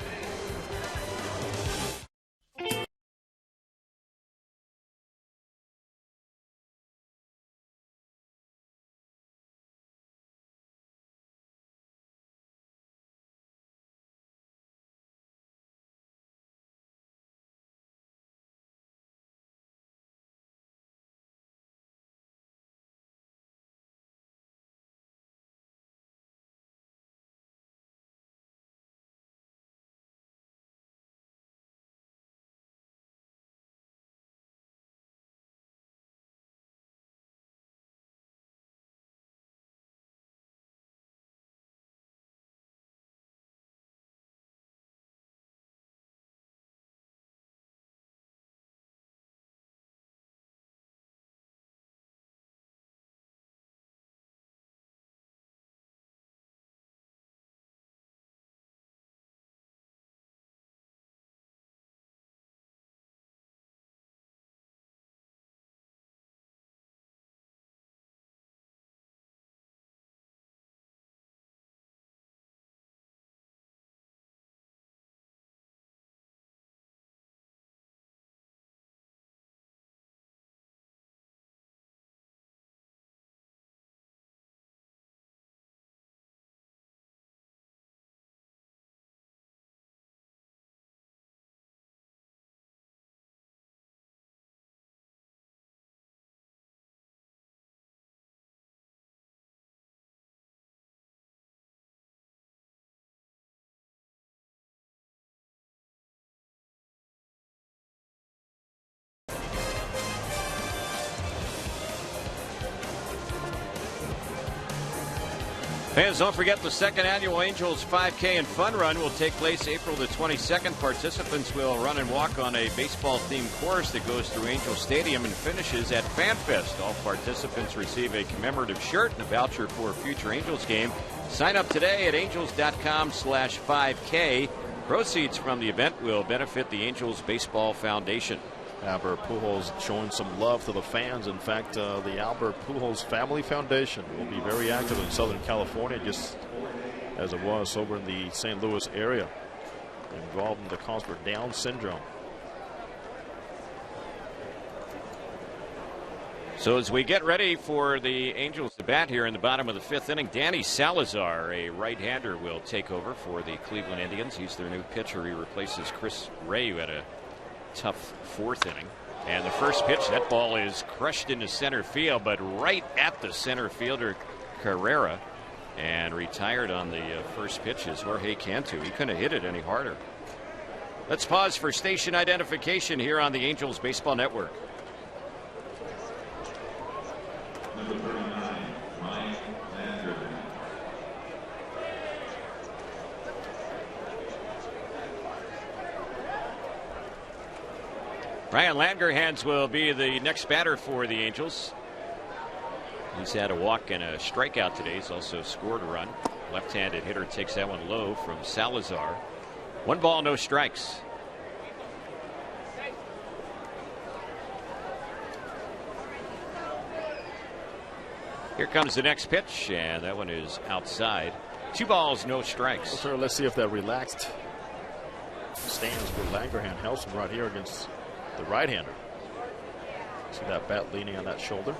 G: Fans, don't forget the 2nd annual Angels 5K and Fun Run will take place April the 22nd. Participants will run and walk on a baseball-themed course that goes through Angel Stadium and finishes at FanFest. All participants receive a commemorative shirt and a voucher for a future Angels game. Sign up today at angels.com/5K. Proceeds from the event will benefit the Angels Baseball Foundation.
F: Albert Pujols showing some love to the fans. In fact, the Albert Pujols Family Foundation will be very active in Southern California, just as it was over in the St. Louis area, involved in the cause for Down syndrome.
G: So as we get ready for the Angels to bat here in the bottom of the 5th inning, Danny Salazar, a right-hander, will take over for the Cleveland Indians. He's their new pitcher. He replaces Chris Ray, who had a tough 4th inning. And the first pitch, that ball is crushed into center field, but right at the center fielder Carrera, and retired on the first pitch is Jorge Cantu. He couldn't have hit it any harder. Let's pause for station identification here on the Angels Baseball Network.
B: Number 39, Ryan Landry.
G: Ryan Langerhans will be the next batter for the Angels. He's had a walk and a strikeout today. He's also scored a run. Left-handed hitter takes that one low from Salazar. 1 ball, no strikes. Here comes the next pitch, and that one is outside. 2 balls, no strikes.
F: So let's see if that relaxed stance for Langerhans helps him right here against the right-hander. See that bat leaning on that shoulder.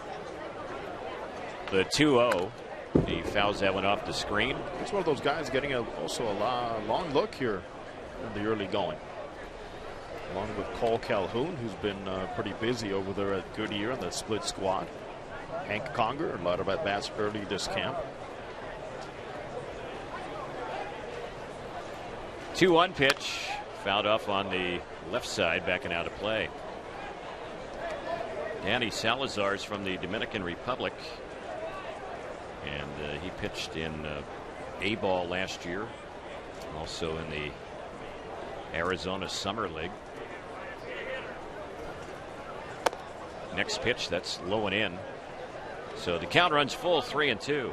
G: The 2-0. He fouls that one off the screen.
F: He's one of those guys getting also a long look here in the early going. Along with Cole Calhoun, who's been pretty busy over there at Goodyear in that split squad. Hank Conger, a lot of at-bats early this camp.
G: 2-1 pitch. Fouled off on the left side, backing out of play. Danny Salazar's from the Dominican Republic. And he pitched in A-ball last year. Also in the Arizona Summer League. Next pitch, that's low and in. So the count runs full, 3-2.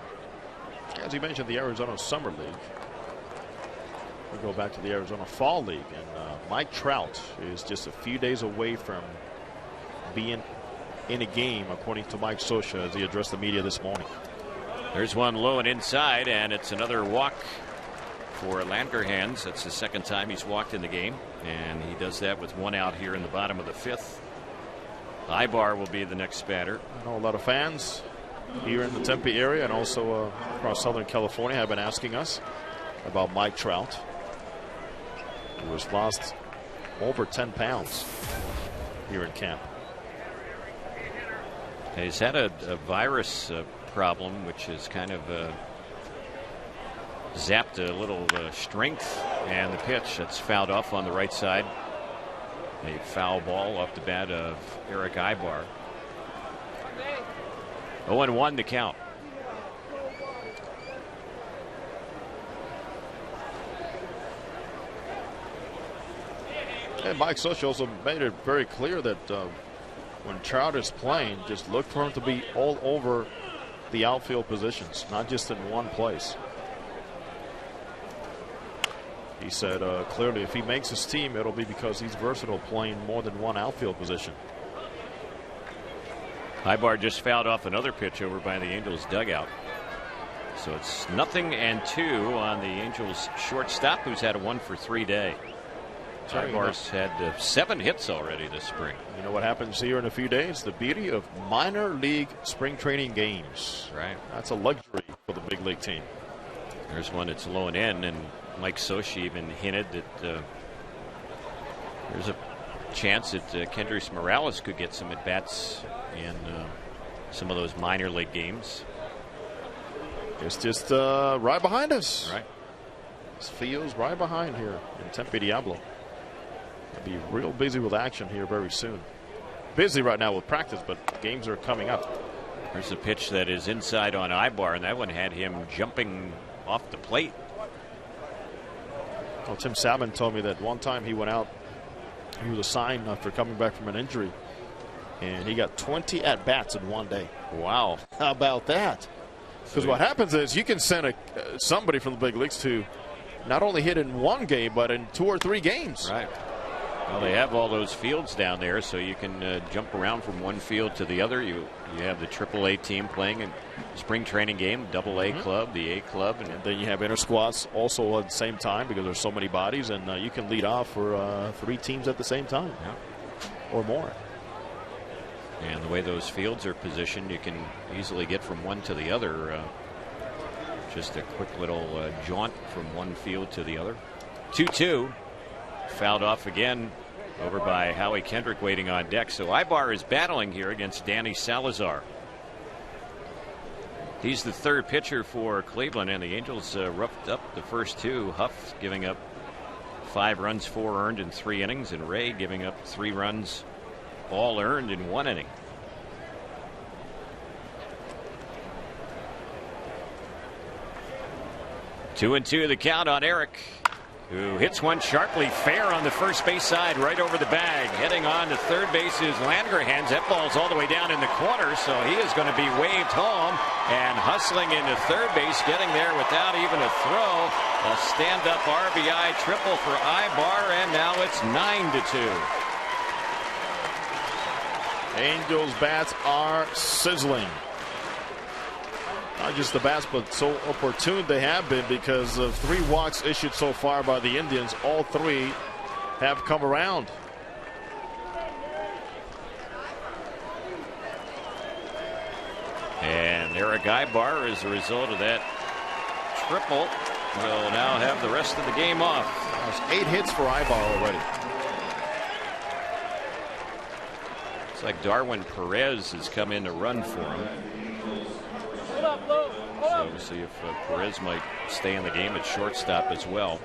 F: As you mentioned, the Arizona Summer League. We go back to the Arizona Fall League, and Mike Trout is just a few days away from being in a game, according to Mike Scioscia, as he addressed the media this morning.
G: There's one low and inside, and it's another walk for Langerhans. That's the second time he's walked in the game, and he does that with 1 out here in the bottom of the 5th. Ibar will be the next batter.
F: I know a lot of fans here in the Tempe area and also across Southern California have been asking us about Mike Trout, who has lost over 10 pounds here in camp.
G: He's had a virus problem, which has kind of zapped a little strength, and the pitch that's fouled off on the right side. A foul ball off the bat of Eric Ibar. 0-1 the count.
F: And Mike Scioscia also made it very clear that when Trout is playing, just look for him to be all over the outfield positions, not just in one place. He said clearly if he makes his team, it'll be because he's versatile, playing more than one outfield position.
G: Ibar just fouled off another pitch over by the Angels dugout. So it's 0-2 on the Angels shortstop, who's had a 1-for-3 day. Ibar's had 7 hits already this spring.
F: You know what happens here in a few days? The beauty of minor league spring training games.
G: Right.
F: That's a luxury for the big league team.
G: There's one that's low and in, and Mike Scioscia even hinted that there's a chance that Kendrys Morales could get some at-bats in some of those minor league games.
F: It's just right behind us.
G: Right.
F: This field's right behind here in Tempe Diablo. They'll be real busy with action here very soon. Busy right now with practice, but games are coming up.
G: There's a pitch that is inside on Ibar, and that one had him jumping off the plate.
F: Well, Tim Salmon told me that one time he went out, he was assigned after coming back from an injury, and he got 20 at-bats in one day.
G: Wow.
F: How about that? Because what happens is you can send somebody from the big leagues to not only hit in one game, but in 2 or 3 games.
G: Right. Well, they have all those fields down there, so you can jump around from one field to the other. You have the AAA team playing in spring training game, AA club, the A club.
F: And then you have inter squads also at the same time because there's so many bodies, and you can lead off for 3 teams at the same time or more.
G: And the way those fields are positioned, you can easily get from one to the other. Just a quick little jaunt from one field to the other. 2-2. Fouled off again over by Howie Kendrick waiting on deck. So Ibar is battling here against Danny Salazar. He's the 3rd pitcher for Cleveland, and the Angels roughed up the first 2. Huff giving up 5 runs, 4 earned in 3 innings, and Ray giving up 3 runs, all earned in 1 inning. Two and two the count on Eric, who hits one sharply fair on the first base side right over the bag. Heading on to third base is Landgrahan's. That ball's all the way down in the corner, so he is going to be waved home. And hustling into third base, getting there without even a throw. A stand-up RBI triple for Ibar, and now it's 9-2.
F: Angels bats are sizzling. Not just the bats, but so opportune they have been because of 3 walks issued so far by the Indians. All 3 have come around.
G: And Eric Ibar, as a result of that triple, will now have the rest of the game off.
F: There's 8 hits for Ibar already.
G: It's like Darwin Perez has come in to run for him. So we'll see if Perez might stay in the game at shortstop as well.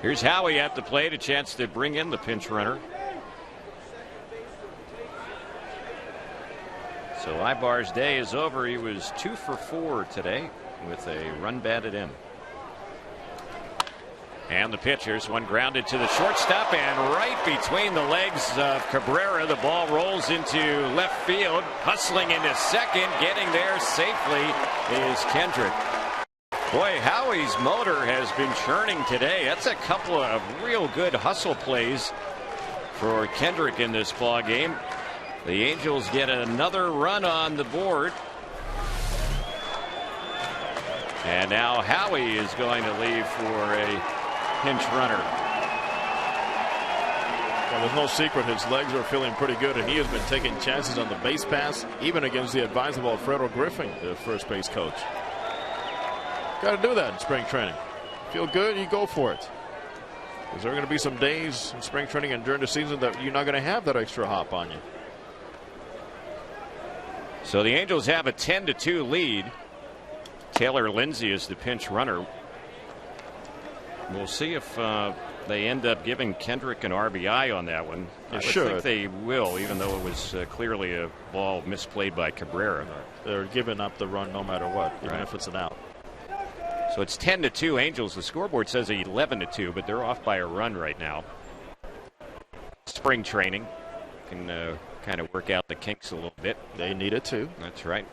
G: Here's Howie at the plate, a chance to bring in the pinch runner. So Ibar's day is over. He was 2 for 4 today with a run batted in. And the pitchers, one grounded to the shortstop, and right between the legs of Cabrera, the ball rolls into left field. Hustling into second, getting there safely is Kendrick. Boy, Howie's motor has been churning today. That's a couple of real good hustle plays for Kendrick in this ball game. The Angels get another run on the board. And now Howie is going to leave for a pinch runner.
F: Well, there's no secret his legs are feeling pretty good, and he has been taking chances on the base pass, even against the advice of Alfredo Griffin, the first base coach. Got to do that in spring training. Feel good, you go for it. Because there are going to be some days in spring training and during the season that you're not going to have that extra hop on you.
G: So the Angels have a 10-2 lead. Taylor Lindsay is the pinch runner. We'll see if they end up giving Kendrick an RBI on that one. I think they will, even though it was clearly a ball misplayed by Cabrera.
F: They're giving up the run no matter what, even if it's an out.
G: So it's 10-2 Angels. The scoreboard says 11-2, but they're off by a run right now. Spring training can kind of work out the kinks a little bit.
F: They need it too.
G: That's right.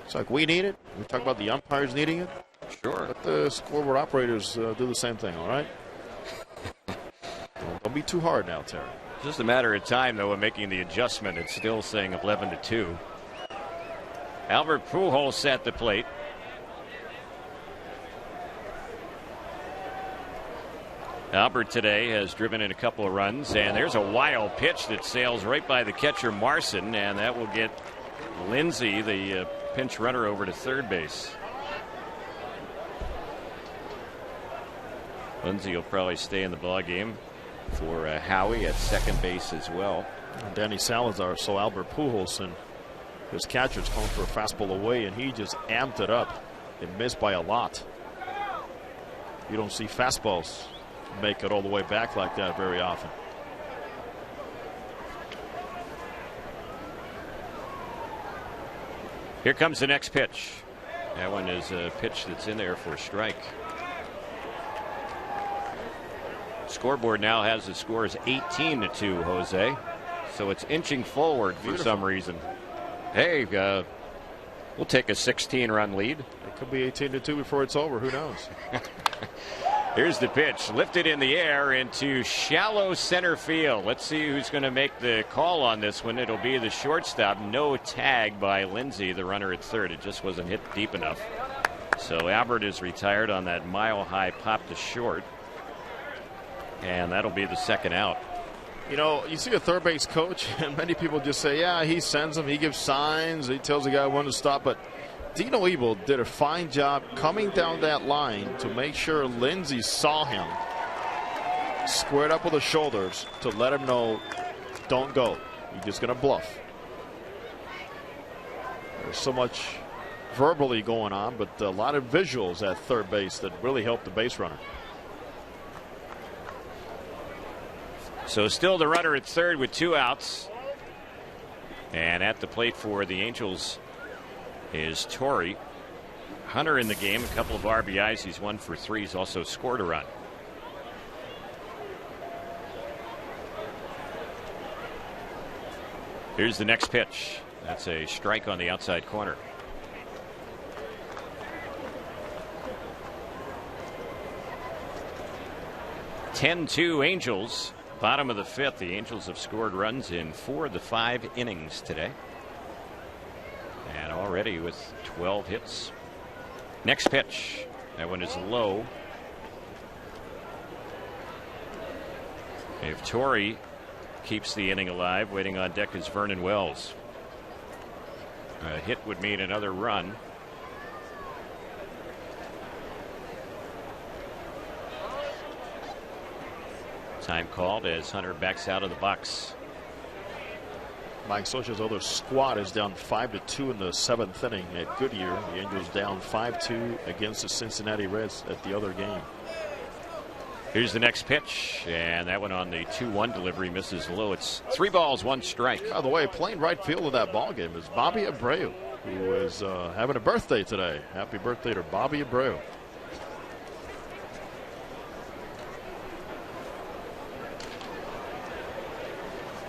F: It's like we need it. We talk about the umpires needing it.
G: Sure.
F: Let the scoreboard operators do the same thing, all right? Don't be too hard now, Terry.
G: Just a matter of time, though, of making the adjustment. It's still saying 11-2. Albert Pujols at the plate. Albert today has driven in a couple of runs, and there's a wild pitch that sails right by the catcher Marson, and that will get Lindsay, the pinch runner, over to third base. Lindsay will probably stay in the ball game for Howie at second base as well.
F: And Danny Salazar, so Albert Pujols, and his catcher's going for a fastball away, and he just amped it up and missed by a lot. You don't see fastballs make it all the way back like that very often.
G: Here comes the next pitch. That one is a pitch that's in there for a strike. Scoreboard now has the score as 18-2, Jose. So it's inching forward for some reason. Hey, We'll take a 16-run lead.
F: It could be 18-2 before it's over. Who knows?
G: Here's the pitch, lifted in the air into shallow center field. Let's see who's going to make the call on this one. It'll be the shortstop. No tag by Lindsay, the runner at third. It just wasn't hit deep enough. So Albert is retired on that mile-high pop to short. And that'll be the second out.
F: You know, you see a third base coach, and many people just say, yeah, he sends him, he gives signs, he tells the guy when to stop. But Dino Ebel did a fine job coming down that line to make sure Lindsay saw him, squared up with the shoulders to let him know, don't go. You're just going to bluff. There's so much verbally going on, but a lot of visuals at third base that really helped the base runner.
G: So still the runner at third with 2 outs. And at the plate for the Angels is Torrey. Hunter in the game, a couple of RBIs. He's 1 for 3. He's also scored a run. Here's the next pitch. That's a strike on the outside corner. (10-2) Angels. Bottom of the 5th. The Angels have scored runs in 4 of the 5 innings today. And already with 12 hits. Next pitch. That one is low. If Torrey keeps the inning alive, waiting on deck is Vernon Wells. A hit would mean another run. Time called as Hunter backs out of the box.
F: Mike Scioscia's other squad is down 5-2 in the 7th inning at Goodyear. The Angels down 5-2 against the Cincinnati Reds at the other game.
G: Here's the next pitch, and that one on the 2-1 delivery misses low. It's 3 balls, 1 strike.
F: By the way, playing right field of that ball game is Bobby Abreu, who is having a birthday today. Happy birthday to Bobby Abreu.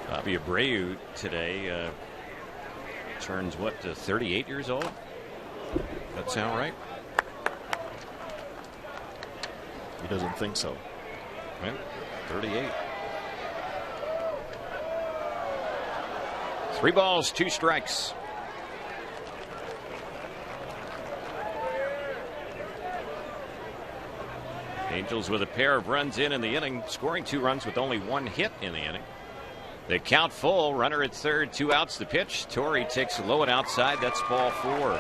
G: Bobby Abreu today turns what, to 38 years old? That sound right?
F: He doesn't think so.
G: Well, 38. 3 balls, 2 strikes. Angels with a pair of runs in the inning, scoring 2 runs with only 1 hit in the inning. They count full. Runner at third, 2 outs the pitch. Torrey takes low and outside. That's ball 4.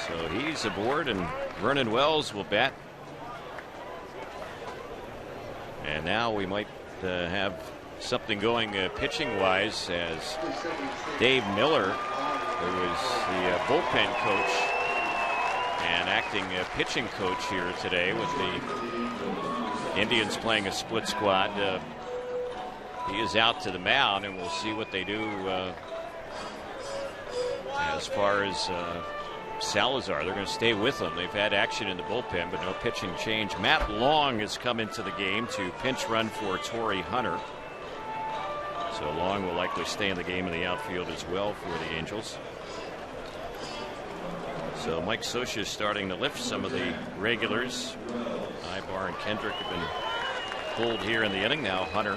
G: So he's aboard, and Vernon Wells will bat. And now we might have something going pitching wise, as Dave Miller, who is the bullpen coach and acting pitching coach here today with the Indians playing a split squad. He is out to the mound, and we'll see what they do as far as Salazar. They're going to stay with him. They've had action in the bullpen, but no pitching change. Matt Long has come into the game to pinch run for Torrey Hunter. So Long will likely stay in the game in the outfield as well for the Angels. So Mike Scioscia is starting to lift some of the regulars. Ibar and Kendrick have been pulled here in the inning. Now Hunter.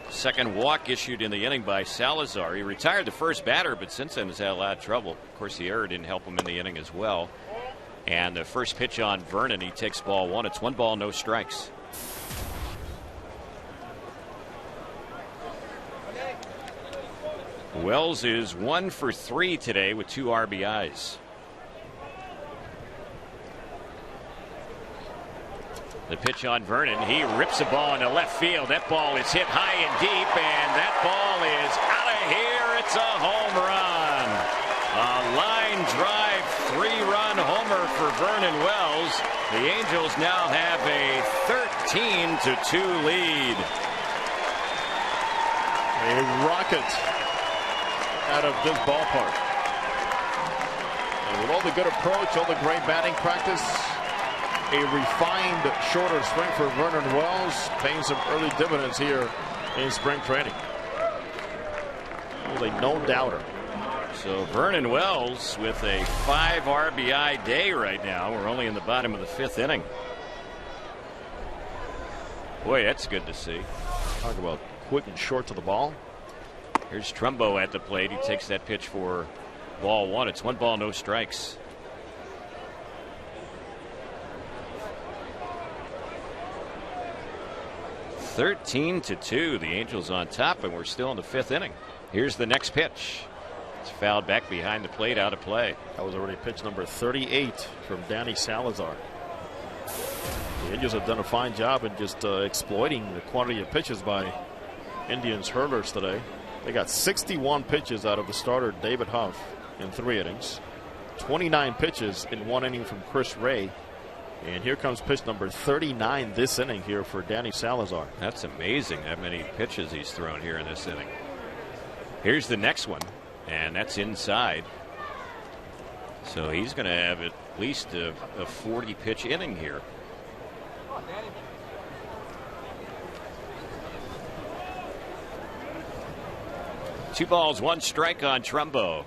G: Second walk issued in the inning by Salazar. He retired the first batter, but since then has had a lot of trouble. Of course, the error didn't help him in the inning as well. And the first pitch on Vernon, he takes ball 1. It's 1 ball, no strikes. Wells is 1 for 3 today with 2 RBIs. The pitch on Vernon. He rips a ball into left field. That ball is hit high and deep, and that ball is out of here. It's a home run. A line drive 3-run homer for Vernon Wells. The Angels now have a 13-2 lead.
F: A rocket out of this ballpark. And with all the good approach, all the great batting practice, a refined shorter swing for Vernon Wells, paying some early dividends here in spring training. Well, a no doubter.
G: So Vernon Wells with a 5 RBI day right now. We're only in the bottom of the 5th inning. Boy, that's good to see.
F: Talk about quick and short to the ball.
G: Here's Trumbo at the plate. He takes that pitch for ball 1. It's 1 ball, no strikes. (13-2). The Angels on top, and we're still in the 5th inning. Here's the next pitch. It's fouled back behind the plate, out of play.
F: That was already pitch number 38 from Danny Salazar. The Angels have done a fine job in just exploiting the quantity of pitches by Indians hurlers today. They got 61 pitches out of the starter David Huff in 3 innings. 29 pitches in 1 inning from Chris Ray. And here comes pitch number 39 this inning here for Danny Salazar.
G: That's amazing how many pitches he's thrown here in this inning. Here's the next one, and that's inside. So he's going to have at least a 40 pitch inning here. Two balls, 1 strike on Trumbo.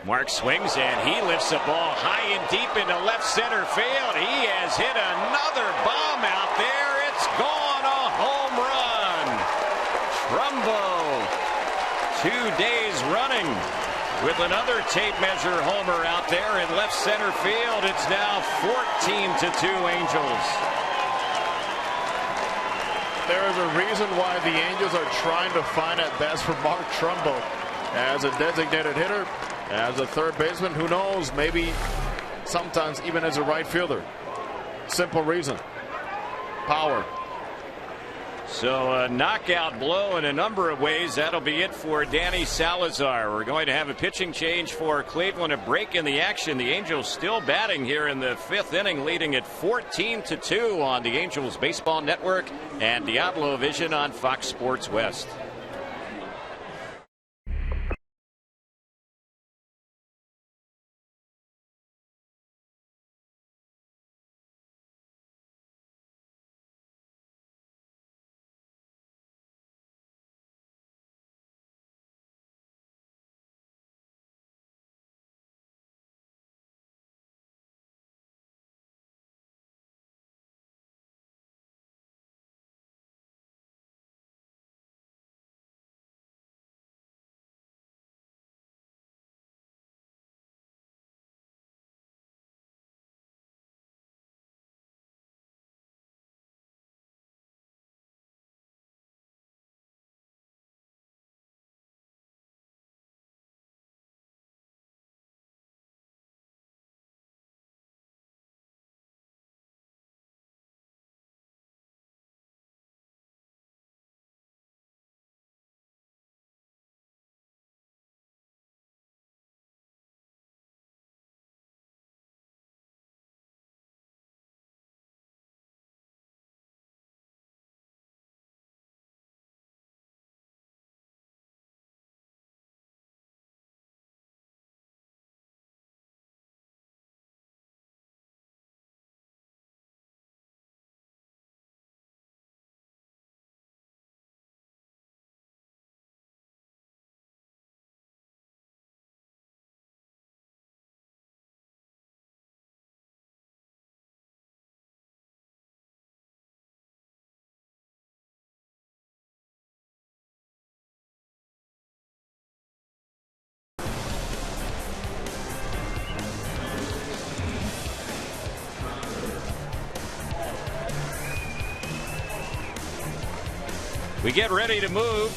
G: Mark swings and he lifts the ball high and deep into left center field. He has hit another bomb out there. It's gone, a home run. Trumbo, 2 days running with another tape measure homer out there in left center field. It's now 14-2 Angels.
F: There is a reason why the Angels are trying to find at bats for Mark Trumbo as a designated hitter, as a third baseman. Who knows? Maybe sometimes even as a right fielder. Simple reason: power.
G: So a knockout blow in a number of ways. That'll be it for Danny Salazar. We're going to have a pitching change for Cleveland, a break in the action. The Angels still batting here in the 5th inning, leading at 14-2 on the Angels Baseball Network and Diablo Vision on Fox Sports West. We get ready to move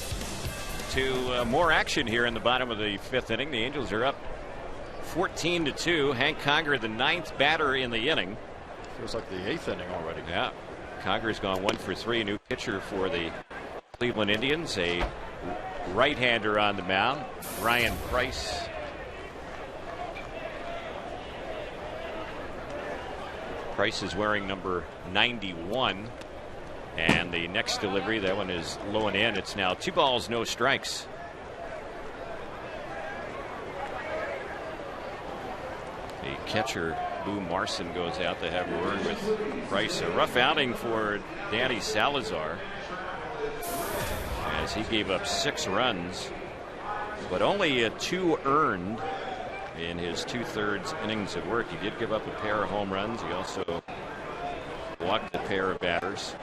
G: to more action here in the bottom of the 5th inning. The Angels are up 14-2. Hank Conger, the 9th batter in the inning.
F: Feels like the 8th inning already.
G: Yeah. Conger's gone 1 for 3. A new pitcher for the Cleveland Indians. A right-hander on the mound, Ryan Price. Price is wearing number 91. And the next delivery, that one is low and in. It's now 2 balls, no strikes. The catcher, Boo Marson, goes out to have a word with Price. A rough outing for Danny Salazar, as he gave up 6 runs but only 2 earned in his 2/3 innings of work. He did give up a pair of home runs. He also walked a pair of batters.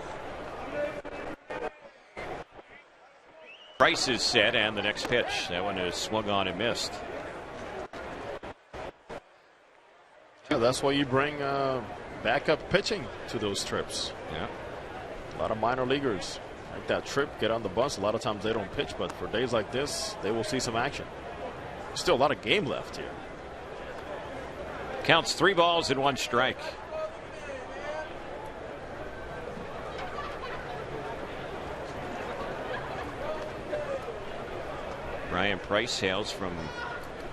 G: Price is set, and the next pitch. That one is swung on and missed.
F: Yeah, that's why you bring backup pitching to those trips.
G: Yeah.
F: A lot of minor leaguers make that trip, get on the bus. A lot of times they don't pitch, but for days like this, they will see some action. Still a lot of game left here.
G: Counts 3 balls and 1 strike. Ryan Price hails from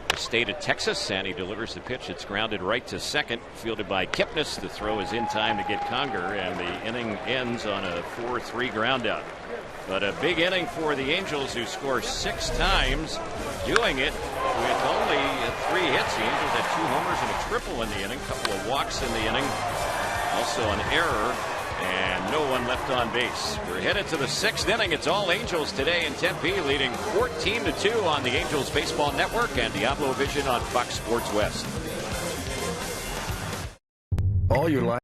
G: the state of Texas, and he delivers the pitch. It's grounded right to second, fielded by Kipnis. The throw is in time to get Conger, and the inning ends on a 4-3 groundout. But a big inning for the Angels, who score 6 times, doing it with only 3 hits. The Angels had 2 homers and a triple in the inning, a couple of walks in the inning, also an error, and no one left on base. We're headed to the 6th inning. It's all Angels today in Tempe, leading 14-2 on the Angels Baseball Network and Diablo Vision on Fox Sports West.
H: All your life.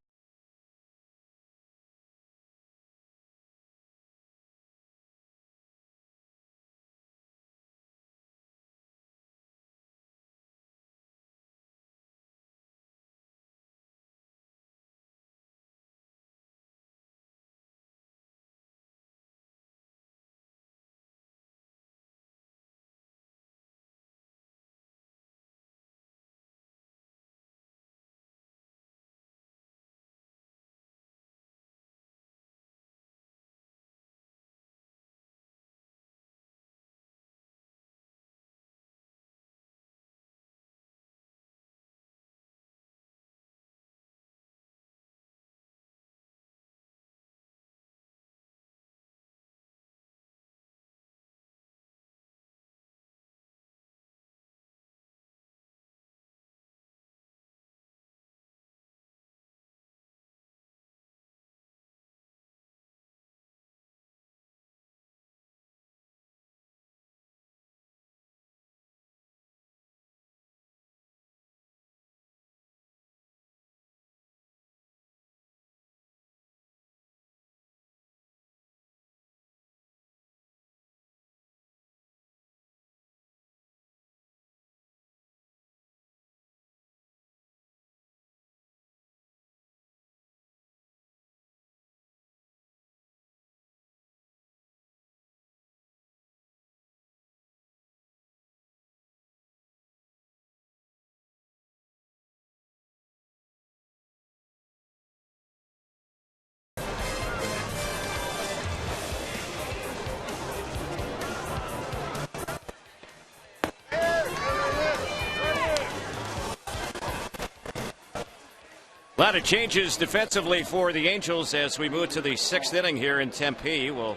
G: A lot of changes defensively for the Angels as we move to the 6th inning here in Tempe. We'll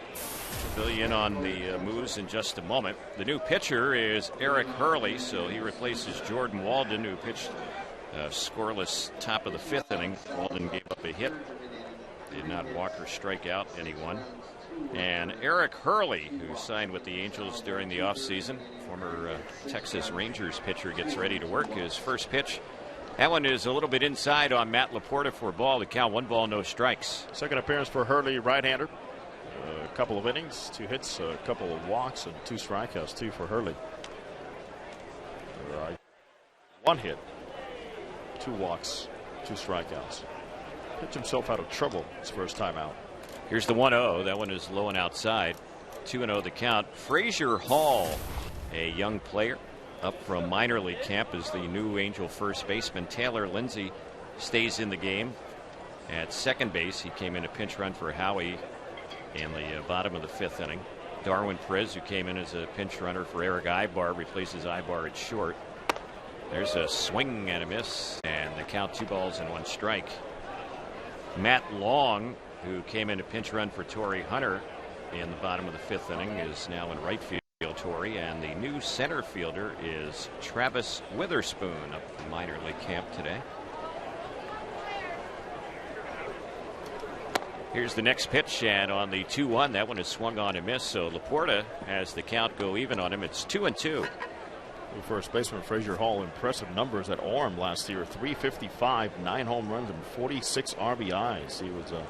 G: fill you in on the moves in just a moment. The new pitcher is Eric Hurley, so he replaces Jordan Walden, who pitched scoreless top of the 5th inning. Walden gave up a hit, did not walk or strike out anyone. And Eric Hurley, who signed with the Angels during the offseason, former Texas Rangers pitcher, gets ready to work. His first pitch, that one is a little bit inside on Matt Laporta for a ball. The count 1 ball, no strikes.
F: Second appearance for Hurley, right-hander. A couple of innings, 2 hits, a couple of walks, and 2 strikeouts, 2 for Hurley. 1 hit, 2 walks, 2 strikeouts. Pitched himself out of trouble his first time out.
G: Here's the 1-0. That one is low and outside. 2-0 the count. Frazier Hall, a young player up from minor league camp, as the new Angel first baseman. Taylor Lindsay stays in the game at second base. He came in a pinch run for Howie in the bottom of the 5th inning. Darwin Perez, who came in as a pinch runner for Eric Ibar, replaces Ibar at short. There's a swing and a miss, and the count 2 balls and 1 strike. Matt Long, who came in a pinch run for Torrey Hunter in the bottom of the 5th inning, is now in right field. Torrey, and the new center fielder is Travis Witherspoon up from minor league camp today. Here's the next pitch, and on the 2-1, that one is swung on and missed. So Laporta has the count go even on him. It's 2-2.
F: First baseman Frazier Hall, impressive numbers at Orem last year. 355, 9 home runs, and 46 RBIs. He was a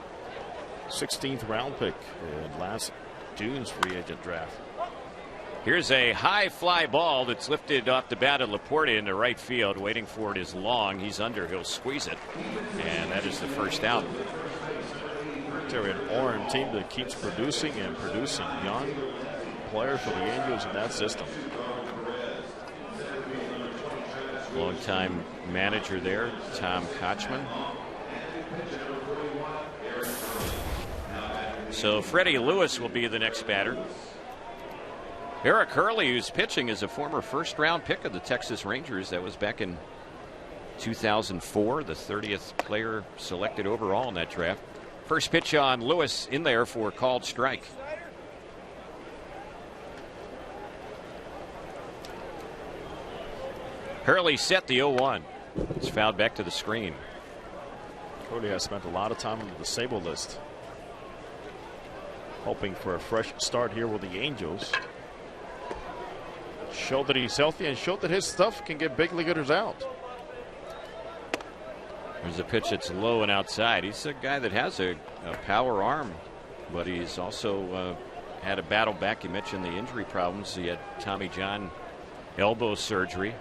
F: 16th round pick in last June's free agent draft.
G: Here's a high fly ball that's lifted off the bat of Laporta into right field. Waiting for it is Long. He's under. He'll squeeze it. And that is the first out.
F: Terry, an Orem team that keeps producing and producing young players for the Angels in that system.
G: Longtime manager there, Tom Kochman. So Freddie Lewis will be the next batter. Eric Hurley, who's pitching, is a former first-round pick of the Texas Rangers. That was back in 2004, the 30th player selected overall in that draft. First pitch on Lewis in there for a called strike. Hurley set the 0-1. It's fouled back to the screen.
F: Hurley has spent a lot of time on the disabled list, hoping for a fresh start here with the Angels. Showed that he's healthy and showed that his stuff can get big leaguers out.
G: There's a pitch that's low and outside. He's a guy that has a power arm, but he's also had a battle back. You mentioned the injury problems. He had Tommy John elbow surgery.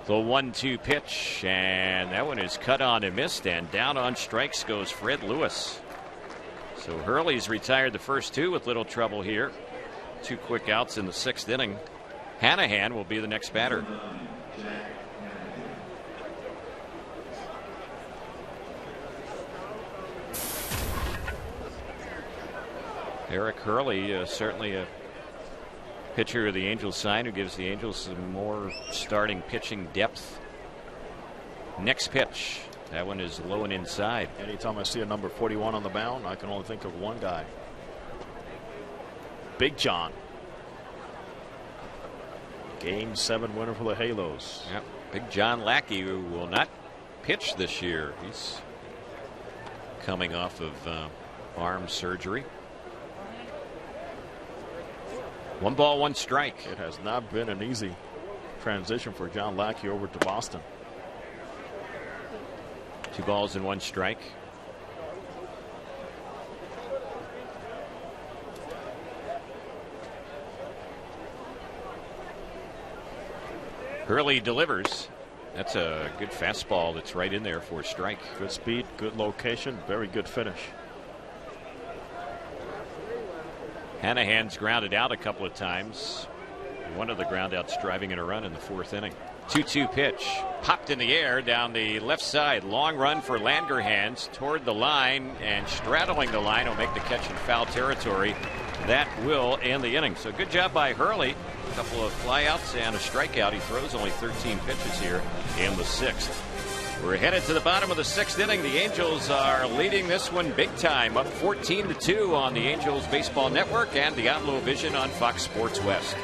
G: The 1-2 pitch, and that one is cut on and missed, and down on strikes goes Fred Lewis. So Hurley's retired the first two with little trouble here. 2 quick outs in the 6th inning. Hanahan will be the next batter. Eric Hurley, certainly a pitcher of the Angels sign who gives the Angels some more starting pitching depth. Next pitch. That one is low and inside.
F: Anytime I see a number 41 on the mound, I can only think of one guy. Big John. Game 7 winner for the Halos.
G: Yep. Big John Lackey, who will not pitch this year. He's coming off of arm surgery. 1 ball, 1 strike.
F: It has not been an easy transition for John Lackey over to Boston.
G: 2 balls and 1 strike. Hurley delivers. That's a good fastball that's right in there for a strike.
F: Good speed, good location, very good finish.
G: Hanahan's grounded out a couple of times. One of the groundouts driving in a run in the 4th inning. 2-2 pitch. Popped in the air down the left side. Long run for Langerhans toward the line, and straddling the line will make the catch in foul territory. That will end the inning. So good job by Hurley. A couple of flyouts and a strikeout. He throws only 13 pitches here in the 6th. We're headed to the bottom of the 6th inning. The Angels are leading this one big time, up 14-2 on the Angels Baseball Network and Diablo Vision on Fox Sports West.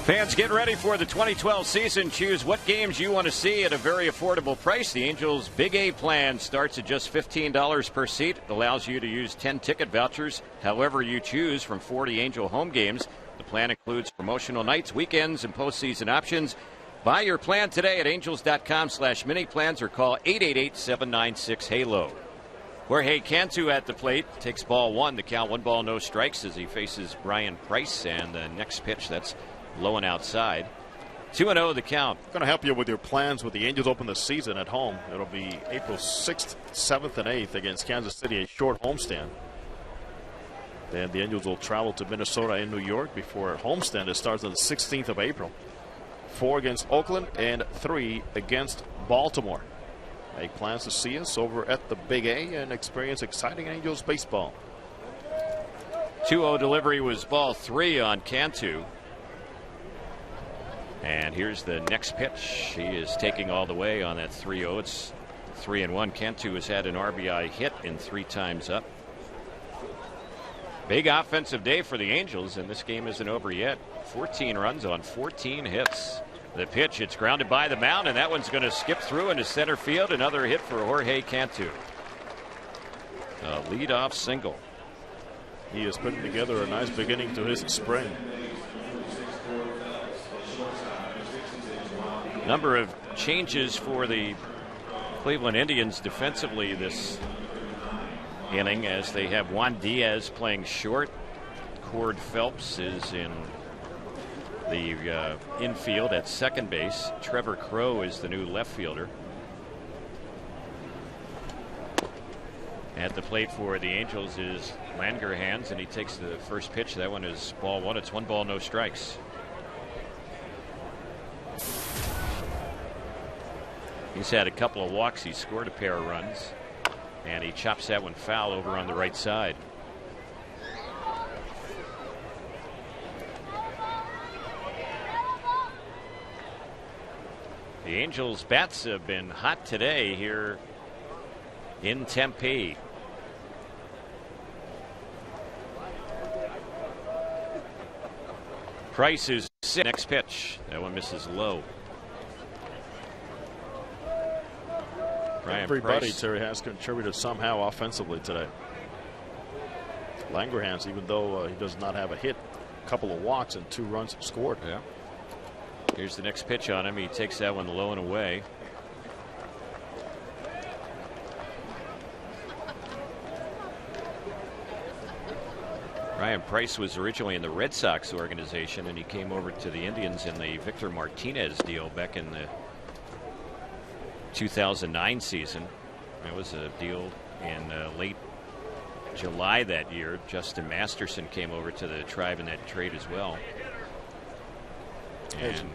G: Fans, get ready for the 2012 season. Choose what games you want to see at a very affordable price. The Angels Big A plan starts at just $15 per seat. It allows you to use 10 ticket vouchers however you choose from 40 Angel home games. The plan includes promotional nights, weekends, and postseason options. Buy your plan today at angels.com/mini-plans or call 888-796-HALO. Jorge Cantu at the plate takes ball one. The count 1 ball, no strikes as he faces Ryan Price. And the next pitch, that's low and outside. 2-0 the count.
F: Going to help you with your plans with the Angels open the season at home. It'll be April 6th, 7th, and 8th against Kansas City, a short homestand. Then the Angels will travel to Minnesota and New York before a homestand that starts on the 16th of April. 4 against Oakland and 3 against Baltimore. Make plans to see us over at the Big A and experience exciting Angels baseball.
G: 2-0 delivery was ball 3 on Cantu. And here's the next pitch. He is taking all the way on that 3-0. It's 3-1. Cantu has had an RBI hit in 3 times up. Big offensive day for the Angels, and this game isn't over yet. 14 runs on 14 hits. The pitch, it's grounded by the mound, and that one's going to skip through into center field. Another hit for Jorge Cantu. A leadoff single.
F: He is putting together a nice beginning to his spring.
G: Number of changes for the Cleveland Indians defensively this inning, as they have Juan Diaz playing short. Cord Phelps is in the infield at second base. Trevor Crowe is the new left fielder. At the plate for the Angels is Langerhans, and he takes the first pitch. That one is ball 1. It's 1 ball, no strikes. He's had a couple of walks. He scored a pair of runs, and he chops that one foul over on the right side. The Angels' bats have been hot today here in Tempe. Price is set. Next pitch. That one misses low.
F: Everybody, Terry, has contributed somehow offensively today. Langerhans, even though he does not have a hit, a couple of walks and 2 runs scored.
G: Yeah. Here's the next pitch on him. He takes that one low and away. Ryan Price was originally in the Red Sox organization, and he came over to the Indians in the Victor Martinez deal back in the 2009 season. It was a deal in late July that year. Justin Masterson came over to the Tribe in that trade as well. And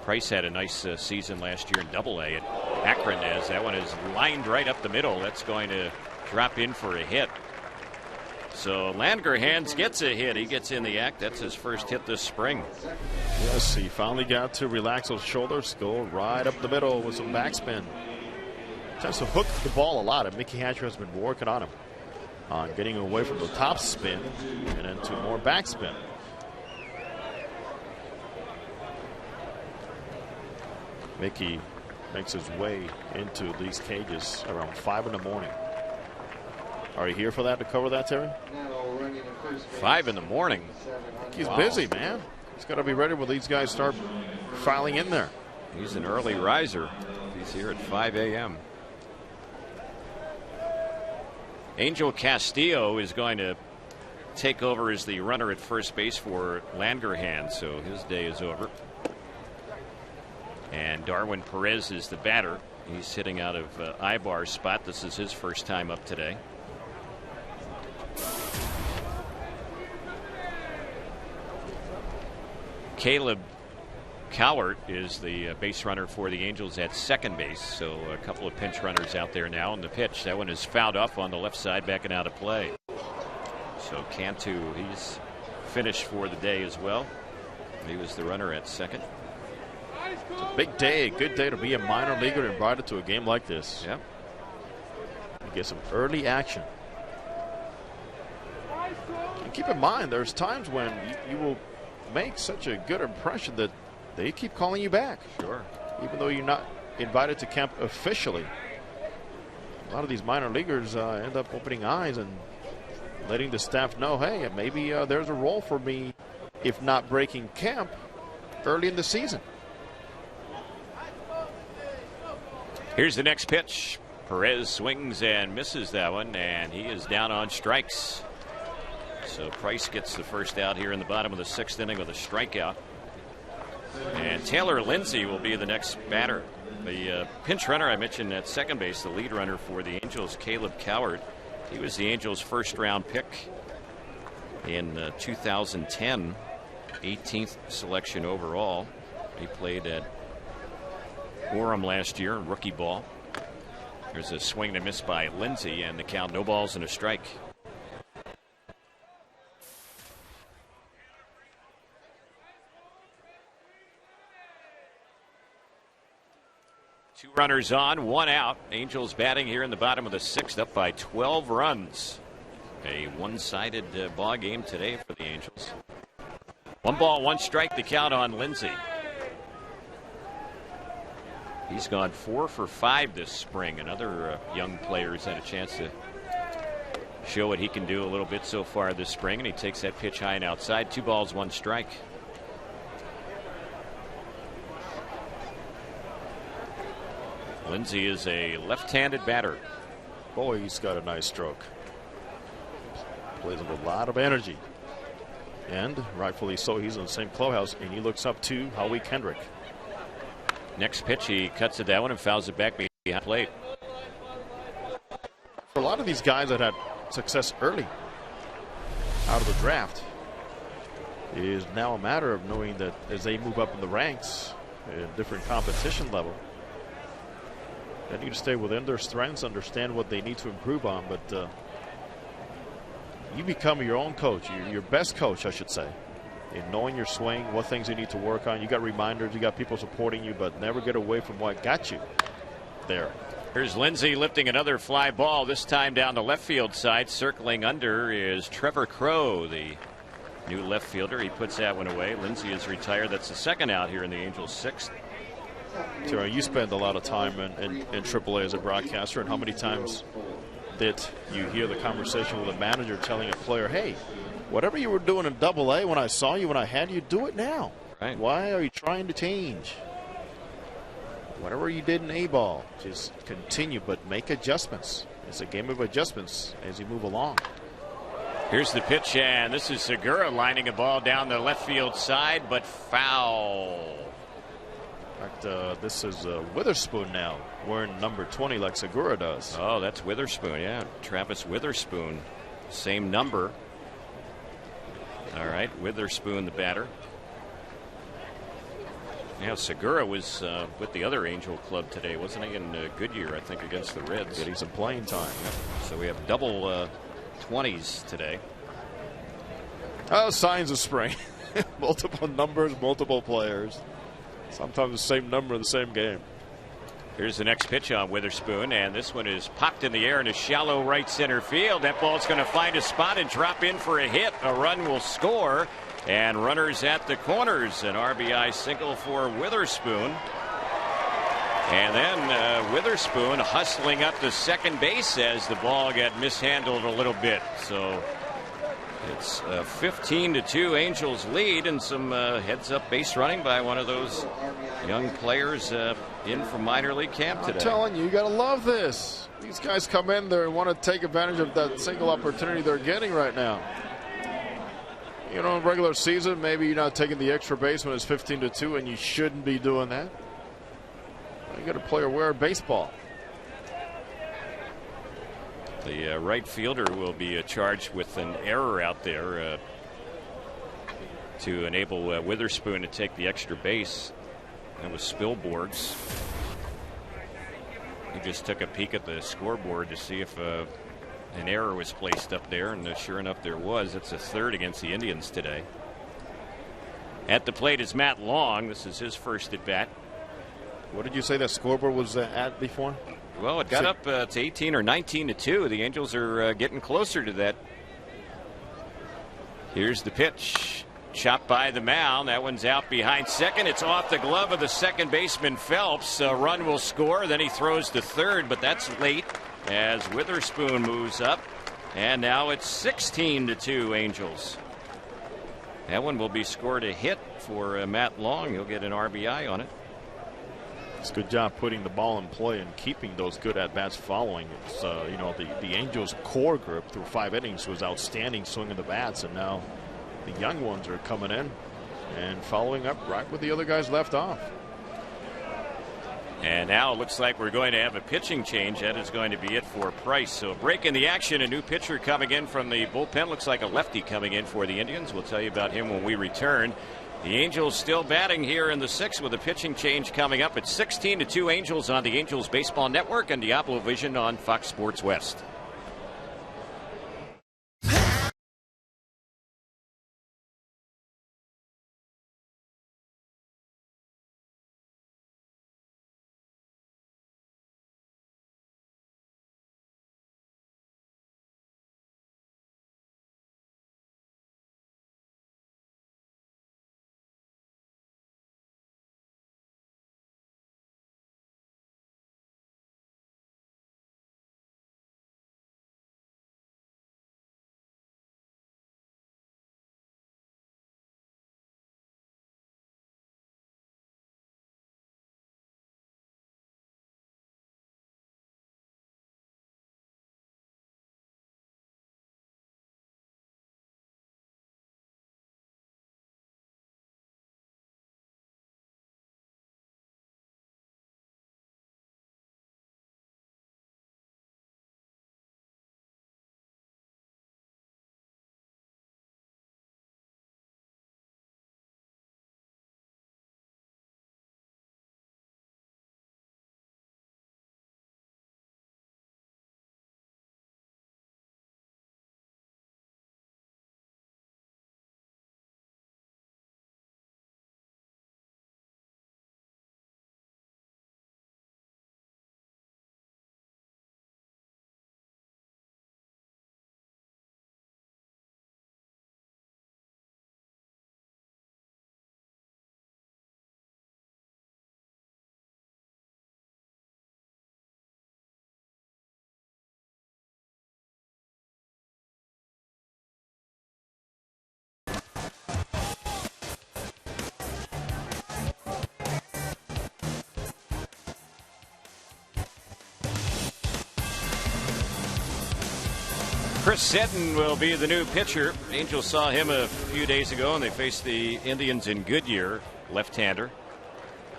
G: Price had a nice season last year in Double-A at Akron, as that one is lined right up the middle. That's going to drop in for a hit. So Langerhans gets a hit. He gets in the act. That's his first hit this spring.
F: Yes, he finally got to relax those shoulders, go right up the middle with some backspin. Tries to hook the ball a lot, and Mickey Hatcher has been working on him on getting away from the top spin and into more backspin. Mickey makes his way into these cages around 5 in the morning. Are you here for that, to cover that, Terry?
G: 5 in the morning.
F: He's busy, man. He's got to be ready when these guys start filing in there.
G: He's an early riser. He's here at 5 a.m. Angel Castillo is going to take over as the runner at first base for Langerhans, so his day is over. And Darwin Perez is the batter. He's hitting out of Ibar's spot. This is his first time up today. Caleb Cowart is the base runner for the Angels at second base. So a couple of pinch runners out there now. And the pitch, that one is fouled off on the left side, backing out of play. So Cantu, he's finished for the day as well. He was the runner at second.
F: It's a big day, a good day to be a minor leaguer invited to a game like this.
G: Yep.
F: You get some early action. And keep in mind, there's times when you will make such a good impression that they keep calling you back.
G: Sure.
F: Even though you're not invited to camp officially. A lot of these minor leaguers end up opening eyes and letting the staff know, hey, maybe there's a role for me, if not breaking camp early in the season.
G: Here's the next pitch. Perez swings and misses that one, and he is down on strikes. So Price gets the first out here in the bottom of the 6th inning with a strikeout. And Taylor Lindsay will be the next batter. The pinch runner I mentioned at second base, the lead runner for the Angels, Caleb Coward. He was the Angels' first-round pick in 2010, 18th selection overall. He played at Orem last year in rookie ball. There's a swing and a miss by Lindsay, and the count, no balls and a strike. Two runners on, one out. Angels batting here in the bottom of the 6th, up by 12 runs. A one-sided ball game today for the Angels. 1 ball, 1 strike, the count on Lindsay. He's gone 4 for 5 this spring. Another young player has had a chance to show what he can do a little bit so far this spring, and he takes that pitch high and outside. 2 balls, 1 strike. Lindsay is a left-handed batter.
F: Boy, he's got a nice stroke. Plays with a lot of energy. And rightfully so, he's in the same clubhouse, and he looks up to Howie Kendrick.
G: Next pitch, he cuts it that one and fouls it back behind plate.
F: For a lot of these guys that had success early out of the draft, it is now a matter of knowing that as they move up in the ranks, a different competition level, they need to stay within their strengths, understand what they need to improve on, but you become your own coach, your best coach, I should say, in knowing your swing, what things you need to work on. You got reminders, you got people supporting you, but never get away from what got you there.
G: Here's Lindsay lifting another fly ball, this time down the left field side. Circling under is Trevor Crowe, the new left fielder. He puts that one away. Lindsay is retired. That's the second out here in the Angels' 6th.
F: Terry, you spend a lot of time in AAA as a broadcaster, and how many times did you hear the conversation with a manager telling a player, hey, whatever you were doing in AA when I saw you, when I had you, do it now.
G: Right.
F: Why are you trying to change? Whatever you did in A-ball, just continue, but make adjustments. It's a game of adjustments as you move along.
G: Here's the pitch, and this is Segura lining a ball down the left field side, but foul.
F: In fact, this is Witherspoon now, wearing number 20 like Segura does.
G: Oh, that's Witherspoon, yeah. Travis Witherspoon, same number. All right, Witherspoon, the batter. Yeah, Segura was with the other Angel club today, wasn't he, in Goodyear, I think, against the Reds.
F: Getting some playing time.
G: So we have double 20s today.
F: Oh, signs of spring. Multiple numbers, multiple players. Sometimes the same number in the same game.
G: Here's the next pitch on Witherspoon, and this one is popped in the air in a shallow right center field. That ball's going to find a spot and drop in for a hit. A run will score, and runners at the corners. An RBI single for Witherspoon. And then Witherspoon hustling up to second base as the ball got mishandled a little bit. So it's 15-2 Angels lead, and some heads-up base running by one of those young players in from minor league camp today.
F: I'm telling you, you got to love this. These guys come in there and want to take advantage of that single opportunity they're getting right now. You know, in regular season, maybe you're not taking the extra base when it's 15-2, and you shouldn't be doing that. You got a player wearing baseball.
G: The right fielder will be charged with an error out there to enable Witherspoon to take the extra base. That was Spilborgh's. He just took a peek at the scoreboard to see if an error was placed up there, and sure enough there was. It's a third against the Indians today. At the plate is Matt Long. This is his first at bat.
F: What did you say that scoreboard was at before?
G: Well, it got up to 18 or 19-2. The Angels are getting closer to that. Here's the pitch. chopped by the mound. That one's out behind second. It's off the glove of the second baseman Phelps. A run will score. Then he throws to third, but that's late as Witherspoon moves up. And now it's 16-2 Angels. That one will be scored a hit for Matt Long. He'll get an RBI on it.
F: It's a good job putting the ball in play and keeping those good at-bats following. It's, you know, the Angels core group through 5 innings was outstanding swinging the bats, and now the young ones are coming in and following up right where the other guys left off.
G: And now it looks like we're going to have a pitching change. That is going to be it for Price. So break in the action. A new pitcher coming in from the bullpen. Looks like a lefty coming in for the Indians. We'll tell you about him when we return. The Angels still batting here in the 6th with a pitching change coming up. It's 16-2 Angels on the Angels Baseball Network and Diablo Vision on Fox Sports West. Chris Seddon will be the new pitcher. Angels saw him a few days ago, and they faced the Indians in Goodyear, left-hander.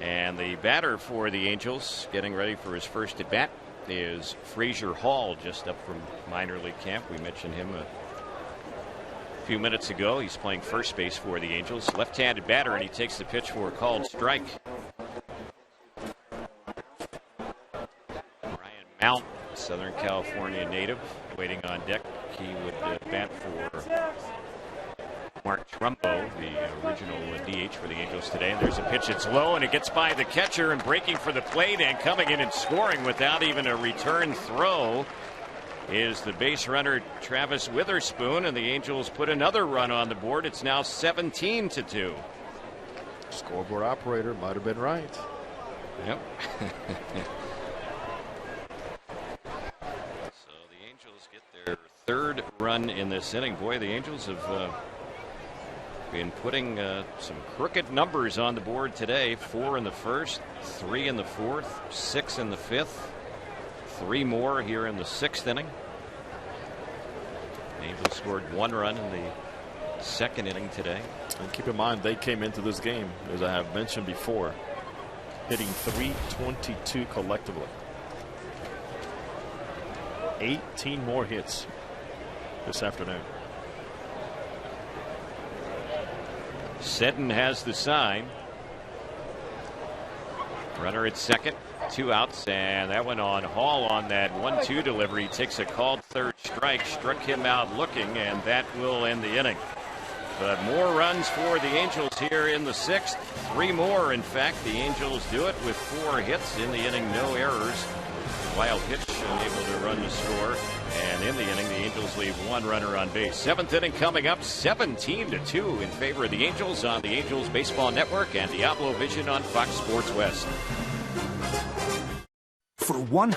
G: And the batter for the Angels, getting ready for his first at-bat, is Frazier Hall, just up from minor league camp. We mentioned him a few minutes ago. He's playing first base for the Angels. Left-handed batter, and he takes the pitch for a called strike. Brian Mount, Southern California native, waiting on deck. He would bat for Mark Trumbo, the original DH for the Angels today. And there's a pitch that's low, and it gets by the catcher, and breaking for the plate and coming in and scoring without even a return throw is the base runner Travis Witherspoon, and the Angels put another run on the board. It's now 17-2.
F: Scoreboard operator might have been right.
G: Yep. So the Angels get their third run in this inning. Boy, the Angels have been putting some crooked numbers on the board today. 4 in the first, 3 in the fourth, 6 in the fifth, 3 more here in the 6th inning. The Angels scored 1 run in the 2nd inning today.
F: And keep in mind, they came into this game, as I have mentioned before, hitting .322 collectively. 18 more hits this afternoon.
G: Seddon has the sign. Runner at second, 2 outs, and that went on Hall on that 1-2 delivery. He takes a called third strike, struck him out looking, and that will end the inning. But more runs for the Angels here in the 6th. 3 more. In fact, the Angels do it with 4 hits in the inning, no errors. Wild pitch unable to run the score. And in the inning, the Angels leave 1 runner on base. 7th inning coming up, 17-2 in favor of the Angels on the Angels Baseball Network and Diablo Vision on Fox Sports West.
H: For one.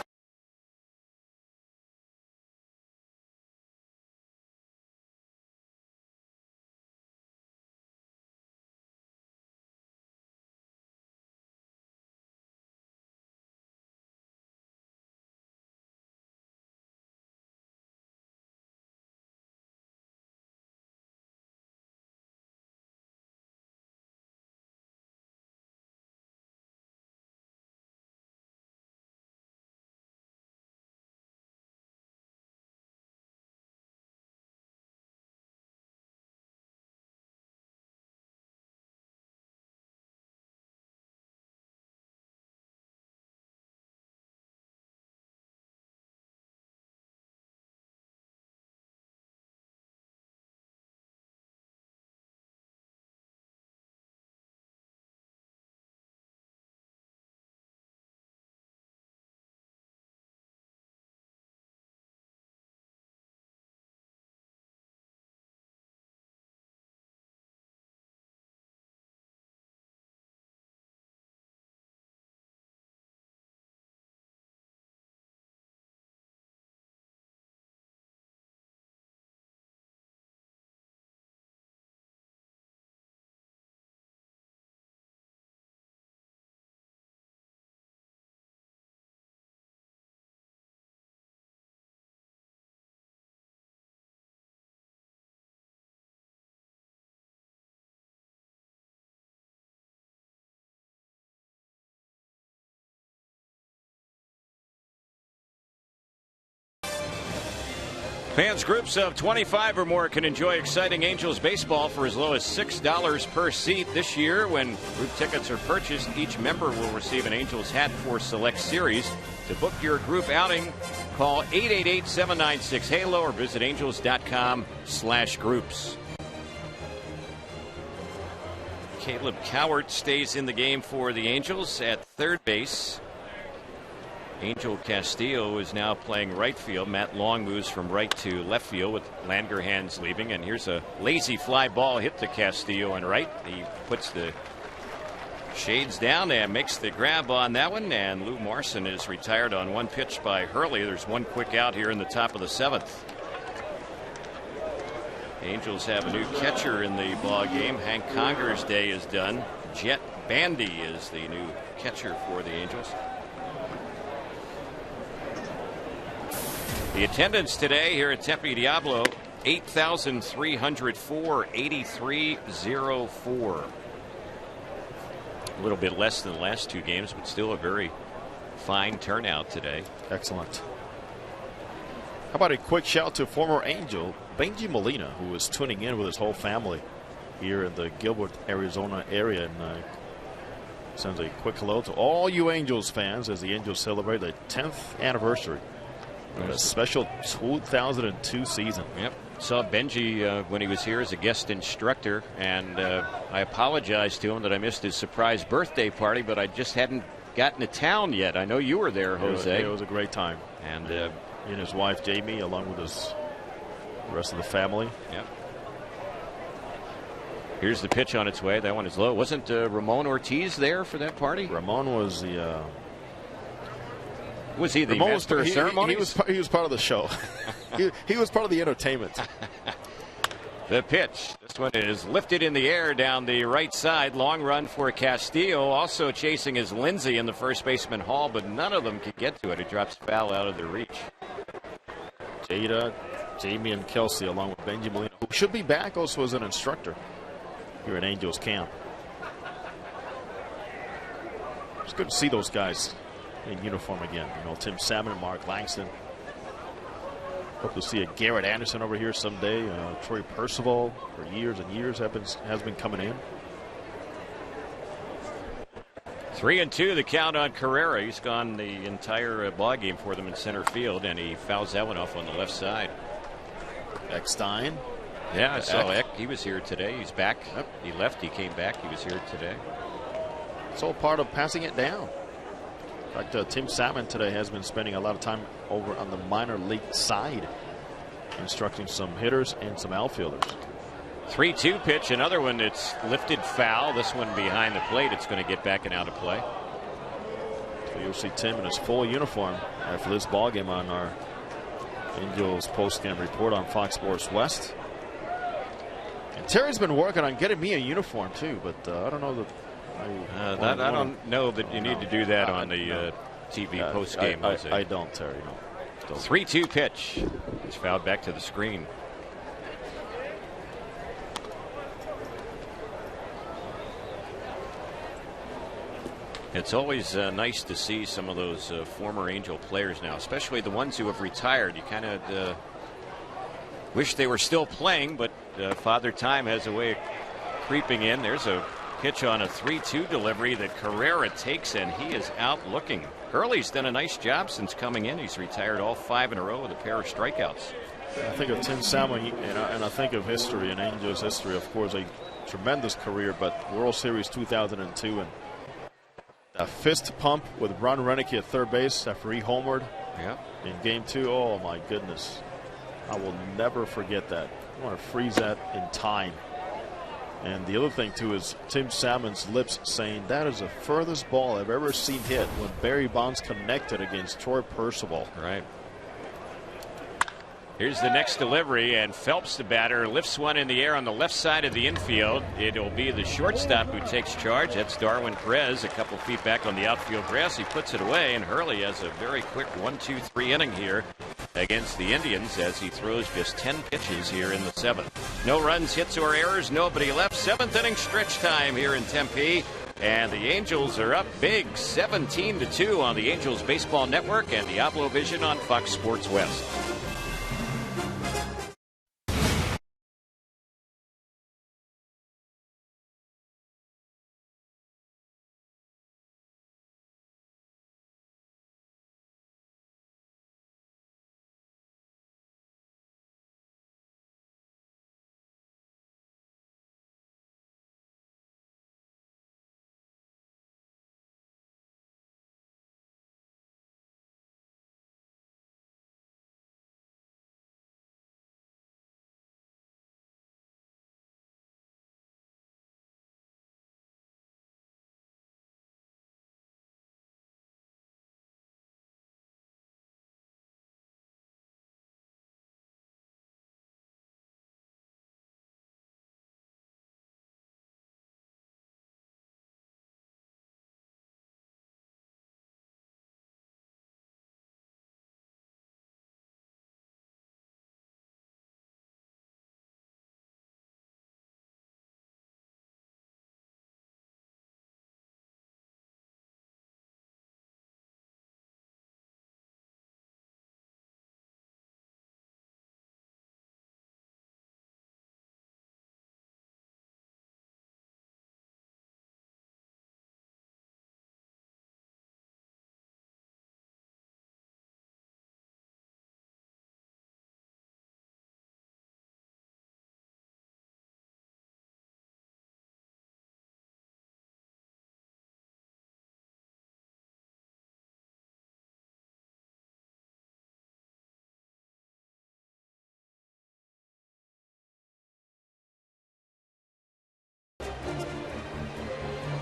G: Fans groups of 25 or more can enjoy exciting Angels baseball for as low as $6 per seat this year. When group tickets are purchased, each member will receive an Angels hat for select series. To book your group outing, call 888-796-HALO or visit angels.com/groups. Caleb Cowart stays in the game for the Angels at third base. Angel Castillo is now playing right field. Matt Long moves from right to left field with Langerhans leaving. And here's a lazy fly ball hit to Castillo on right. He puts the shades down and makes the grab on that one. And Lou Marson is retired on 1 pitch by Hurley. There's 1 quick out here in the top of the 7th. Angels have a new catcher in the ball game. Hank Conger's day is done. Jet Bandy is the new catcher for the Angels. The attendance today here at Tempe Diablo, 8,304, 8304. A little bit less than the last 2 games, but still a very fine turnout today.
F: Excellent. How about a quick shout to former Angel Benji Molina, who is tuning in with his whole family here in the Gilbert, Arizona area, and sends a quick hello to all you Angels fans as the Angels celebrate their 10th anniversary. A special 2002 season.
G: Yep. Saw Benji when he was here as a guest instructor, and I apologized to him that I missed his surprise birthday party, but I just hadn't gotten to town yet. I know you were there, Jose.
F: It was a great time.
G: And
F: he and his wife, Jamie, along with the rest of the family.
G: Yep. Here's the pitch on its way. That one is low. Wasn't Ramon Ortiz there for that party?
F: Ramon was the...
G: Was he the master of ceremonies?
F: He was part of the show. he was part of the entertainment.
G: The pitch. This one is lifted in the air down the right side. Long run for Castillo. Also chasing is Lindsay in the first baseman Hall, but none of them could get to it. It drops foul out of their reach.
F: Jada, Jamie, and Kelsey, along with Benji Molina, who should be back also as an instructor here at Angels camp. It's good to see those guys in uniform again. You know, Tim Salmon and Mark Langston. Hope to see a Garrett Anderson over here someday. Troy Percival for years and years has been coming in.
G: 3-2 the count on Carrera. He's gone the entire ball game for them in center field, and he fouls that one off on the left side.
F: Eckstein.
G: Yeah, I saw Eck. He was here today. He's back. Yep. He left. He came back. He was here today.
F: It's all part of passing it down. In fact, Tim Salmon today has been spending a lot of time over on the minor league side, instructing some hitters and some outfielders.
G: 3-2 pitch, another one that's lifted foul. This one behind the plate. It's going to get back and out of play.
F: So you'll see Tim in his full uniform after this ball game on our Angels postgame report on Fox Sports West. And Terry's been working on getting me a uniform too, but I don't know that.
G: I don't know that you need to do that on the TV postgame.
F: I don't, Terry. No.
G: 3-2 pitch. It's fouled back to the screen. It's always nice to see some of those former Angel players now, especially the ones who have retired. You kind of wish they were still playing, but Father Time has a way of creeping in. There's a pitch on a 3-2 delivery that Carrera takes, and he is out looking. Hurley's done a nice job since coming in. He's retired all 5 in a row with a pair of strikeouts.
F: I think of Tim Salmon, and I think of history, and Angels history, of course, a tremendous career, but World Series 2002 and a fist pump with Ron Renick at third base after he homered in game 2. Oh my goodness, I will never forget that. I want to freeze that in time. And the other thing too is Tim Salmon's lips saying that is the furthest ball I've ever seen hit when Barry Bonds connected against Troy Percival.
G: Right. Here's the next delivery, and Phelps, the batter, lifts one in the air on the left side of the infield. It'll be the shortstop who takes charge. That's Darwin Perez, a couple feet back on the outfield grass. He puts it away, and Hurley has a very quick 1-2-3 inning here against the Indians as he throws just 10 pitches here in the 7th. No runs, hits, or errors. Nobody left. 7th inning stretch time here in Tempe. And the Angels are up big, 17-2 on the Angels Baseball Network and Diablo Vision on Fox Sports West.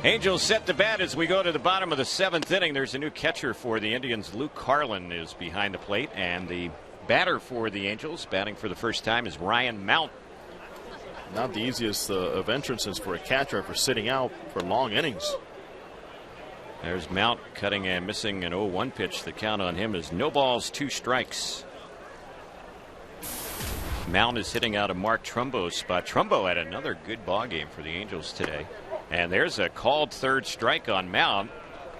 G: Angels set to bat as we go to the bottom of the 7th inning. There's a new catcher for the Indians. Luke Carlin is behind the plate, and the batter for the Angels, batting for the first time, is Ryan Mount.
F: Not the easiest of entrances for a catcher after sitting out for long innings.
G: There's Mount cutting and missing an 0-1 pitch. The count on him is no balls, 2 strikes. Mount is hitting out of Mark Trumbo's spot. Trumbo had another good ball game for the Angels today. And there's a called third strike on Mount.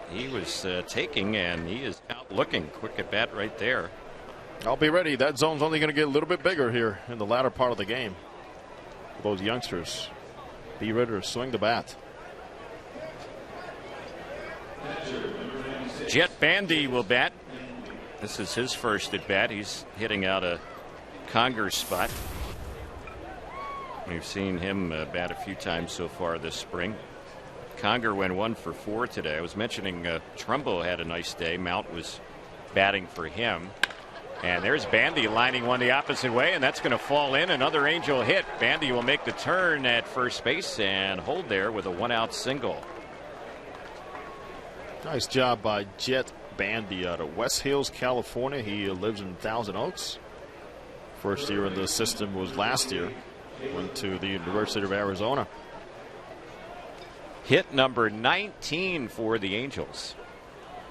G: He was taking, and he is out looking. Quick at bat right there.
F: I'll be ready. That zone's only going to get a little bit bigger here in the latter part of the game. Those youngsters, be ready to swing the bat.
G: Jet Bandy will bat. This is his first at bat. He's hitting out a Conger spot. We've seen him bat a few times so far this spring. Conger went 1 for 4 today. I was mentioning Trumbo had a nice day. Mount was batting for him. And there's Bandy lining one the opposite way, and that's going to fall in. Another Angel hit. Bandy will make the turn at first base and hold there with a 1-out single.
F: Nice job by Jet Bandy out of West Hills, California. He lives in Thousand Oaks. First year in the system was last year. Went to the University of Arizona.
G: Hit number 19 for the Angels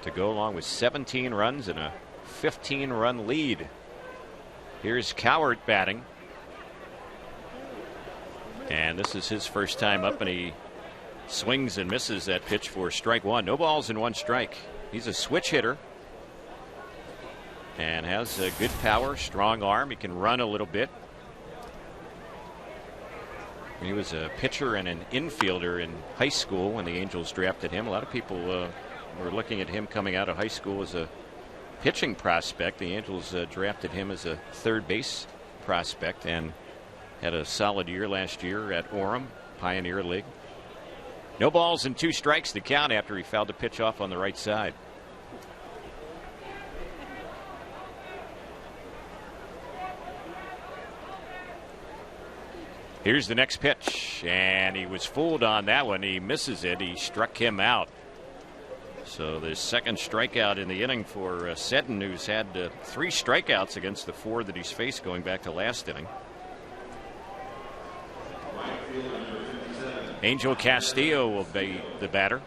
G: to go along with 17 runs and a 15-run lead. Here's Cowart batting. And this is his first time up, and he swings and misses that pitch for strike one. No balls and 1 strike. He's a switch hitter and has a good power, strong arm. He can run a little bit. He was a pitcher and an infielder in high school when the Angels drafted him. A lot of people were looking at him coming out of high school as a pitching prospect. The Angels drafted him as a third base prospect and had a solid year last year at Orem, Pioneer League. No balls and 2 strikes to count after he fouled the pitch off on the right side. Here's the next pitch, and he was fooled on that one. He misses it. He struck him out. So the second strikeout in the inning for Seddon, who's had 3 strikeouts against the 4 that he's faced going back to last inning. Angel Castillo will be the batter.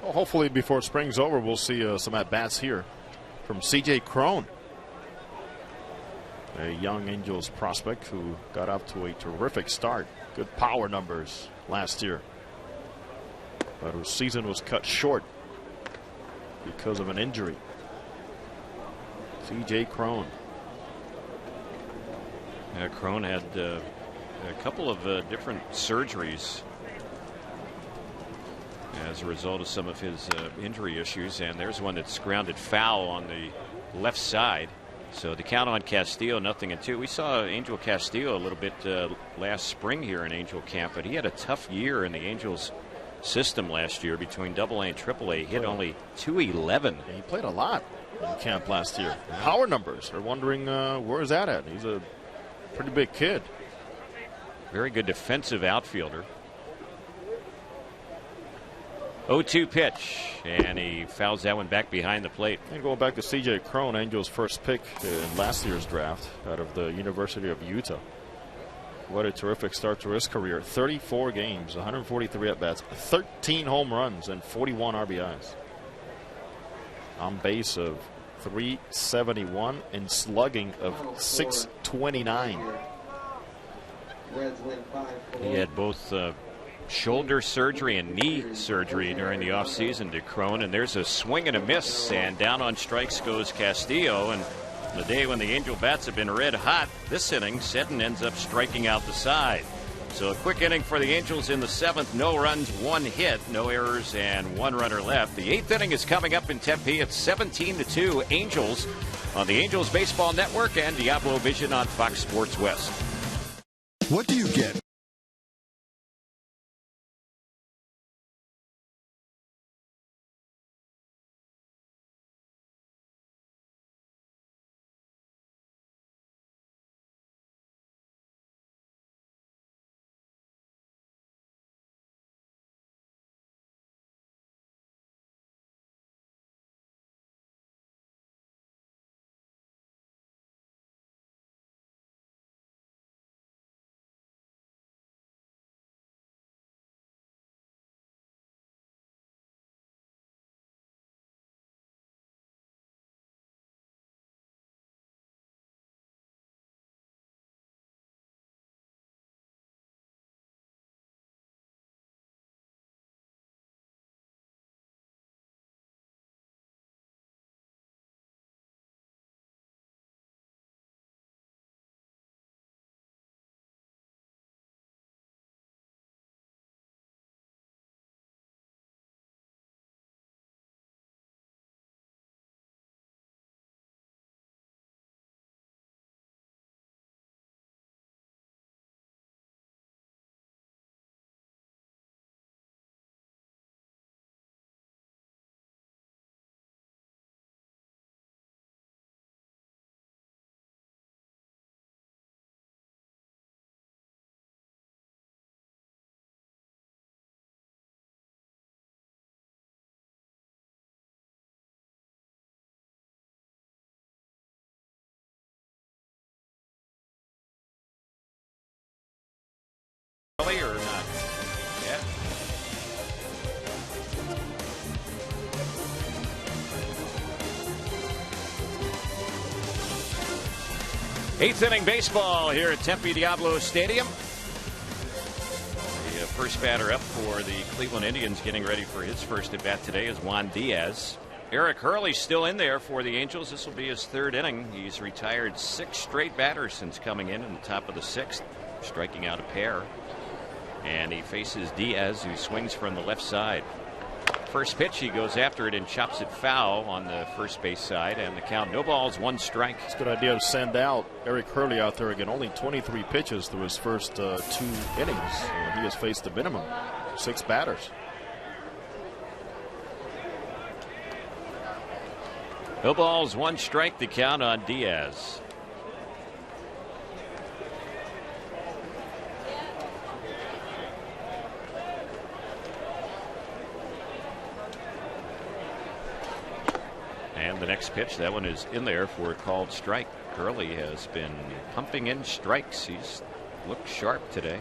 F: Well, hopefully before spring's over, we'll see some at-bats here from C.J. Crone, a young Angels prospect who got up to a terrific start. Good power numbers last year, but whose season was cut short because of an injury. C.J. Crone.
G: Crone had a couple of different surgeries as a result of some of his injury issues, and there's one that's grounded foul on the left side. So to count on Castillo, 0-2. We saw Angel Castillo a little bit last spring here in Angel camp, but he had a tough year in the Angels system last year between AA and AAA. He hit only .211.
F: He played a lot in camp last year. Power numbers are wondering where is that at? He's a pretty big kid.
G: Very good defensive outfielder. 0-2 pitch, and he fouls that one back behind the plate.
F: And going back to C.J. Crone, Angels' first pick in last year's draft out of the University of Utah. What a terrific start to his career. 34 games, 143 at-bats, 13 home runs, and 41 RBIs. On base of .371 and slugging of .629.
G: He had both shoulder surgery and knee surgery during the offseason to Crone, and there's a swing and a miss, and down on strikes goes Castillo. And the day when the Angel bats have been red hot, this inning, Seddon ends up striking out the side. So a quick inning for the Angels in the 7th. No runs, 1 hit, no errors, and 1 runner left. The 8th inning is coming up in Tempe. It's 17-2 Angels on the Angels Baseball Network and Diablo Vision on Fox Sports West.
I: What do you get
C: Eighth inning baseball here at Tempe Diablo Stadium. The first batter up for the Cleveland Indians getting ready for his first at bat today is Juan Diaz. Eric Hurley's still in there for the Angels. This will be his third inning. He's retired 6 straight batters since coming in the top of the 6th, striking out a pair. And he faces Diaz, who swings from the left side. First pitch, he goes after it and chops it foul on the first base side, and the count, no balls, 1 strike.
F: It's a good idea to send out Eric Hurley out there again. Only 23 pitches through his first 2 innings. He has faced the minimum 6 batters.
G: No balls, 1 strike, the count on Diaz. And the next pitch, that one is in there for a called strike. Hurley has been pumping in strikes. He's looked sharp today.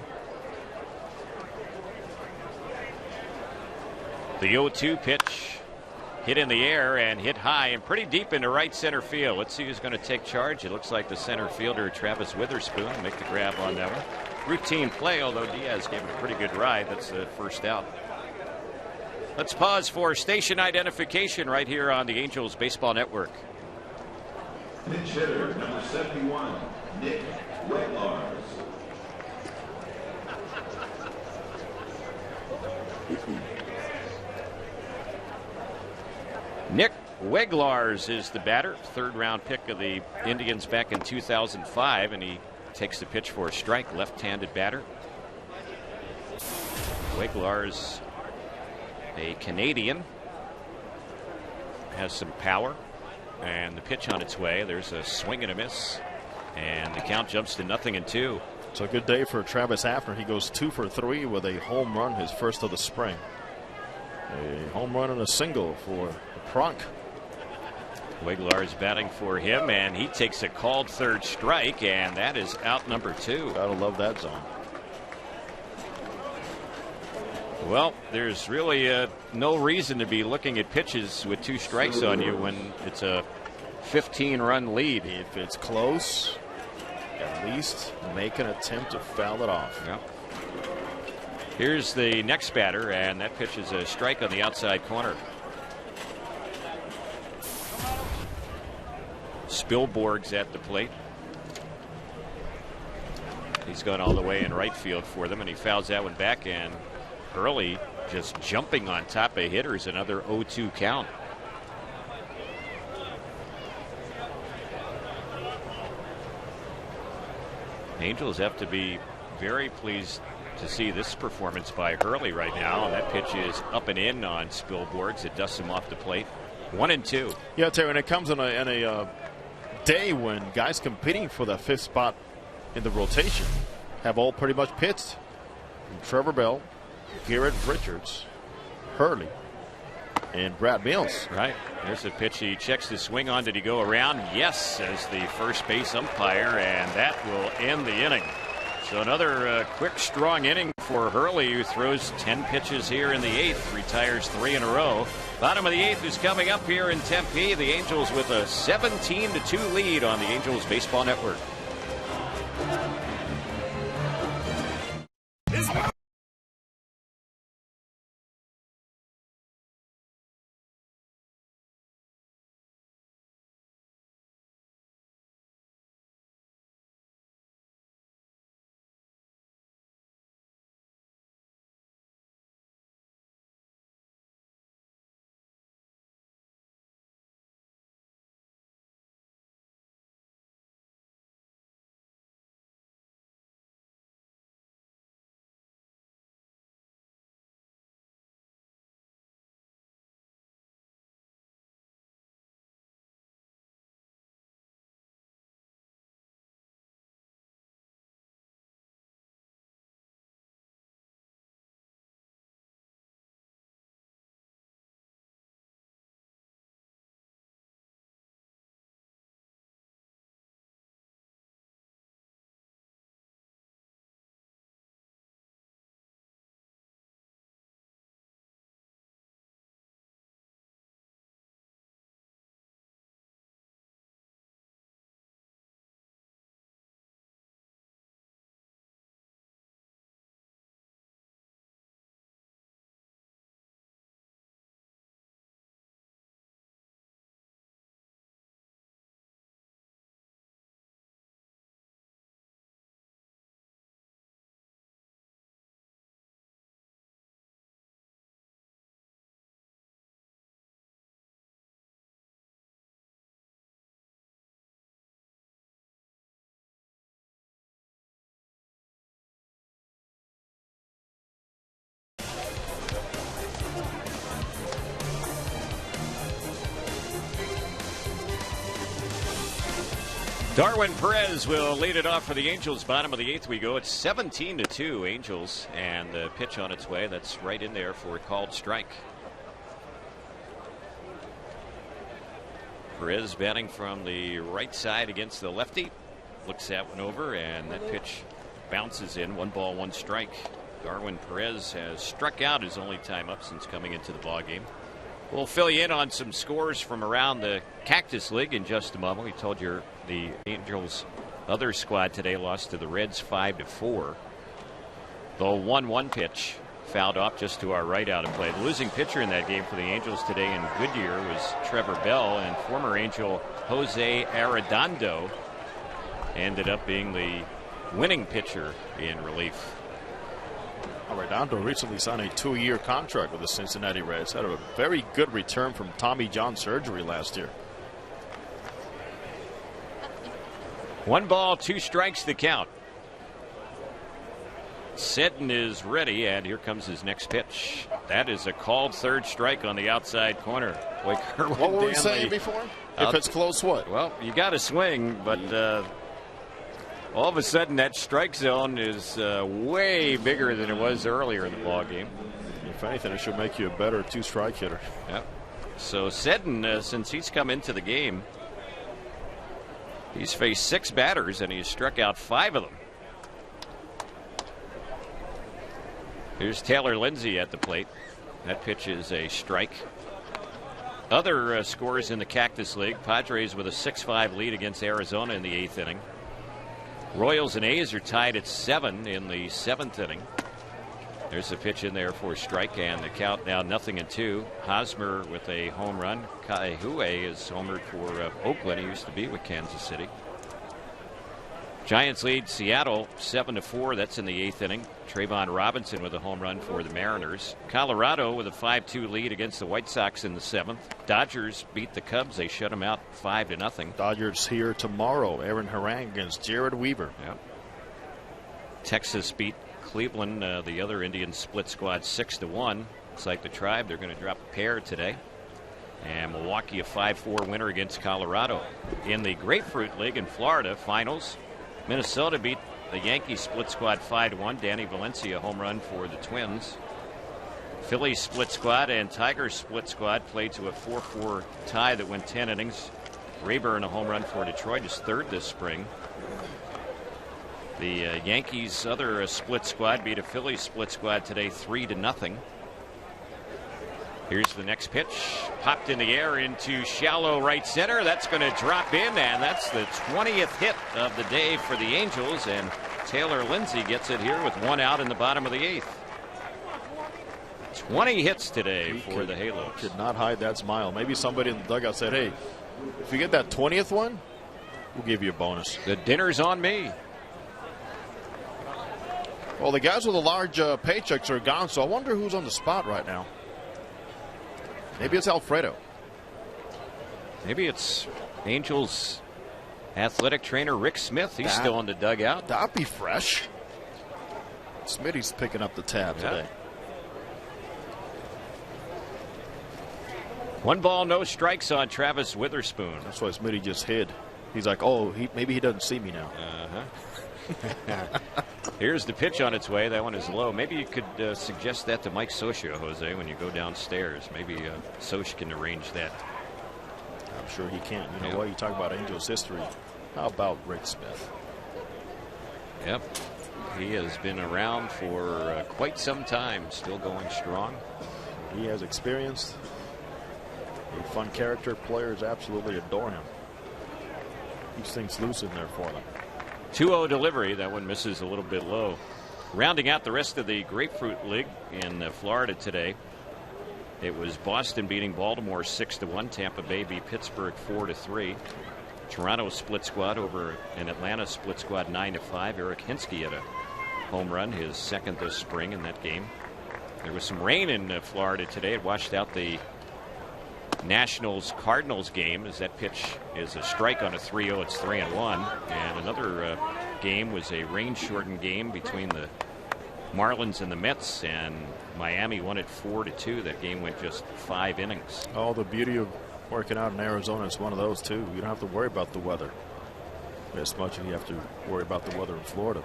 G: The 0-2 pitch hit in the air and hit high and pretty deep into right center field. Let's see who's going to take charge. It looks like the center fielder, Travis Witherspoon, will make the grab on that one. Routine play, although Diaz gave it a pretty good ride. That's the first out. Let's pause for station identification right here on the Angels Baseball Network.
B: Pinch hitter, number 71, Nick Weglars.
G: Nick Weglars is the batter, 3rd round pick of the Indians back in 2005, and he takes the pitch for a strike, left-handed batter. Weglars, a Canadian, has some power, and the pitch on its way. There's a swing and a miss, and the count jumps to 0-2.
F: It's a good day for Travis Hafner. He goes 2 for 3 with a home run, his first of the spring. A home run and a single for Pronk.
G: Weglars batting for him, and he takes a called 3rd strike, and that is out number 2.
F: Gotta love that zone.
G: Well, there's really no reason to be looking at pitches with 2 strikes on you when it's a 15-run lead.
F: If it's close, at least make an attempt to foul it off.
G: Yep. Here's the next batter, and that pitch is a strike on the outside corner. Spilborg's at the plate. He's gone all the way in right field for them, and he fouls that one back, and Hurley just jumping on top of hitters, another 0-2 count. Angels have to be very pleased to see this performance by Hurley right now. And that pitch is up and in on Spilborgs. It dusts him off the plate. 1-2.
F: Yeah, Terry, and it comes in a day when guys competing for the 5th spot in the rotation have all pretty much pitched. Trevor Bell, Garrett Richards, Hurley, and Brad Mills.
G: Right. There's a pitch he checks the swing on. Did he go around? Yes, says the first base umpire, and that will end the inning. So another quick, strong inning for Hurley, who throws 10 pitches here in the 8th, retires 3 in a row. Bottom of the 8th is coming up here in Tempe. The Angels with a 17-2 lead on the Angels Baseball Network. Darwin Perez will lead it off for the Angels. Bottom of the 8th we go. It's 17-2 Angels, and the pitch on its way. That's right in there for a called strike. Perez batting from the right side against the lefty. Looks that one over, and that pitch bounces in. 1 ball, 1 strike. Darwin Perez has struck out his only time up since coming into the ballgame. We'll fill you in on some scores from around the Cactus League in just a moment. We told you the Angels' other squad today lost to the Reds 5-4. The 1-1 pitch fouled off just to our right out of play. The losing pitcher in that game for the Angels today in Goodyear was Trevor Bell, and former Angel Jose Arredondo ended up being the winning pitcher in relief.
F: Arredondo recently signed a 2-year contract with the Cincinnati Reds. Had a very good return from Tommy John surgery last year.
G: 1 ball, 2 strikes the count. Seddon is ready, and here comes his next pitch. That is a called third strike on the outside corner.
D: What were we saying before? If it's close, what?
G: Well, you got to swing, but all of a sudden that strike zone is way bigger than it was earlier in the ball game.
F: If anything, it should make you a better 2-strike hitter.
G: Yep. So Seddon, since he's come into the game, he's faced 6 batters and he's struck out 5 of them. Here's Taylor Lindsay at the plate. That pitch is a strike. Other scores in the Cactus League. Padres with a 6-5 lead against Arizona in the 8th inning. Royals and A's are tied at 7 in the 7th inning. There's a pitch in there for a strike, and the count now 0-2. Hosmer with a home run. Kaihue is homered for Oakland. He used to be with Kansas City. Giants lead Seattle 7-4. That's in the 8th inning. Trayvon Robinson with a home run for the Mariners. Colorado with a 5-2 lead against the White Sox in the 7th. Dodgers beat the Cubs. They shut them out 5-0.
F: Dodgers here tomorrow. Aaron Harang against Jared Weaver.
G: Yep. Texas beat Cleveland. The other Indians split squad 6-1. Looks like the Tribe, they're going to drop a pair today. And Milwaukee a 5-4 winner against Colorado. In the Grapefruit League in Florida finals, Minnesota beat the Yankees split squad 5-1. Danny Valencia home run for the Twins. Phillies split squad and Tigers split squad played to a 4-4 tie that went 10 innings. Rayburn a home run for Detroit, his 3rd this spring. The Yankees other split squad beat a Phillies split squad today 3-0. Here's the next pitch. Popped in the air into shallow right center. That's going to drop in, and that's the 20th hit of the day for the Angels. And Taylor Lindsay gets it here with 1 out in the bottom of the 8th. 20 hits today for the Halos.
F: Could not hide that smile. Maybe somebody in the dugout said, hey, if you get that 20th one, we'll give you a bonus.
G: The dinner's on me.
F: Well, the guys with the large paychecks are gone, so I wonder who's on the spot right now. Maybe it's Alfredo.
G: Maybe it's Angels athletic trainer Rick Smith. He's still in the dugout.
F: That'd be fresh. Smitty's picking up the tab today.
G: 1 ball, no strikes on Travis Witherspoon.
F: That's why Smitty just hid. He's like, oh, maybe he doesn't see me now.
G: Here's the pitch on its way. That one is low. Maybe you could suggest that to Mike Socia, Jose, when you go downstairs. Maybe Socia can arrange that.
F: I'm sure he can. You know what? You talk about Angels history. How about Rick Smith?
G: Yep. He has been around for quite some time, still going strong.
F: He has experience. A fun character. Players absolutely adore him. Keeps things loose in there for them.
G: 2-0 delivery. That one misses a little bit low. Rounding out the rest of the Grapefruit League in Florida today, it was Boston beating Baltimore 6-1. Tampa Bay beat Pittsburgh 4-3. Toronto split squad over an Atlanta split squad 9-5. Eric Hinsky had a home run, his 2nd this spring in that game. There was some rain in Florida today. It washed out the Nationals-Cardinals game, as that pitch is a strike on a 3-0. It's 3-1. And another game was a rain-shortened game between the Marlins and the Mets, and Miami won it 4-2. That game went just 5 innings.
F: Oh, the beauty of working out in Arizona is one of those, too. You don't have to worry about the weather. as much as you have to worry about the weather in Florida.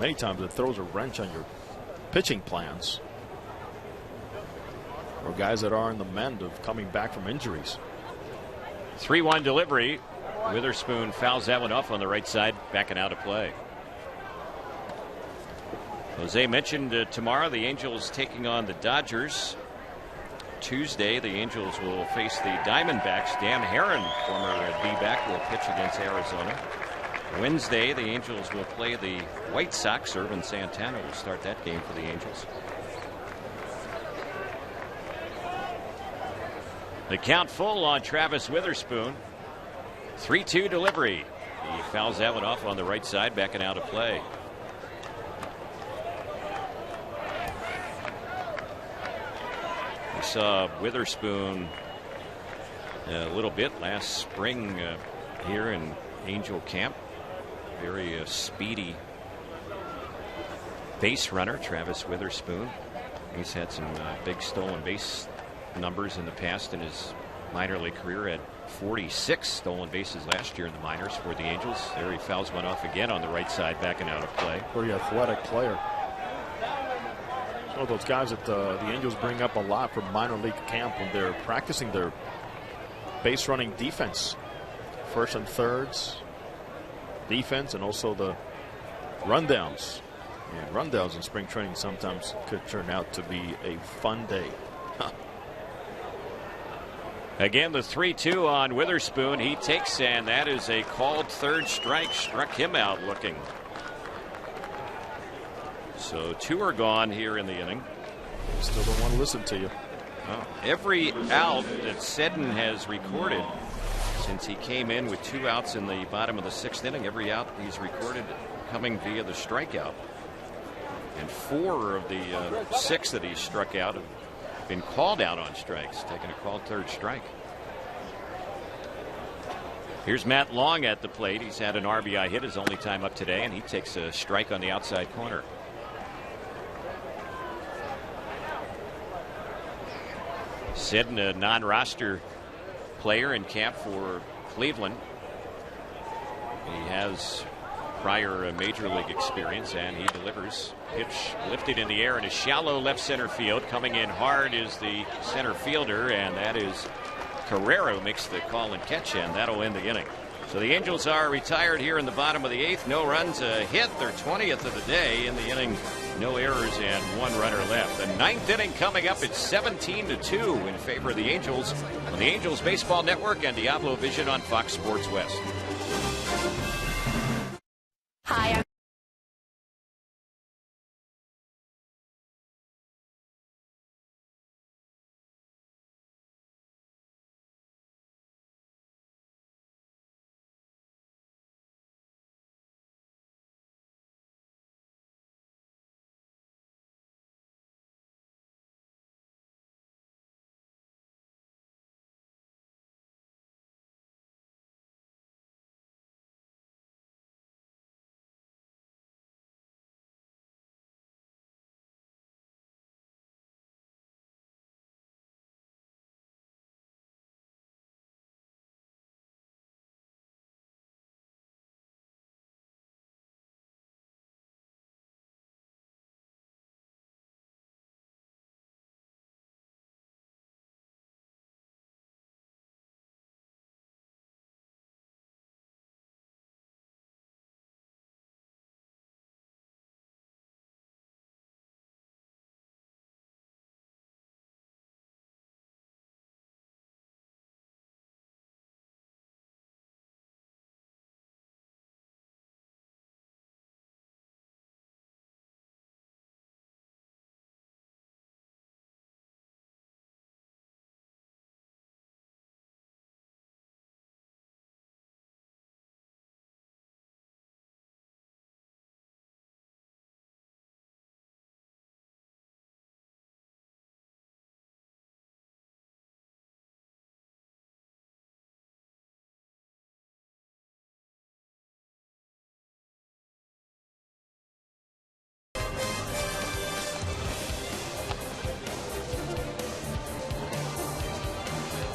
F: Many times it throws a wrench on your pitching plans, or guys that are in the mend of coming back from injuries.
G: 3-1 delivery. Witherspoon fouls that one off on the right side, backing out of play. Jose mentioned tomorrow the Angels taking on the Dodgers. Tuesday, the Angels will face the Diamondbacks. Dan Herron, former D-back, will pitch against Arizona. Wednesday, the Angels will play the White Sox. Irvin Santana will start that game for the Angels. The count full on Travis Witherspoon. 3-2 delivery. He fouls that one off on the right side, backing out of play. We saw Witherspoon a little bit last spring here in Angel Camp. Very speedy base runner, Travis Witherspoon. He's had some big stolen base numbers in the past in his minor league career. Had 46 stolen bases last year in the minors for the Angels. There he fouls one off again on the right side, backing out of play.
F: Very athletic player. One of those guys that the Angels bring up a lot from minor league camp when they're practicing their base running defense. First and thirds defense, and also the rundowns. And rundowns in spring training sometimes could turn out to be a fun day.
G: Again, the 3-2 on Witherspoon. He takes, and that is a called third strike. Struck him out looking. So 2 are gone here in the inning.
F: Still don't want to listen to you.
G: Oh, every out that Seddon has recorded since he came in with 2 outs in the bottom of the 6th inning, every out he's recorded coming via the strikeout. And 4 of the 6 that he struck out have been called out on strikes, taking a called third strike. Here's Matt Long at the plate. He's had an RBI hit his only time up today, and he takes a strike on the outside corner. Seddon, a non-roster player in camp for Cleveland. He has prior major league experience, and he delivers. Pitch lifted in the air in a shallow left center field. Coming in hard is the center fielder, and that is Carrero. Makes the call and catch, and that'll end the inning. So the Angels are retired here in the bottom of the 8th. No runs, a hit, their 20th of the day in the inning. No errors and 1 runner left. The 9th inning coming up. It's 17-2 in favor of the Angels on the Angels Baseball Network and Diablo Vision on Fox Sports West.
J: Hi,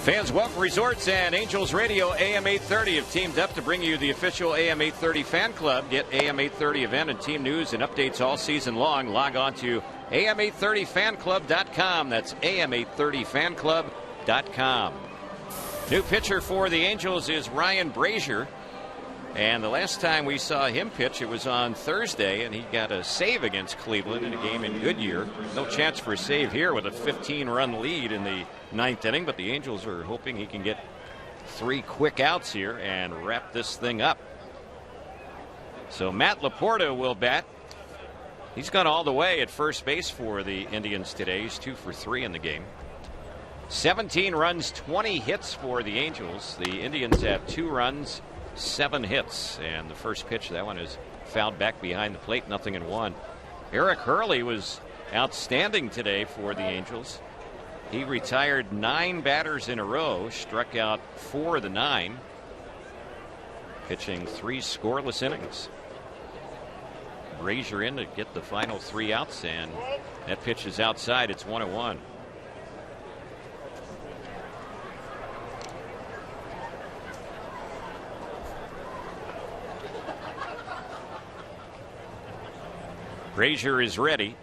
G: Fans Welcome Resorts and Angels Radio AM 830 have teamed up to bring you the official AM 830 fan club. Get AM 830 event and team news and updates all season long. Log on to am830fanclub.com. That's am830fanclub.com. New pitcher for the Angels is Ryan Brazier. And the last time we saw him pitch, it was on Thursday, and he got a save against Cleveland in a game in Goodyear. No chance for a save here with a 15-run lead in the ninth inning, but the Angels are hoping he can get 3 quick outs here and wrap this thing up. So Matt Laporta will bat. He's gone all the way at first base for the Indians today. He's 2 for 3 in the game. 17 runs, 20 hits for the Angels. The Indians have 2 runs, 7 hits, and the first pitch, that one is fouled back behind the plate, 0-1. Eric Hurley was outstanding today for the Angels. He retired 9 batters in a row, struck out 4 of the 9, pitching 3 scoreless innings. Brazier in to get the final 3 outs, and that pitch is outside. It's 1-1. Brazier is ready,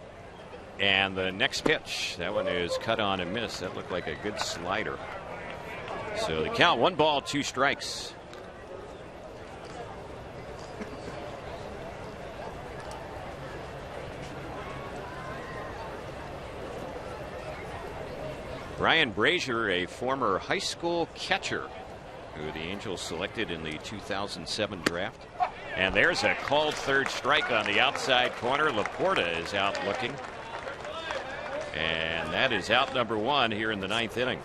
G: and the next pitch, that one is cut on and missed. That looked like a good slider. So the count, 1 ball, 2 strikes. Ryan Brazier, a former high school catcher who the Angels selected in the 2007 draft. And there's a called third strike on the outside corner. Laporta is out looking. And that is out number 1 here in the 9th inning.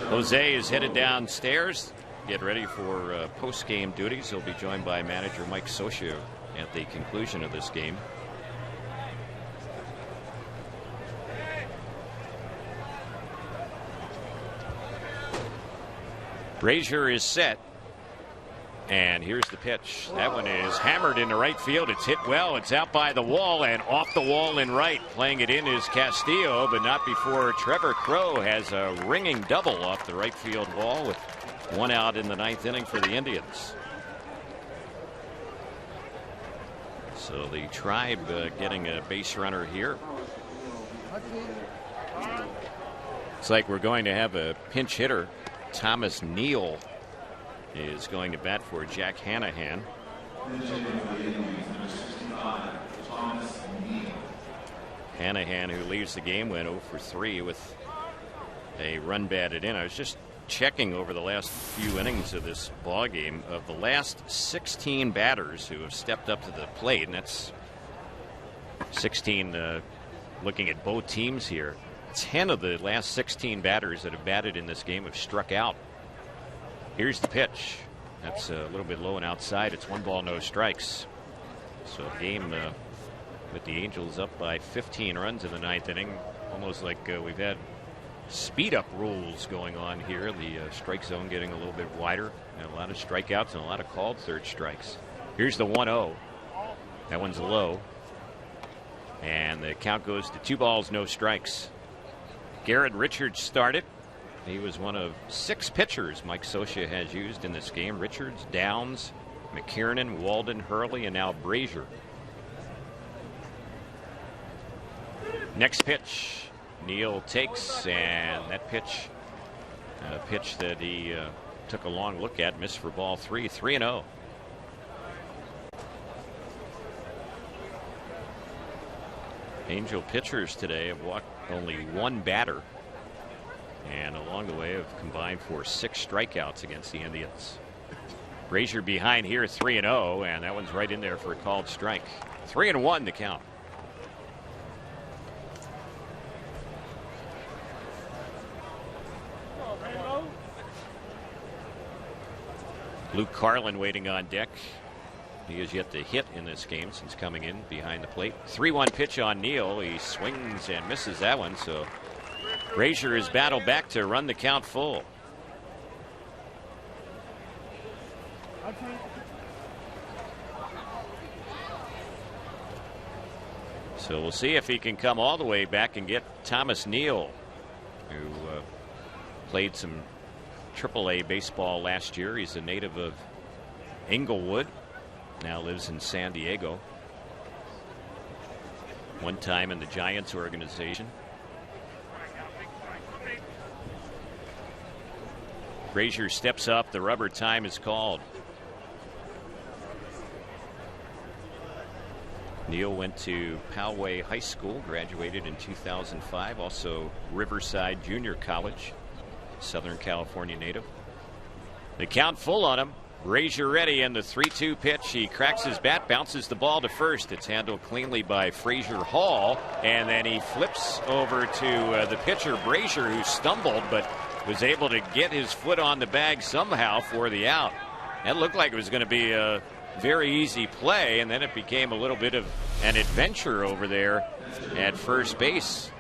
G: Jose is headed downstairs. Get ready for post-game duties. He'll be joined by manager Mike Scioscia at the conclusion of this game. Brazier is set, and here's the pitch. That one is hammered into right field. It's hit well. It's out by the wall and off the wall in right. Playing it in is Castillo, but not before Trevor Crowe has a ringing double off the right field wall with 1 out in the 9th inning for the Indians. So the Tribe getting a base runner here. It's like we're going to have a pinch hitter. Thomas Neal is going to bat for Jack Hanahan. Hanahan, who leaves the game, went 0 for 3 with a run batted in. I was just checking over the last few innings of this ball game. Of the last 16 batters who have stepped up to the plate, and that's 16 looking at both teams here. 10 of the last 16 batters that have batted in this game have struck out. Here's the pitch. That's a little bit low and outside. It's 1 ball, no strikes. So the game with the Angels up by 15 runs in the 9th inning. Almost like we've had speed up rules going on here. The strike zone getting a little bit wider. And a lot of strikeouts and a lot of called third strikes. Here's the 1-0. That one's low. And the count goes to 2 balls, no strikes. Garrett Richards started. He was one of 6 pitchers Mike Scioscia has used in this game. Richards, Downs, McKiernan, Walden, Hurley, and now Brazier. Next pitch, Neal takes, and that pitch, a pitch that he took a long look at, missed for ball 3, 3-0. Angel pitchers today have walked only 1 batter, and along the way have combined for 6 strikeouts against the Indians. Brazier behind here, 3-0, and that one's right in there for a called strike. 3-1 the count. Luke Carlin waiting on deck. He has yet to hit in this game since coming in behind the plate. 3-1 pitch on Neal. He swings and misses that one. So Brazier is battled back to run the count full. So we'll see if he can come all the way back and get Thomas Neal, who played some AAA baseball last year. He's a native of Inglewood, now lives in San Diego. One time in the Giants organization. Frazier steps up. The rubber time is called. Neal went to Poway High School, graduated in 2005, also Riverside Junior College, Southern California native. The count full on him. Frazier ready, and the 3-2 pitch. He cracks his bat, bounces the ball to first. It's handled cleanly by Frazier Hall, and then he flips over to the pitcher, Frazier, who stumbled but was able to get his foot on the bag somehow for the out. That looked like it was going to be a very easy play, and then it became a little bit of an adventure over there at first base.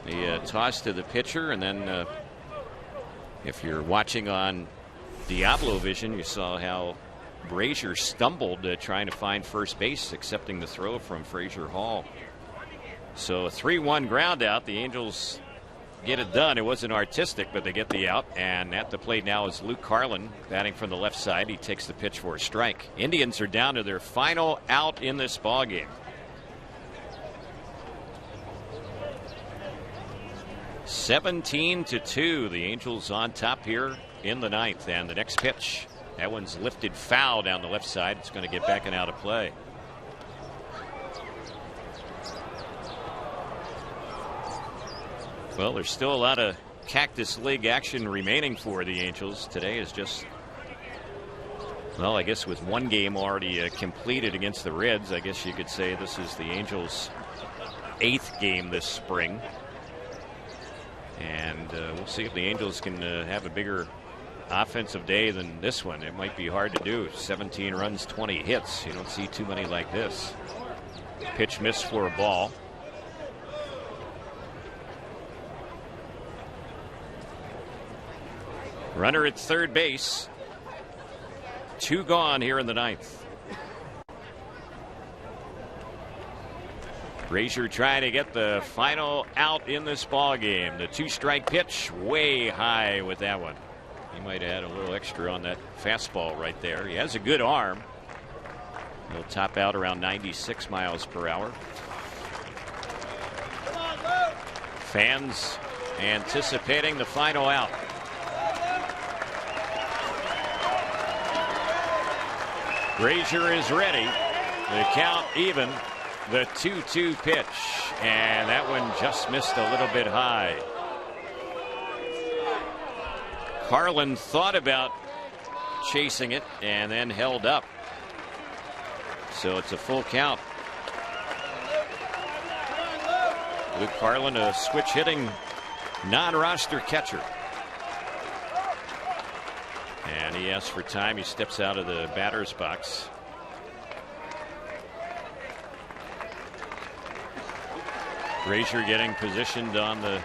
G: The toss to the pitcher, and then if you're watching on Diablo Vision, you saw how Frazier stumbled trying to find first base, accepting the throw from Frazier Hall. So a 3-1 ground out. The Angels get it done. It wasn't artistic, but they get the out. And at the plate now is Luke Carlin, batting from the left side. He takes the pitch for a strike. Indians are down to their final out in this ball game. 17-2. The Angels on top here in the ninth. And the next pitch, that one's lifted foul down the left side. It's going to get back and out of play. Well, there's still a lot of Cactus League action remaining for the Angels. Today is just, well, I guess with one game already completed against the Reds, I guess you could say this is the Angels' 8th game this spring. And we'll see if the Angels can have a bigger offensive day than this one. It might be hard to do. 17 runs, 20 hits. You don't see too many like this. Pitch missed for a ball. Runner at third base. 2 gone here in the ninth. Frazier trying to get the final out in this ball game. The 2-strike pitch way high with that one. He might have had a little extra on that fastball right there. He has a good arm. He'll top out around 96 miles per hour. Fans anticipating the final out. Frazier is ready. The count even. The 2-2 pitch. And that one just missed a little bit high. Carlin thought about chasing it and then held up. So it's a full count. Luke Carlin, a switch hitting non-roster catcher. And he asks for time. He steps out of the batter's box. Frazier getting positioned on the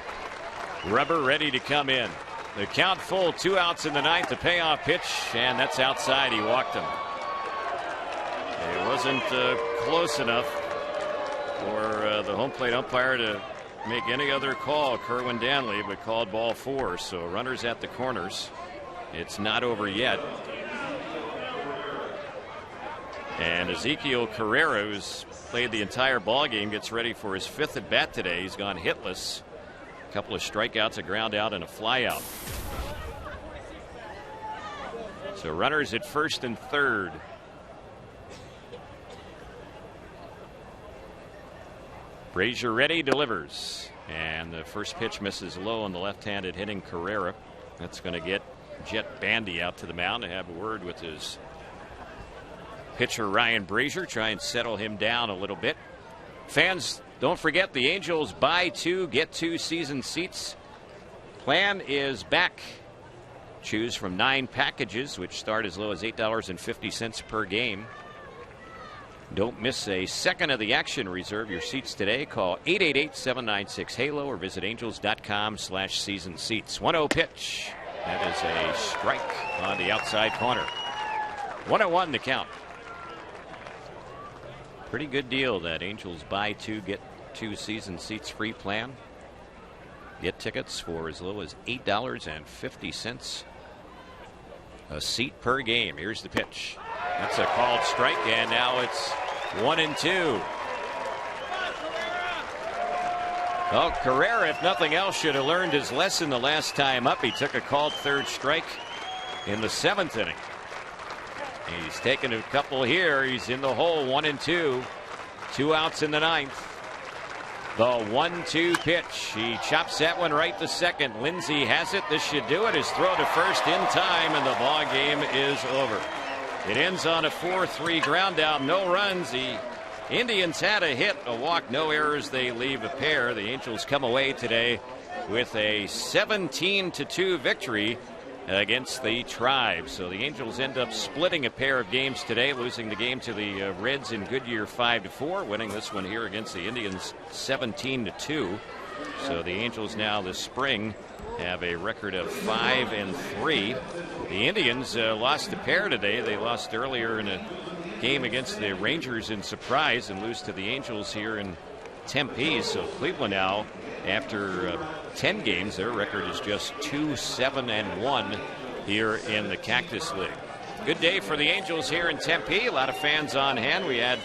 G: rubber, ready to come in. The count full, 2 outs in the ninth. The payoff pitch, and that's outside. He walked him. It wasn't close enough for the home plate umpire to make any other call. Kerwin Danley, but called ball 4. So runners at the corners. It's not over yet. And Ezekiel Carrera, who's played the entire ball game, gets ready for his 5th at bat today. He's gone hitless. A couple of strikeouts, a ground out, and a fly out. So runners at first and third. Frazier ready, delivers. And the first pitch misses low on the left-handed hitting Carrera. That's going to get Jet Bandy out to the mound to have a word with his pitcher Ryan Brasier, try and settle him down a little bit. Fans, don't forget the Angels buy 2, get 2 season seats. Plan is back. Choose from 9 packages, which start as low as $8.50 per game. Don't miss a second of the action. Reserve your seats today. Call 888-796-HALO or visit angels.com/season seats. 1-0 pitch. That is a strike on the outside corner. 1-1 the count. Pretty good deal, that Angels buy two, get two season seats free plan. Get tickets for as low as $8.50 a seat per game. Here's the pitch. That's a called strike, and now it's 1-2. Well, Carrera, if nothing else, should have learned his lesson the last time up. He took a called third strike in the 7th inning. He's taken a couple here. He's in the hole, 1-2. 2 outs in the 9th. The 1-2 pitch. He chops that one right to second. Lindsey has it. This should do it. His throw to first in time, and the ball game is over. It ends on a 4-3 ground down. No runs. The Indians had a hit, a walk, no errors. They leave a pair. The Angels come away today with a 17-2 victory against the Tribe. So the Angels end up splitting a pair of games today, losing the game to the Reds in Goodyear 5-4, winning this one here against the Indians 17-2. So the Angels now this spring have a record of 5-3. The Indians lost a pair today. They lost earlier in a game against the Rangers in surprise and lose to the Angels here in Tempe. So Cleveland now, after 10 games, their record is just 2-7-1 here in the Cactus League. Good day for the Angels here in Tempe. A lot of fans on hand. We had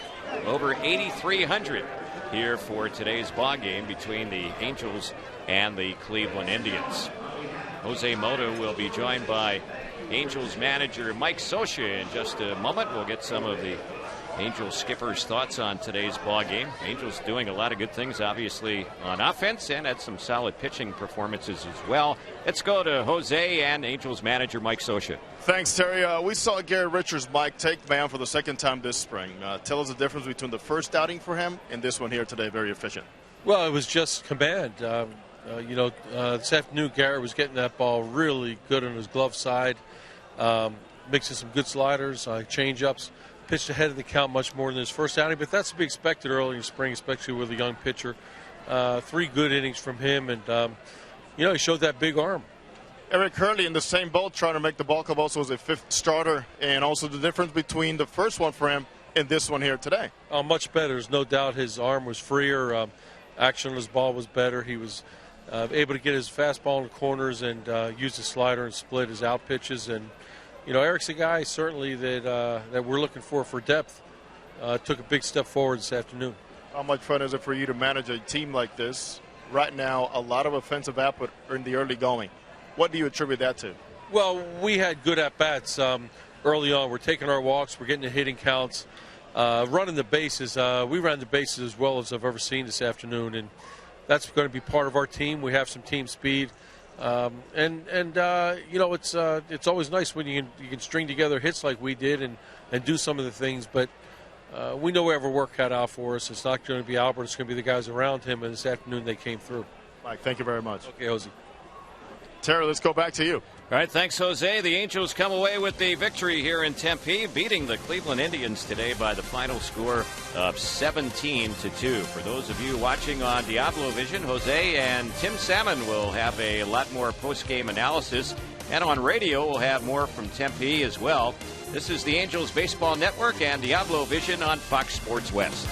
G: over 8,300 here for today's ball game between the Angels and the Cleveland Indians. Jose Mota will be joined by Angels manager Mike Scioscia in just a moment. We'll get some of the Angels skipper's thoughts on today's ball game. Angels doing a lot of good things, obviously, on offense, and had some solid pitching performances as well. Let's go to Jose and Angels manager Mike Scioscia.
D: Thanks, Terry. We saw Gary Richards, Mike, take mound for the 2nd time this spring. Tell us the difference between the first outing for him and this one here today. Very efficient.
J: Well, it was just command. This afternoon, Gary was getting that ball really good on his glove side, mixing some good sliders, change-ups. Pitched ahead of the count much more than his first outing, but that's to be expected early in spring, especially with a young pitcher. 3 good innings from him, and he showed that big arm.
D: Eric Hurley in the same boat, trying to make the ball club, also was a 5th starter, and also the difference between the first one for him and this one here today.
J: Much better. There's no doubt his arm was freer. Action on his ball was better. He was able to get his fastball in the corners and use the slider and split his out pitches. And Eric's a guy certainly that we're looking for depth. Took a big step forward this afternoon.
D: How much fun is it for you to manage a team like this? Right now, a lot of offensive output in the early going. What do you attribute that to?
J: Well, we had good at-bats early on. We're taking our walks. We're getting the hitting counts. Running the bases. We ran the bases as well as I've ever seen this afternoon, and that's going to be part of our team. We have some team speed. It's always nice when you can string together hits like we did and do some of the things, but we know we have our work cut out for us. It's not going to be Albert, it's going to be the guys around him, and this afternoon they came through.
D: Mike, thank you very much.
J: Okay, Jose.
D: Terry, let's go back to you.
C: All right, thanks, Jose. The Angels come away with the victory here in Tempe, beating the Cleveland Indians today by the final score of 17-2. For those of you watching on Diablo Vision, Jose and Tim Salmon will have a lot more post-game analysis, and on radio we'll have more from Tempe as well. This is the Angels Baseball Network and Diablo Vision on Fox Sports West.